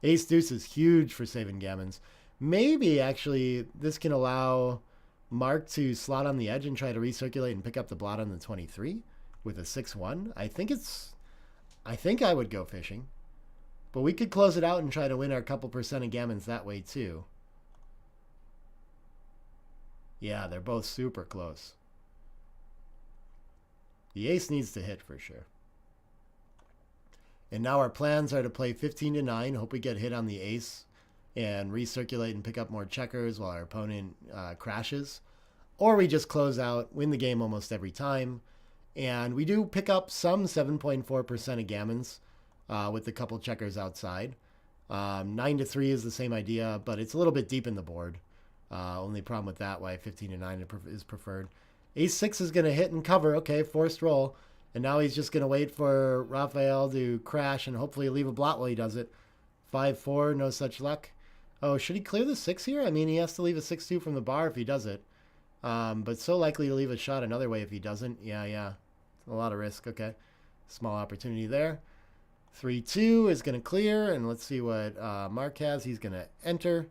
Ace deuce is huge for saving gammons. Maybe actually this can allow Mark to slot on the edge and try to recirculate and pick up the blot on the 23 with a 6-1. I think I would go fishing. But we could close it out and try to win our couple percent of gammons that way too. Yeah, they're both super close. The ace needs to hit for sure. And now our plans are to play 15-9. Hope we get hit on the ace and recirculate and pick up more checkers while our opponent crashes. Or we just close out, win the game almost every time. And we do pick up some 7.4% of gammons with a couple checkers outside. 9-3 is the same idea, but it's a little bit deep in the board. Only problem with that, why 15-9 is preferred. Ace 6 is going to hit and cover. Okay, forced roll. And now he's just going to wait for Raphaël to crash and hopefully leave a blot while he does it. 5-4, no such luck. Oh, should he clear the 6 here? I mean, he has to leave a 6-2 from the bar if he does it. But so likely to leave a shot another way if he doesn't. Yeah. A lot of risk. Okay. Small opportunity there. 3-2 is going to clear. And let's see what Mark has. He's going to enter.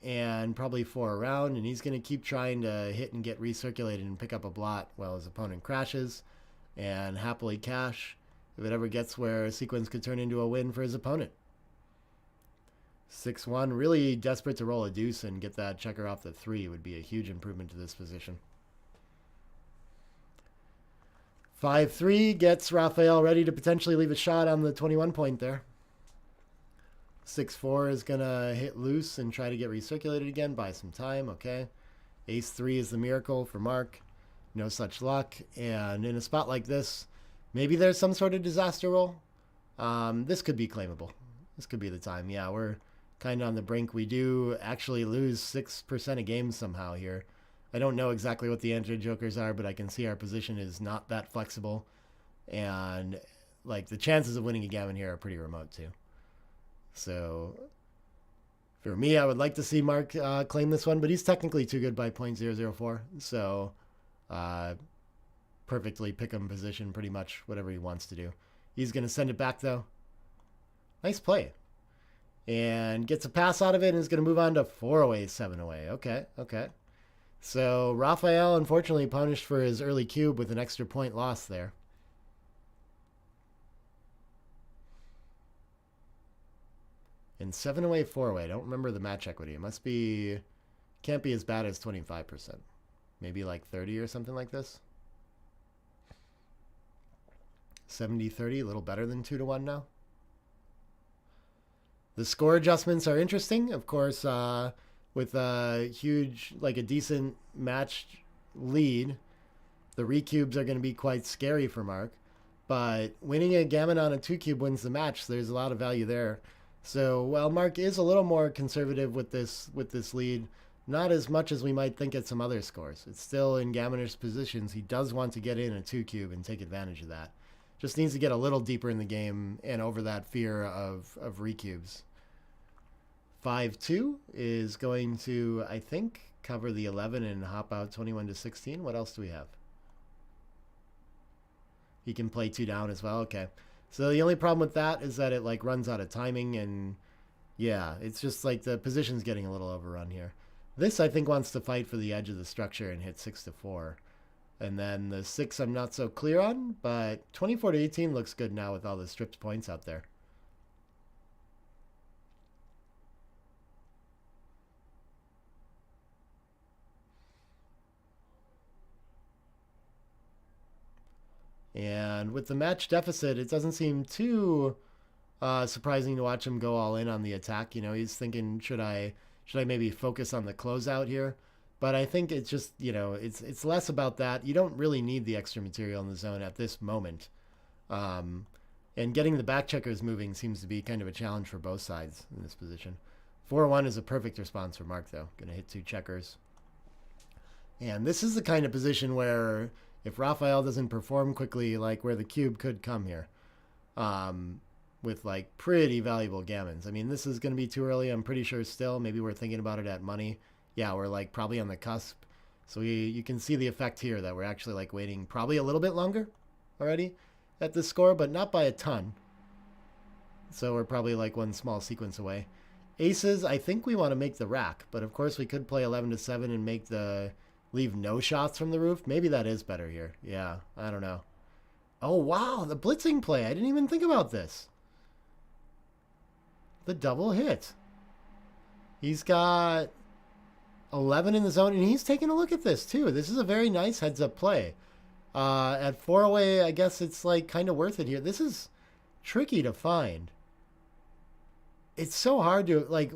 And probably 4 around. And he's going to keep trying to hit and get recirculated and pick up a blot while his opponent crashes. And happily cash if it ever gets where a sequence could turn into a win for his opponent. 6-1, really desperate to roll a deuce and get that checker off the 3 would be a huge improvement to this position. 5-3 gets Raphaël ready to potentially leave a shot on the 21 point there. 6-4 is going to hit loose and try to get recirculated again, buy some time, okay. Ace 3 is the miracle for Mark. No such luck. And in a spot like this, maybe there's some sort of disaster roll. This could be claimable. This could be the time. Yeah, we're kind of on the brink. We do actually lose 6% of games somehow here. I don't know exactly what the anti-jokers are, but I can see our position is not that flexible. And like the chances of winning a gammon here are pretty remote too. So for me, I would like to see Mark claim this one, but he's technically too good by 0.004. So perfectly pick him position, pretty much whatever he wants to do. He's going to send it back though. Nice play. And gets a pass out of it and is going to move on to 4 away, 7 away. Okay. So Raphaël, unfortunately, punished for his early cube with an extra point loss there. And 7 away, 4 away. I don't remember the match equity. It must be, can't be as bad as 25%. Maybe like 30 or something like this. 70-30, a little better than 2-1 now. The score adjustments are interesting, of course, with a huge, like a decent matched lead. The recubes are going to be quite scary for Mark, but winning a gammon on a 2-cube wins the match. So there's a lot of value there. So while Mark is a little more conservative with this lead, not as much as we might think at some other scores. It's still in gammoner's positions. He does want to get in a 2-cube and take advantage of that. Just needs to get a little deeper in the game and over that fear of recubes. 5-2 is going to, I think, cover the 11 and hop out 21-16. What else do we have? He can play 2 down as well. Okay. So the only problem with that is that it like runs out of timing, and yeah, it's just like the position's getting a little overrun here. This I think wants to fight for the edge of the structure and hit 6-4. And then the 6 I'm not so clear on, but 24-18 looks good now with all the stripped points out there. And with the match deficit, it doesn't seem too surprising to watch him go all in on the attack. You know, he's thinking, should I maybe focus on the closeout here? But I think it's just, you know, it's less about that. You don't really need the extra material in the zone at this moment. And getting the back checkers moving seems to be kind of a challenge for both sides in this position. 4-1 is a perfect response for Mark, though. Going to hit 2 checkers. And this is the kind of position where if Raphaël doesn't perform quickly, like where the cube could come here, with like pretty valuable gammons. I mean, this is going to be too early, I'm pretty sure still. Maybe we're thinking about it at money. Yeah, we're like probably on the cusp. So you can see the effect here that we're actually like waiting probably a little bit longer already at this score, but not by a ton. So we're probably like one small sequence away. Aces, I think we want to make the rack, but of course we could play 11-7 and make the leave no shots from the roof. Maybe that is better here. Yeah, I don't know. Oh, wow, the blitzing play. I didn't even think about this. The double hit. He's got 11 in the zone, and he's taking a look at this, too. This is a very nice heads-up play. At 4 away, I guess it's, like, kind of worth it here. This is tricky to find. It's so hard to, like,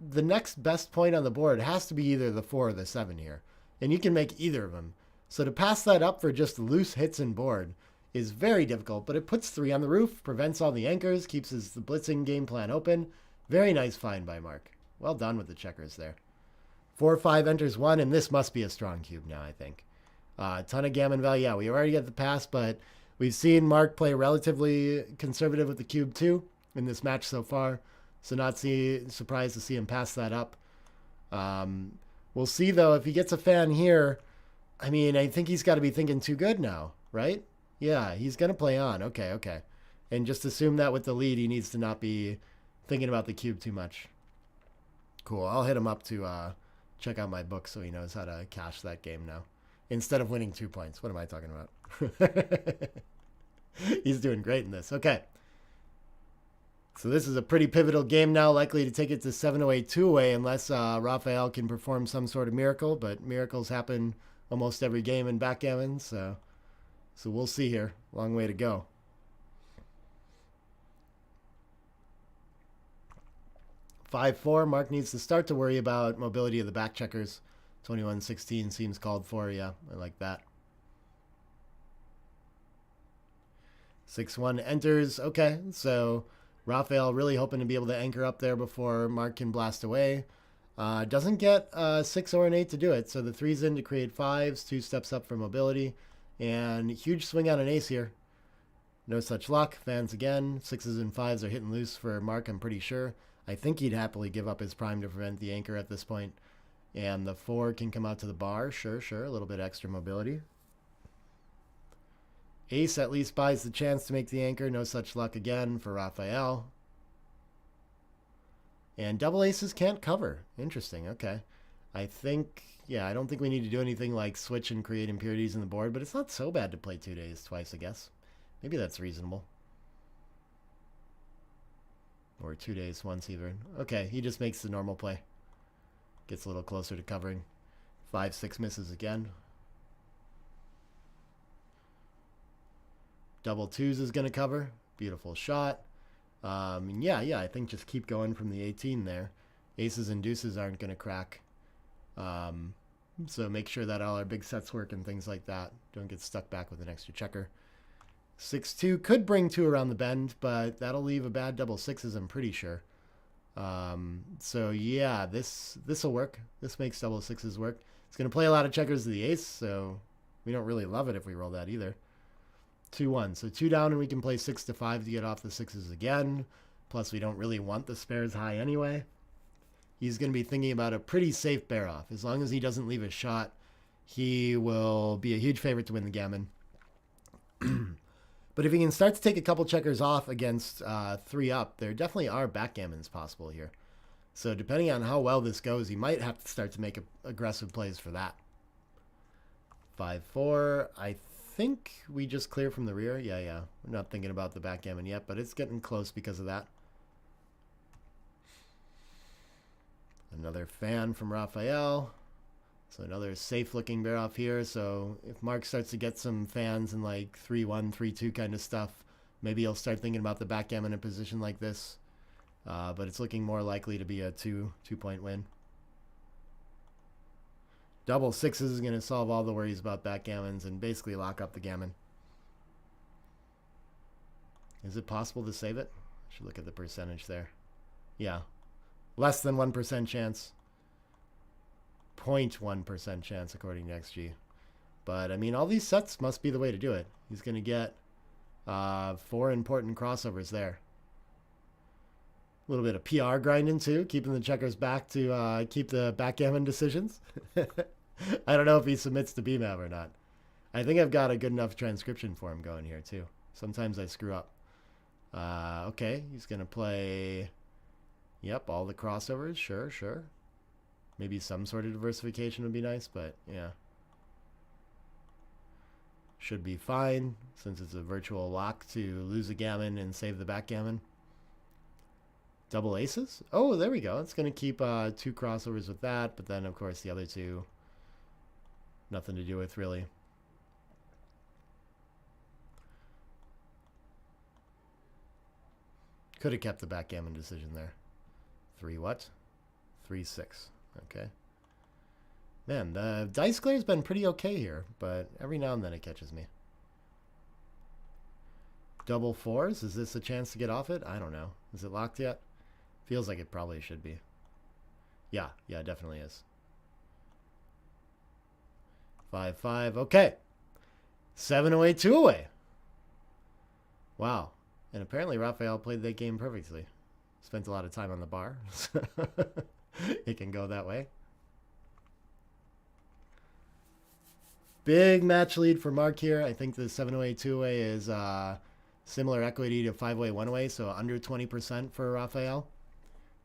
the next best point on the board has to be either the 4 or the 7 here. And you can make either of them. So to pass that up for just loose hits and board is very difficult, but it puts 3 on the roof, prevents all the anchors, keeps the blitzing game plan open. Very nice find by Mark. Well done with the checkers there. 4-5 enters 1, and this must be a strong cube now, I think. A ton of gammon value. Yeah, we already get the pass, but we've seen Mark play relatively conservative with the cube too in this match so far. So not surprised to see him pass that up. We'll see, though, if he gets a fan here. I mean, I think he's got to be thinking too good now, right? Yeah, he's going to play on. Okay, okay. And just assume that with the lead, he needs to not be thinking about the cube too much. Cool. I'll hit him up to check out my book so he knows how to cash that game now. Instead of winning 2 points. What am I talking about? He's doing great in this. Okay. So this is a pretty pivotal game now, likely to take it to 7-away, 2-away, unless Raphaël can perform some sort of miracle. But miracles happen almost every game in backgammon, so we'll see here. Long way to go. (5-4). Mark needs to start to worry about mobility of the back checkers. 21-16 seems called for. Yeah, I like that. 6-1 enters. Okay, so Raphaël really hoping to be able to anchor up there before Mark can blast away. Doesn't get a 6 or an 8 to do it, so the 3's in to create 5s, 2 steps up for mobility, and huge swing on an ace here. No such luck. Fans again. 6s and 5s are hitting loose for Mark, I'm pretty sure. I think he'd happily give up his prime to prevent the anchor at this point. And the 4 can come out to the bar. Sure, sure. A little bit extra mobility. Ace at least buys the chance to make the anchor. No such luck again for Raphaël. And double aces can't cover. Interesting. Okay. I think, yeah, I don't think we need to do anything like switch and create impurities in the board, but it's not so bad to play 2 days twice, I guess. Maybe that's reasonable. Or 2 days once even. Okay, he just makes the normal play. Gets a little closer to covering. 5-6 misses again. Double 2s is going to cover. Beautiful shot. Yeah, I think just keep going from the 18 there. Aces and deuces aren't going to crack. So make sure that all our big sets work and things like that. Don't get stuck back with an extra checker. 6-2 could bring 2 around the bend, but that'll leave a bad double 6s, I'm pretty sure. So yeah, this will work. This makes double 6s work. It's going to play a lot of checkers to the ace, so we don't really love it if we roll that either. 2-1. So 2 down, and we can play 6-5 to get off the 6s again. Plus, we don't really want the spares high anyway. He's going to be thinking about a pretty safe bear off. As long as he doesn't leave a shot, he will be a huge favorite to win the gammon. But if he can start to take a couple checkers off against 3 up, there definitely are backgammons possible here. So depending on how well this goes, he might have to start to make aggressive plays for that. 5-4. I think we just clear from the rear. Yeah. We're not thinking about the backgammon yet, but it's getting close because of that. Another fan from Raphaël. So another safe-looking bear off here. So if Mark starts to get some fans and like 3-1, 3-2 kind of stuff, maybe he'll start thinking about the backgammon in a position like this. But it's looking more likely to be a two-point win. Double 6s is going to solve all the worries about backgammons and basically lock up the gammon. Is it possible to save it? I should look at the percentage there. Yeah. Less than 1% chance. 0.1% chance according to XG. But I mean, all these sets must be the way to do it. He's going to get 4 important crossovers there. A little bit of PR grinding too, keeping the checkers back to keep the backgammon decisions. I don't know if he submits to BMAP or not. I think I've got a good enough transcription for him going here too. Sometimes I screw up. Okay, he's going to play, yep, all the crossovers. Sure, sure. Maybe some sort of diversification would be nice, but yeah. Should be fine since it's a virtual lock to lose a gammon and save the backgammon. Double aces? Oh, there we go. It's going to keep 2 crossovers with that, but then, of course, the other 2, nothing to do with, really. Could have kept the backgammon decision there. 3 what? 3-6. Okay. Man, the dice clear's been pretty okay here, but every now and then it catches me. Double 4s? Is this a chance to get off it? I don't know. Is it locked yet? Feels like it probably should be. Yeah, it definitely is. 5-5. Okay. 7 away, 2 away. Wow. And apparently Raphaël played that game perfectly. Spent a lot of time on the bar. It can go that way. Big match lead for Mark here. I think the 7-away, 2-away is similar equity to 5-away, 1-away, so under 20% for Raphaël.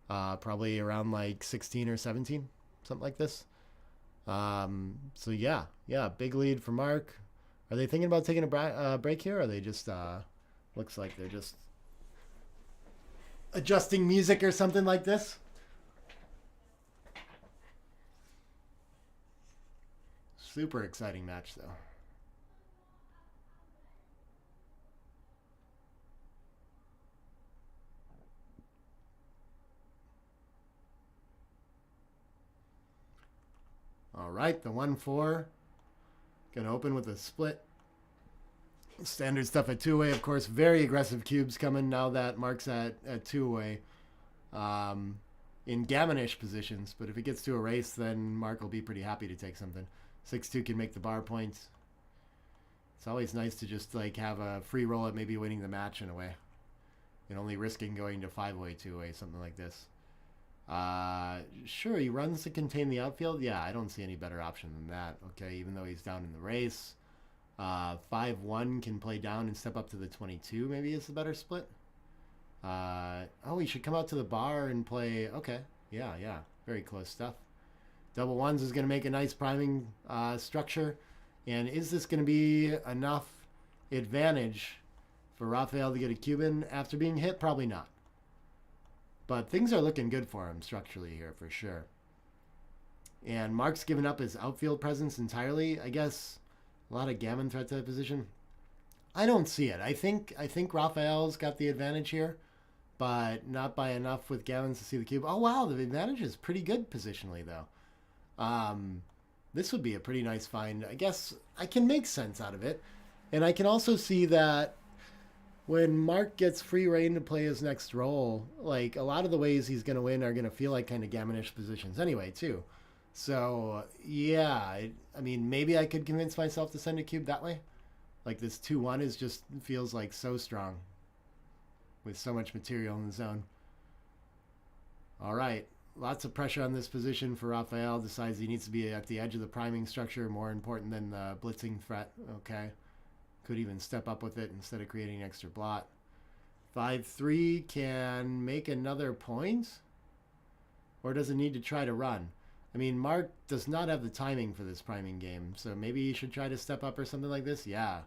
Probably around like 16 or 17, something like this. So yeah, big lead for Mark. Are they thinking about taking a break here? Or are they just, looks like they're just adjusting music or something like this? Super exciting match, though. All right, the 1-4. Gonna open with a split. Standard stuff at 2-way, of course. Very aggressive cubes coming now that Mark's at 2-way. In gammon-ish positions, but if it gets to a race, then Mark will be pretty happy to take something. 6-2 can make the bar points. It's always nice to just like have a free roll at maybe winning the match in a way. And only risking going to 5-way, 2-way, something like this. Sure, he runs to contain the outfield. Yeah, I don't see any better option than that. Okay, even though he's down in the race. 5-1 can play down and step up to the 22 maybe is the better split. Oh, he should come out to the bar and play. Okay, yeah, very close stuff. Double 1s is going to make a nice priming structure. And is this going to be enough advantage for Raphaël to get a Cuban after being hit? Probably not. But things are looking good for him structurally here for sure. And Mark's given up his outfield presence entirely. I guess a lot of gammon threat to the position. I don't see it. I think Raphael's got the advantage here, but not by enough with gammons to see the cube. Oh wow, the advantage is pretty good positionally though. This would be a pretty nice find. I guess I can make sense out of it. And I can also see that when Mark gets free reign to play his next role, like a lot of the ways he's going to win are going to feel like kind of gammonish positions anyway, too. So, yeah, I mean, maybe I could convince myself to send a cube that way. Like this 2-1 is just feels like so strong with so much material in the zone. All right. Lots of pressure on this position for Raphaël. Decides he needs to be at the edge of the priming structure, more important than the blitzing threat. Okay. Could even step up with it instead of creating an extra blot. 5-3 can make another point? Or does it need to try to run? I mean, Mark does not have the timing for this priming game, so maybe he should try to step up or something like this? Yeah.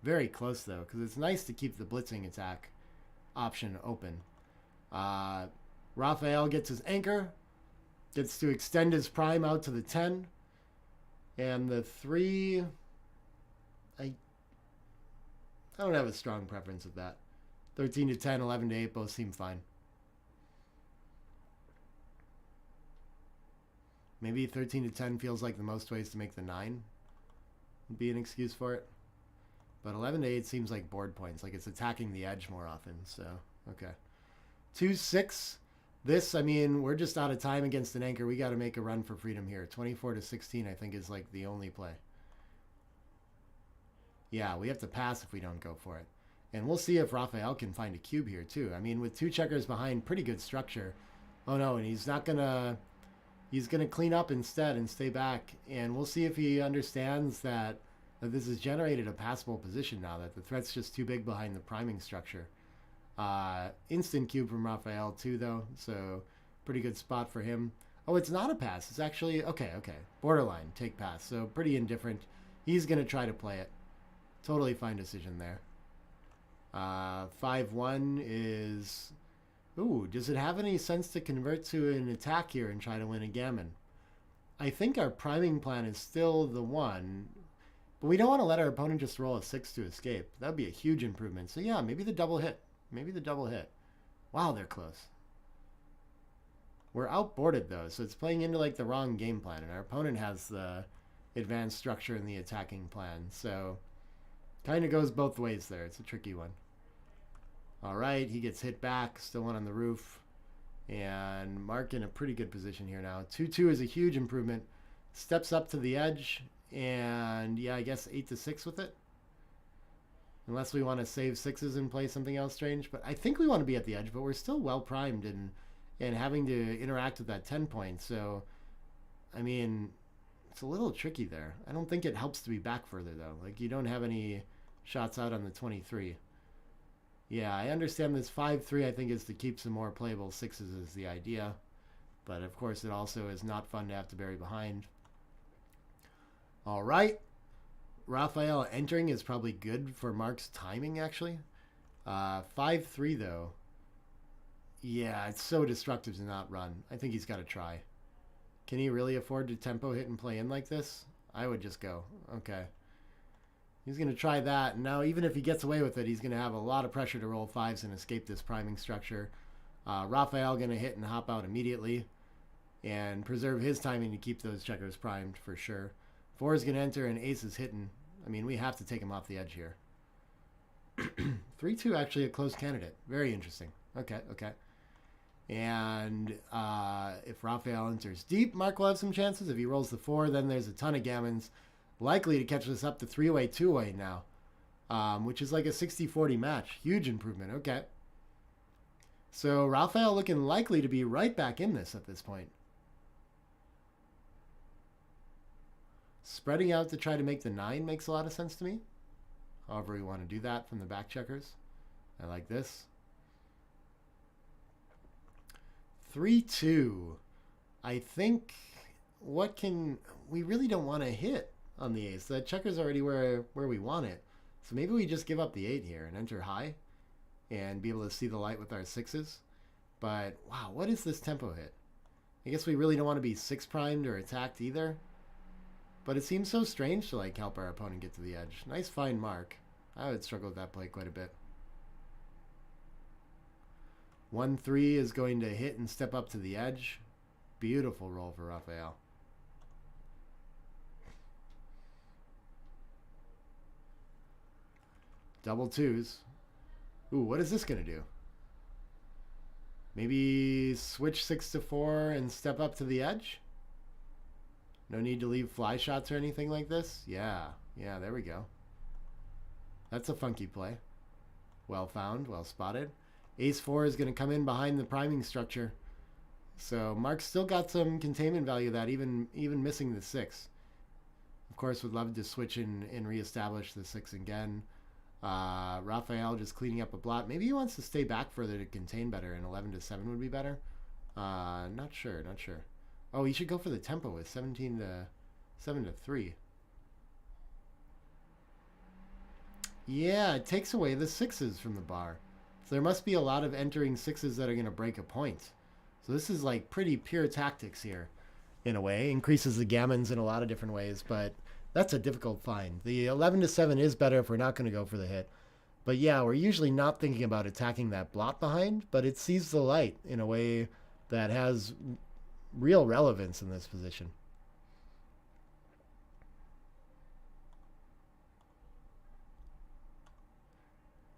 Very close, though, because it's nice to keep the blitzing attack option open. Raphaël gets his anchor, gets to extend his prime out to the 10, and the 3, I don't have a strong preference with that. 13 to 10, 11 to 8 both seem fine. Maybe 13 to 10 feels like the most ways to make the 9 would be an excuse for it. But 11 to 8 seems like board points, like it's attacking the edge more often. So, okay. 2-6. This, I mean, we're just out of time against an anchor. We got to make a run for freedom here. 24 to 16, I think, is like the only play. Yeah, we have to pass if we don't go for it. And we'll see if Raphaël can find a cube here, too. I mean, with 2 checkers behind, pretty good structure. Oh, no, and he's not going to... He's going to clean up instead and stay back. And we'll see if he understands that this has generated a passable position now, that the threat's just too big behind the priming structure. Instant cube from Raphaël too, though, so pretty good spot for him. Oh, it's not a pass. It's actually, okay. Borderline, take pass. So pretty indifferent. He's going to try to play it. Totally fine decision there. 5-1 is... Ooh, does it have any sense to convert to an attack here and try to win a gammon? I think our priming plan is still the one, but we don't want to let our opponent just roll a 6 to escape. That would be a huge improvement. So yeah, maybe the double hit. Maybe the double hit. Wow, they're close. We're outboarded, though, so it's playing into, like, the wrong game plan, and our opponent has the advanced structure in the attacking plan, so kind of goes both ways there. It's a tricky one. All right, he gets hit back, still one on the roof, and Mark in a pretty good position here now. 2-2 is a huge improvement. Steps up to the edge, and, yeah, I guess 8 to 6 with it. Unless we want to save 6s and play something else strange. But I think we want to be at the edge, but we're still well primed and having to interact with that 10 point. So, I mean, it's a little tricky there. I don't think it helps to be back further, though. Like, you don't have any shots out on the 23. Yeah, I understand this 5-3, I think, is to keep some more playable 6s is the idea. But, of course, it also is not fun to have to bury behind. All right. Raphaël entering is probably good for Mark's timing, actually. 5-3, though. Yeah, it's so destructive to not run. I think he's got to try. Can he really afford to tempo hit and play in like this? I would just go. Okay. He's going to try that. And now, even if he gets away with it, he's going to have a lot of pressure to roll 5s and escape this priming structure. Raphaël going to hit and hop out immediately and preserve his timing to keep those checkers primed for sure. 4 is going to enter and ace is hitting. I mean, we have to take him off the edge here. 3-2 actually a close candidate. Very interesting. Okay. And if Raphaël enters deep, Mark will have some chances. If he rolls the 4, then there's a ton of gammons likely to catch us up to 3-way, 2-way now, which is like a 60-40 match. Huge improvement. Okay. So Raphaël looking likely to be right back in this at this point. Spreading out to try to make the 9 makes a lot of sense to me. However we want to do that from the back checkers. I like this. 3-2. I think we really don't want to hit on the ace. The checker's already where we want it. So maybe we just give up the 8 here and enter high and be able to see the light with our 6s. But wow, what is this tempo hit? I guess we really don't want to be 6 primed or attacked either. But it seems so strange to like help our opponent get to the edge. Nice fine Mark. I would struggle with that play quite a bit. 1-3 is going to hit and step up to the edge. Beautiful roll for Raphaël. Double 2s. Ooh, what is this going to do? Maybe switch 6 to 4 and step up to the edge? No need to leave fly shots or anything like this? Yeah, there we go. That's a funky play. Well found, well spotted. Ace 4 is going to come in behind the priming structure. So Mark's still got some containment value of that, even missing the 6. Of course, would love to switch and reestablish the 6 again. Raphaël just cleaning up a blot. Maybe he wants to stay back further to contain better, and 11 to 7 would be better. Not sure. Oh, he should go for the tempo with 17 to 7 to 3. Yeah, it takes away the 6s from the bar. So there must be a lot of entering 6s that are going to break a point. So this is like pretty pure tactics here, in a way. Increases the gammons in a lot of different ways, but that's a difficult find. The 11 to 7 is better if we're not going to go for the hit. But yeah, we're usually not thinking about attacking that blot behind, but it sees the light in a way that has real relevance in this position.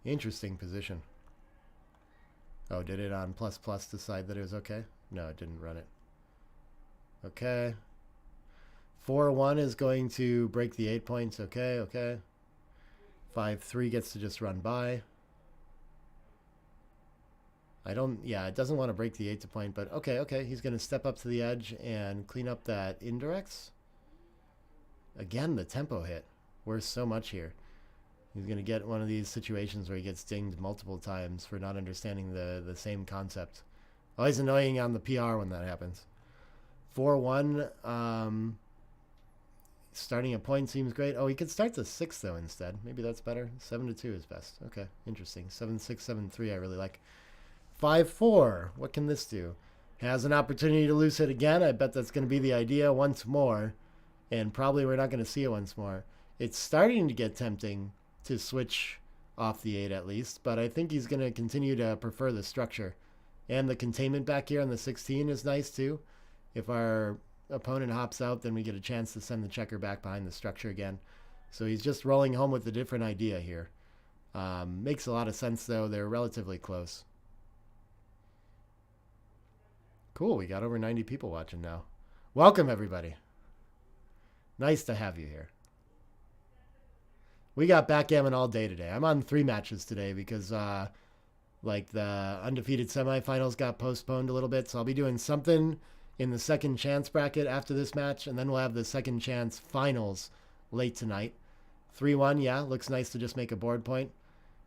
Interesting position. Oh, did it on plus plus decide that it was okay? No, it didn't run it. Okay. 4-1 is going to break the 8 points. Okay, okay. 5-3 gets to just run by. Yeah, it doesn't want to break the 8 to point, but okay, okay. He's going to step up to the edge and clean up that indirects. Again, the tempo hit. We're so much here. He's going to get one of these situations where he gets dinged multiple times for not understanding the same concept. Always annoying on the PR when that happens. 4-1. Starting a point seems great. Oh, he could start the 6 though instead. Maybe that's better. 7-2 is best. Okay, interesting. 7-6, 7-3 I really like. 5-4. What can this do? Has an opportunity to lose it again. I bet that's going to be the idea once more. And probably we're not going to see it once more. It's starting to get tempting to switch off the 8 at least, but I think he's going to continue to prefer the structure. And the containment back here on the 16 is nice too. If our opponent hops out, then we get a chance to send the checker back behind the structure again. So he's just rolling home with a different idea here. Makes a lot of sense though. They're relatively close. Cool, we got over 90 people watching now. Welcome everybody. Nice to have you here. We got backgammon all day today. I'm on 3 matches today because like the undefeated semifinals got postponed a little bit. So I'll be doing something in the second chance bracket after this match. And then we'll have the second chance finals late tonight. 3-1, yeah, looks nice to just make a board point.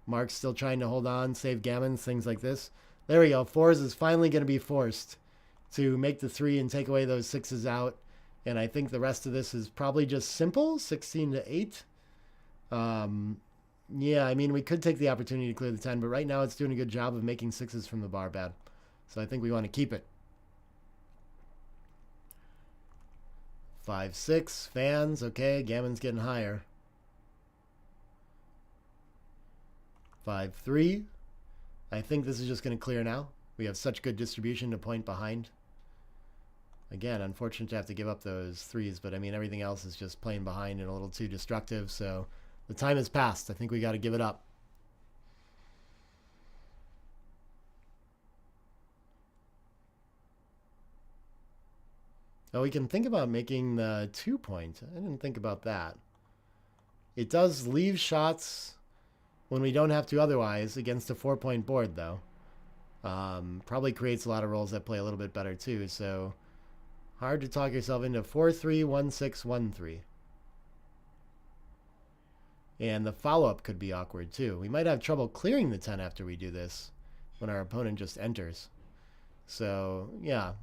Mark's still trying to hold on, save gammons, things like this. There we go. 4s is finally going to be forced to make the 3 and take away those 6s out. And I think the rest of this is probably just simple, 16-8. Yeah, I mean, we could take the opportunity to clear the 10, but right now it's doing a good job of making 6s from the bar bad. So I think we want to keep it. 5-6, fans, okay, gammon's getting higher. 5-3. I think this is just going to clear now. We have such good distribution to point behind. Again, unfortunate to have to give up those 3s, but I mean, everything else is just playing behind and a little too destructive, so the time has passed. I think we got to give it up. Oh, we can think about making the 2 point. I didn't think about that. It does leave shots when we don't have to otherwise against a 4-point board, though. Probably creates a lot of rolls that play a little bit better, too, so hard to talk yourself into 4-3, 1-6, 1-3. And the follow-up could be awkward, too. We might have trouble clearing the 10 after we do this when our opponent just enters. So, yeah.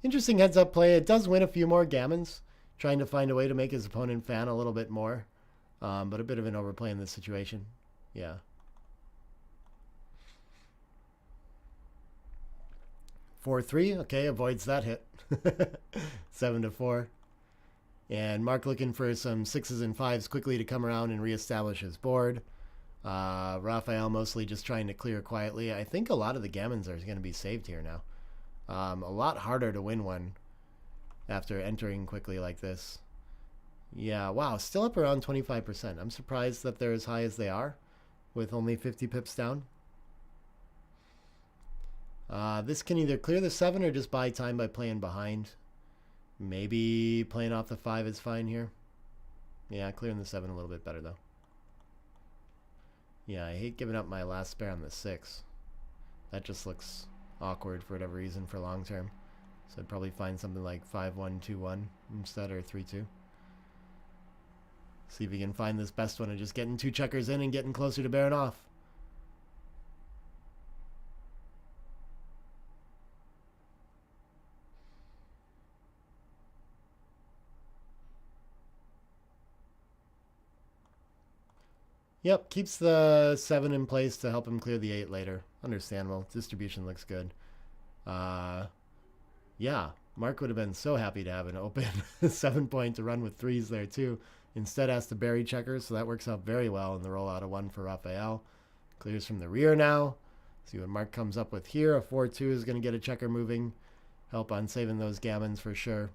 Interesting heads-up play. It does win a few more gammons, trying to find a way to make his opponent fan a little bit more. But a bit of an overplay in this situation. Yeah. 4-3. Okay, avoids that hit. 7-4. And Mark looking for some 6s and 5s quickly to come around and reestablish his board. Raphaël mostly just trying to clear quietly. I think a lot of the gammons are going to be saved here now. A lot harder to win one after entering quickly like this. Yeah, wow, still up around 25%. I'm surprised that they're as high as they are with only 50 pips down. This can either clear the 7 or just buy time by playing behind. Maybe playing off the 5 is fine here. Yeah, clearing the 7 a little bit better, though. Yeah, I hate giving up my last spare on the 6. That just looks awkward for whatever reason for long term. So I'd probably find something like 5-1, 2-1 instead, or 3-2. See if we can find this best one of just getting 2 checkers in and getting closer to bearing off. Yep, keeps the 7 in place to help him clear the 8 later. Understandable. Distribution looks good. Yeah, Mark would have been so happy to have an open 7 point to run with 3s there too. Instead has to bury checkers, so that works out very well in the rollout of 1 for Raphaël. Clears from the rear now. See what Mark comes up with here. A 4-2 is going to get a checker moving. Help on saving those gammons for sure.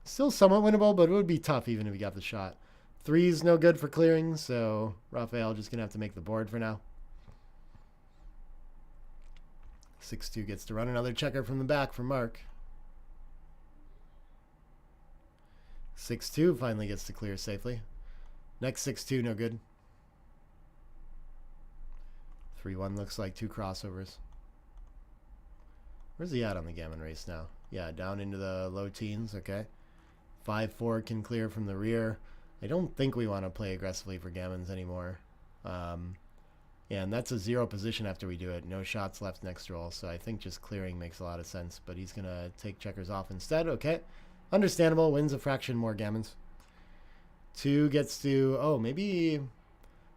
Still somewhat winnable, but it would be tough even if he got the shot. 3's no good for clearing, so Raphaël just going to have to make the board for now. 6-2 gets to run another checker from the back for Mark. 6-2 finally gets to clear safely. Next 6-2, no good. 3-1 looks like 2 crossovers. Where's he at on the gammon race now? Yeah, down into the low teens, okay. 5-4 can clear from the rear. I don't think we want to play aggressively for gammons anymore. And that's a 0 position after we do it. No shots left next roll, so I think just clearing makes a lot of sense. But he's going to take checkers off instead. Okay, understandable. Wins a fraction more gammons. 2 gets to... Oh, maybe...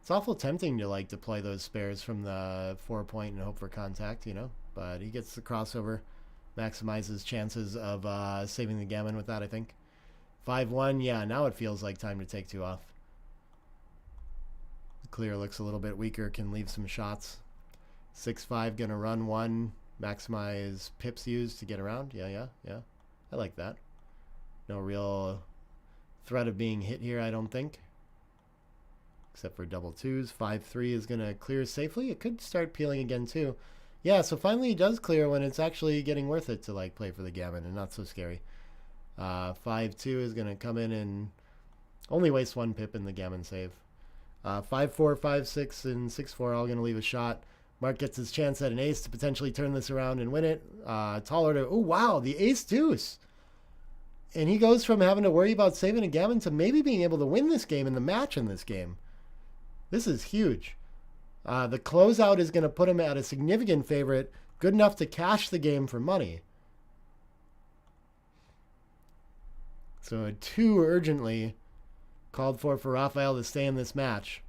It's awful tempting to like deploy those spares from the 4 point and hope for contact, you know. But he gets the crossover. Maximizes chances of saving the gammon with that, I think. 5-1, yeah, now it feels like time to take 2 off. The clear looks a little bit weaker, can leave some shots. 6-5, gonna run 1, maximize pips used to get around. Yeah. I like that. No real threat of being hit here, I don't think. Except for double 2s. 5-3 is gonna clear safely. It could start peeling again too. Yeah, so finally he does clear when it's actually getting worth it to like play for the gammon and not so scary. 5-2 is going to come in and only waste 1 pip in the gammon save. 5-4, 5-6, and 6-4 all going to leave a shot. Mark gets his chance at an ace to potentially turn this around and win it. Taller to... Oh, wow, the ace deuce. And he goes from having to worry about saving a gammon to maybe being able to win this game and the match in this game. This is huge. The closeout is going to put him at a significant favorite, good enough to cash the game for money. So a 2 urgently called for Raphaël to stay in this match.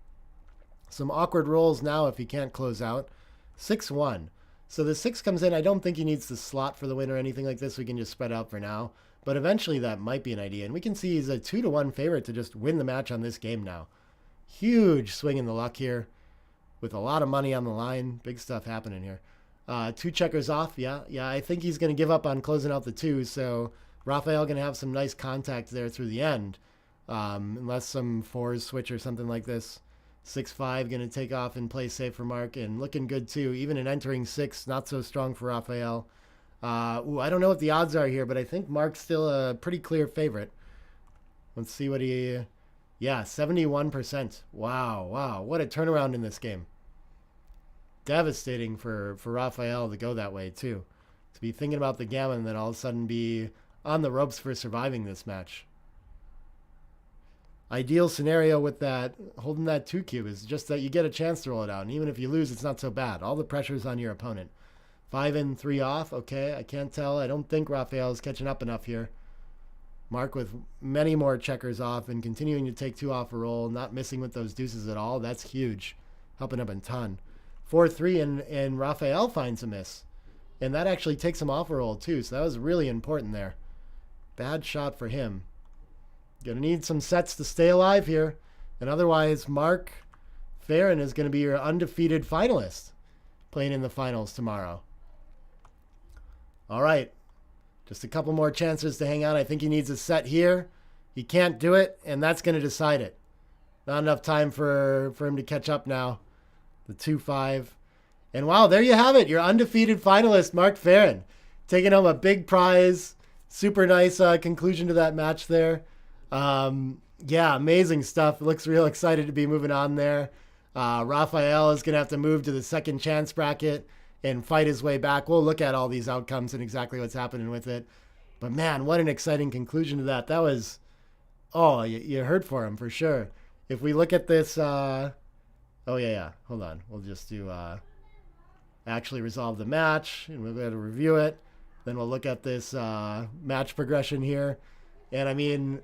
Some awkward rolls now if he can't close out. 6-1. So the 6 comes in. I don't think he needs to slot for the win or anything like this. We can just spread out for now. But eventually that might be an idea. And we can see he's a 2-1 favorite to just win the match on this game now. Huge swing in the luck here with a lot of money on the line. Big stuff happening here. 2 checkers off. Yeah, I think he's going to give up on closing out the 2. So... Raphaël going to have some nice contact there through the end. Unless some 4s switch or something like this. 6-5 going to take off and play safe for Mark. And looking good too. Even an entering 6, not so strong for Raphaël. I don't know what the odds are here, but I think Mark's still a pretty clear favorite. Let's see what he... Yeah, 71%. Wow. What a turnaround in this game. Devastating for Raphaël to go that way too. To be thinking about the gammon and then all of a sudden be... on the ropes for surviving this match. Ideal scenario with that, holding that 2 cube is just that you get a chance to roll it out. And even if you lose, it's not so bad. All the pressure's on your opponent. 5 in, 3 off. Okay, I can't tell. I don't think Raphaël is catching up enough here. Mark with many more checkers off and continuing to take 2 off a roll, not missing with those deuces at all. That's huge. Helping him a ton. 4-3 and Raphaël finds a miss. And that actually takes him off a roll too. So that was really important there. Bad shot for him. Gonna need some sets to stay alive here. And otherwise, Mark Ferrin is going to be your undefeated finalist playing in the finals tomorrow. All right. Just a couple more chances to hang on. I think he needs a set here. He can't do it, and that's going to decide it. Not enough time for him to catch up now. The 2-5. And wow, there you have it. Your undefeated finalist, Mark Ferrin, taking home a big prize. Super nice conclusion to that match there. Yeah, amazing stuff. Looks real excited to be moving on there. Raphaël is going to have to move to the second chance bracket and fight his way back. We'll look at all these outcomes and exactly what's happening with it. But man, what an exciting conclusion to that. That was, oh, you heard for him for sure. If we look at this, oh yeah. Hold on. We'll just do, actually resolve the match and we'll be able to review it. Then we'll look at this match progression here. And I mean,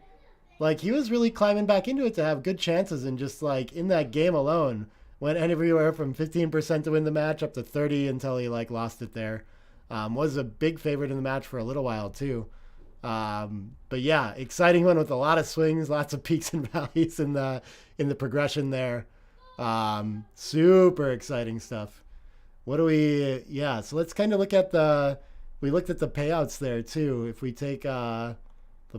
like, he was really climbing back into it to have good chances, and just like in that game alone went anywhere from 15% to win the match up to 30 until he like lost it there. Was a big favorite in the match for a little while too. But yeah, exciting one with a lot of swings, lots of peaks and valleys in the progression there. Super exciting stuff. What do we, yeah, so let's kind of look at we looked at the payouts there too. If we take the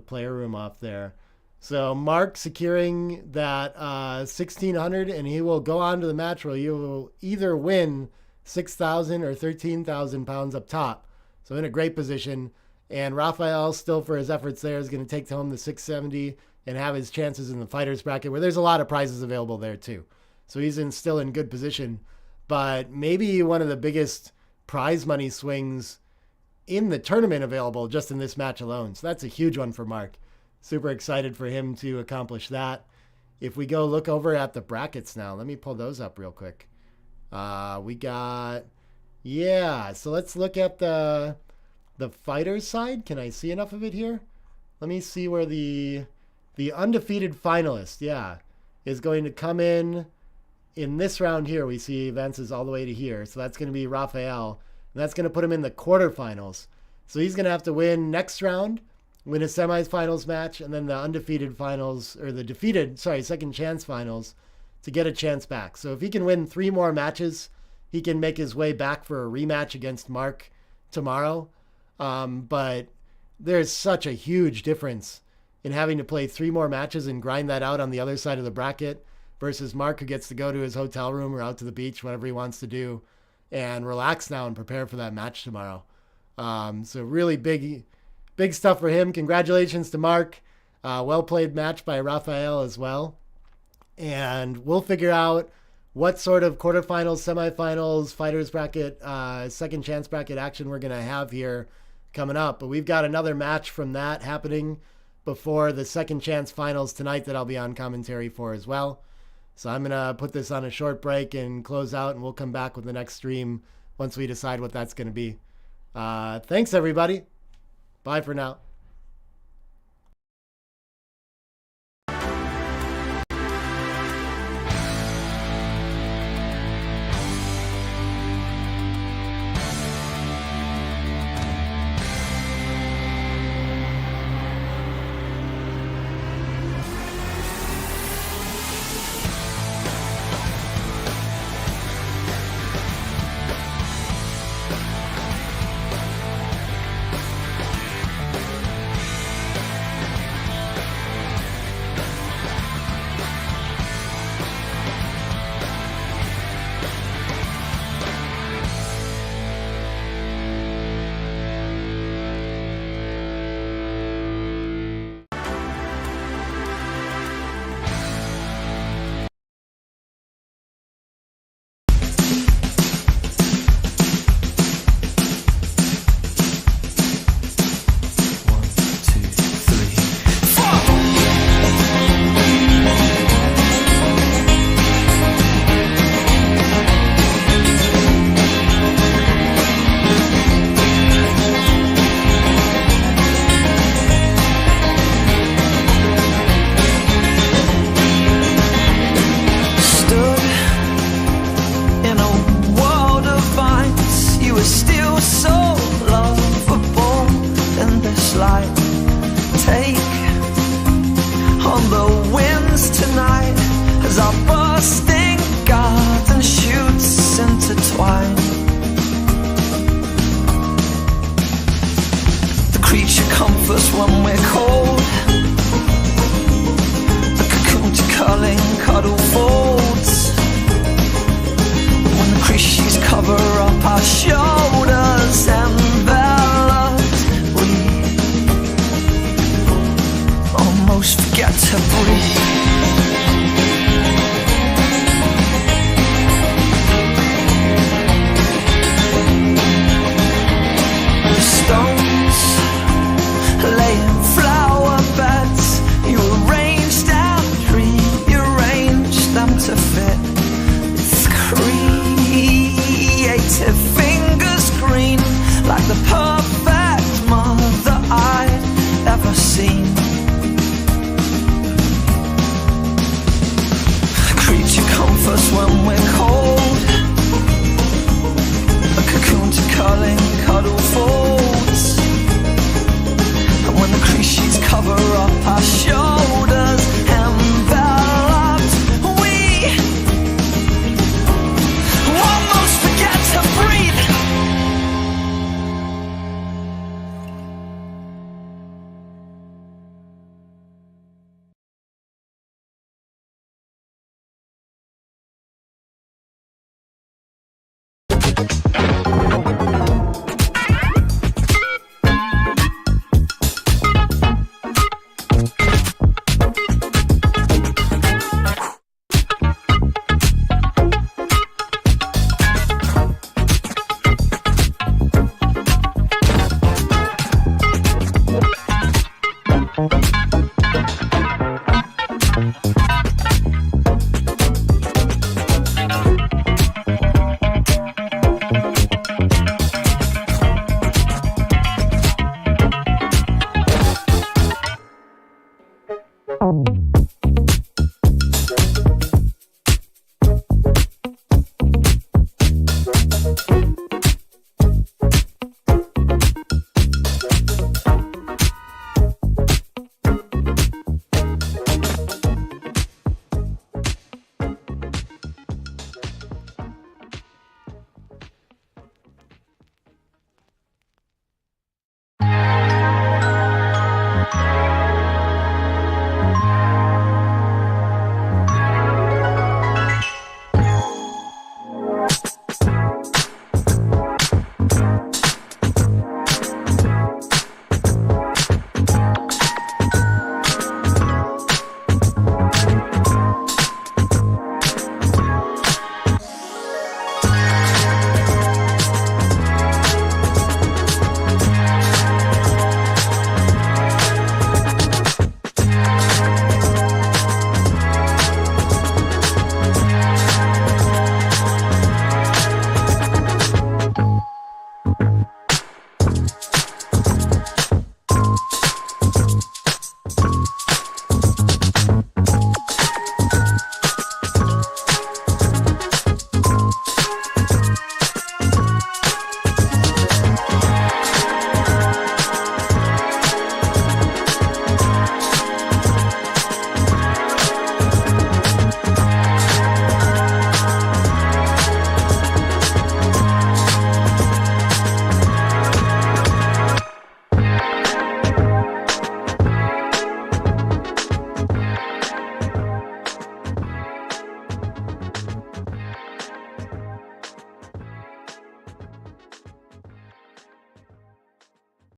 player room off there. So Mark securing that 1,600, and he will go on to the match where he will either win 6,000 or 13,000 pounds up top. So in a great position. And Raphaël, still for his efforts there, is going to take home the 670 and have his chances in the fighters bracket, where there's a lot of prizes available there too. So he's still in good position. But maybe one of the biggest prize money swings in the tournament available just in this match alone. So that's a huge one for Mark. Super excited for him to accomplish that. If we go look over at the brackets now, let me pull those up real quick. We got, so let's look at the fighters side. Can I see enough of it here? Let me see where the undefeated finalist, is going to come in this round here. We see advances all the way to here. So that's going to be Raphaël. And that's going to put him in the quarterfinals. So he's going to have to win next round, win a semifinals match, and then the undefeated finals, or the defeated, second chance finals to get a chance back. So if he can win 3 more matches, he can make his way back for a rematch against Mark tomorrow. But there's such a huge difference in having to play 3 more matches and grind that out on the other side of the bracket versus Mark, who gets to go to his hotel room or out to the beach, whatever he wants to do, and relax now and prepare for that match tomorrow. So really big stuff for him. Congratulations to Mark. Well played match by Raphaël as well. And we'll figure out what sort of quarterfinals, semifinals, fighters bracket, second chance bracket action we're going to have here coming up. But we've got another match from that happening before the second chance finals tonight that I'll be on commentary for as well. So I'm going to put this on a short break and close out, and we'll come back with the next stream once we decide what that's going to be. Thanks, everybody. Bye for now. Creative fingers Bye.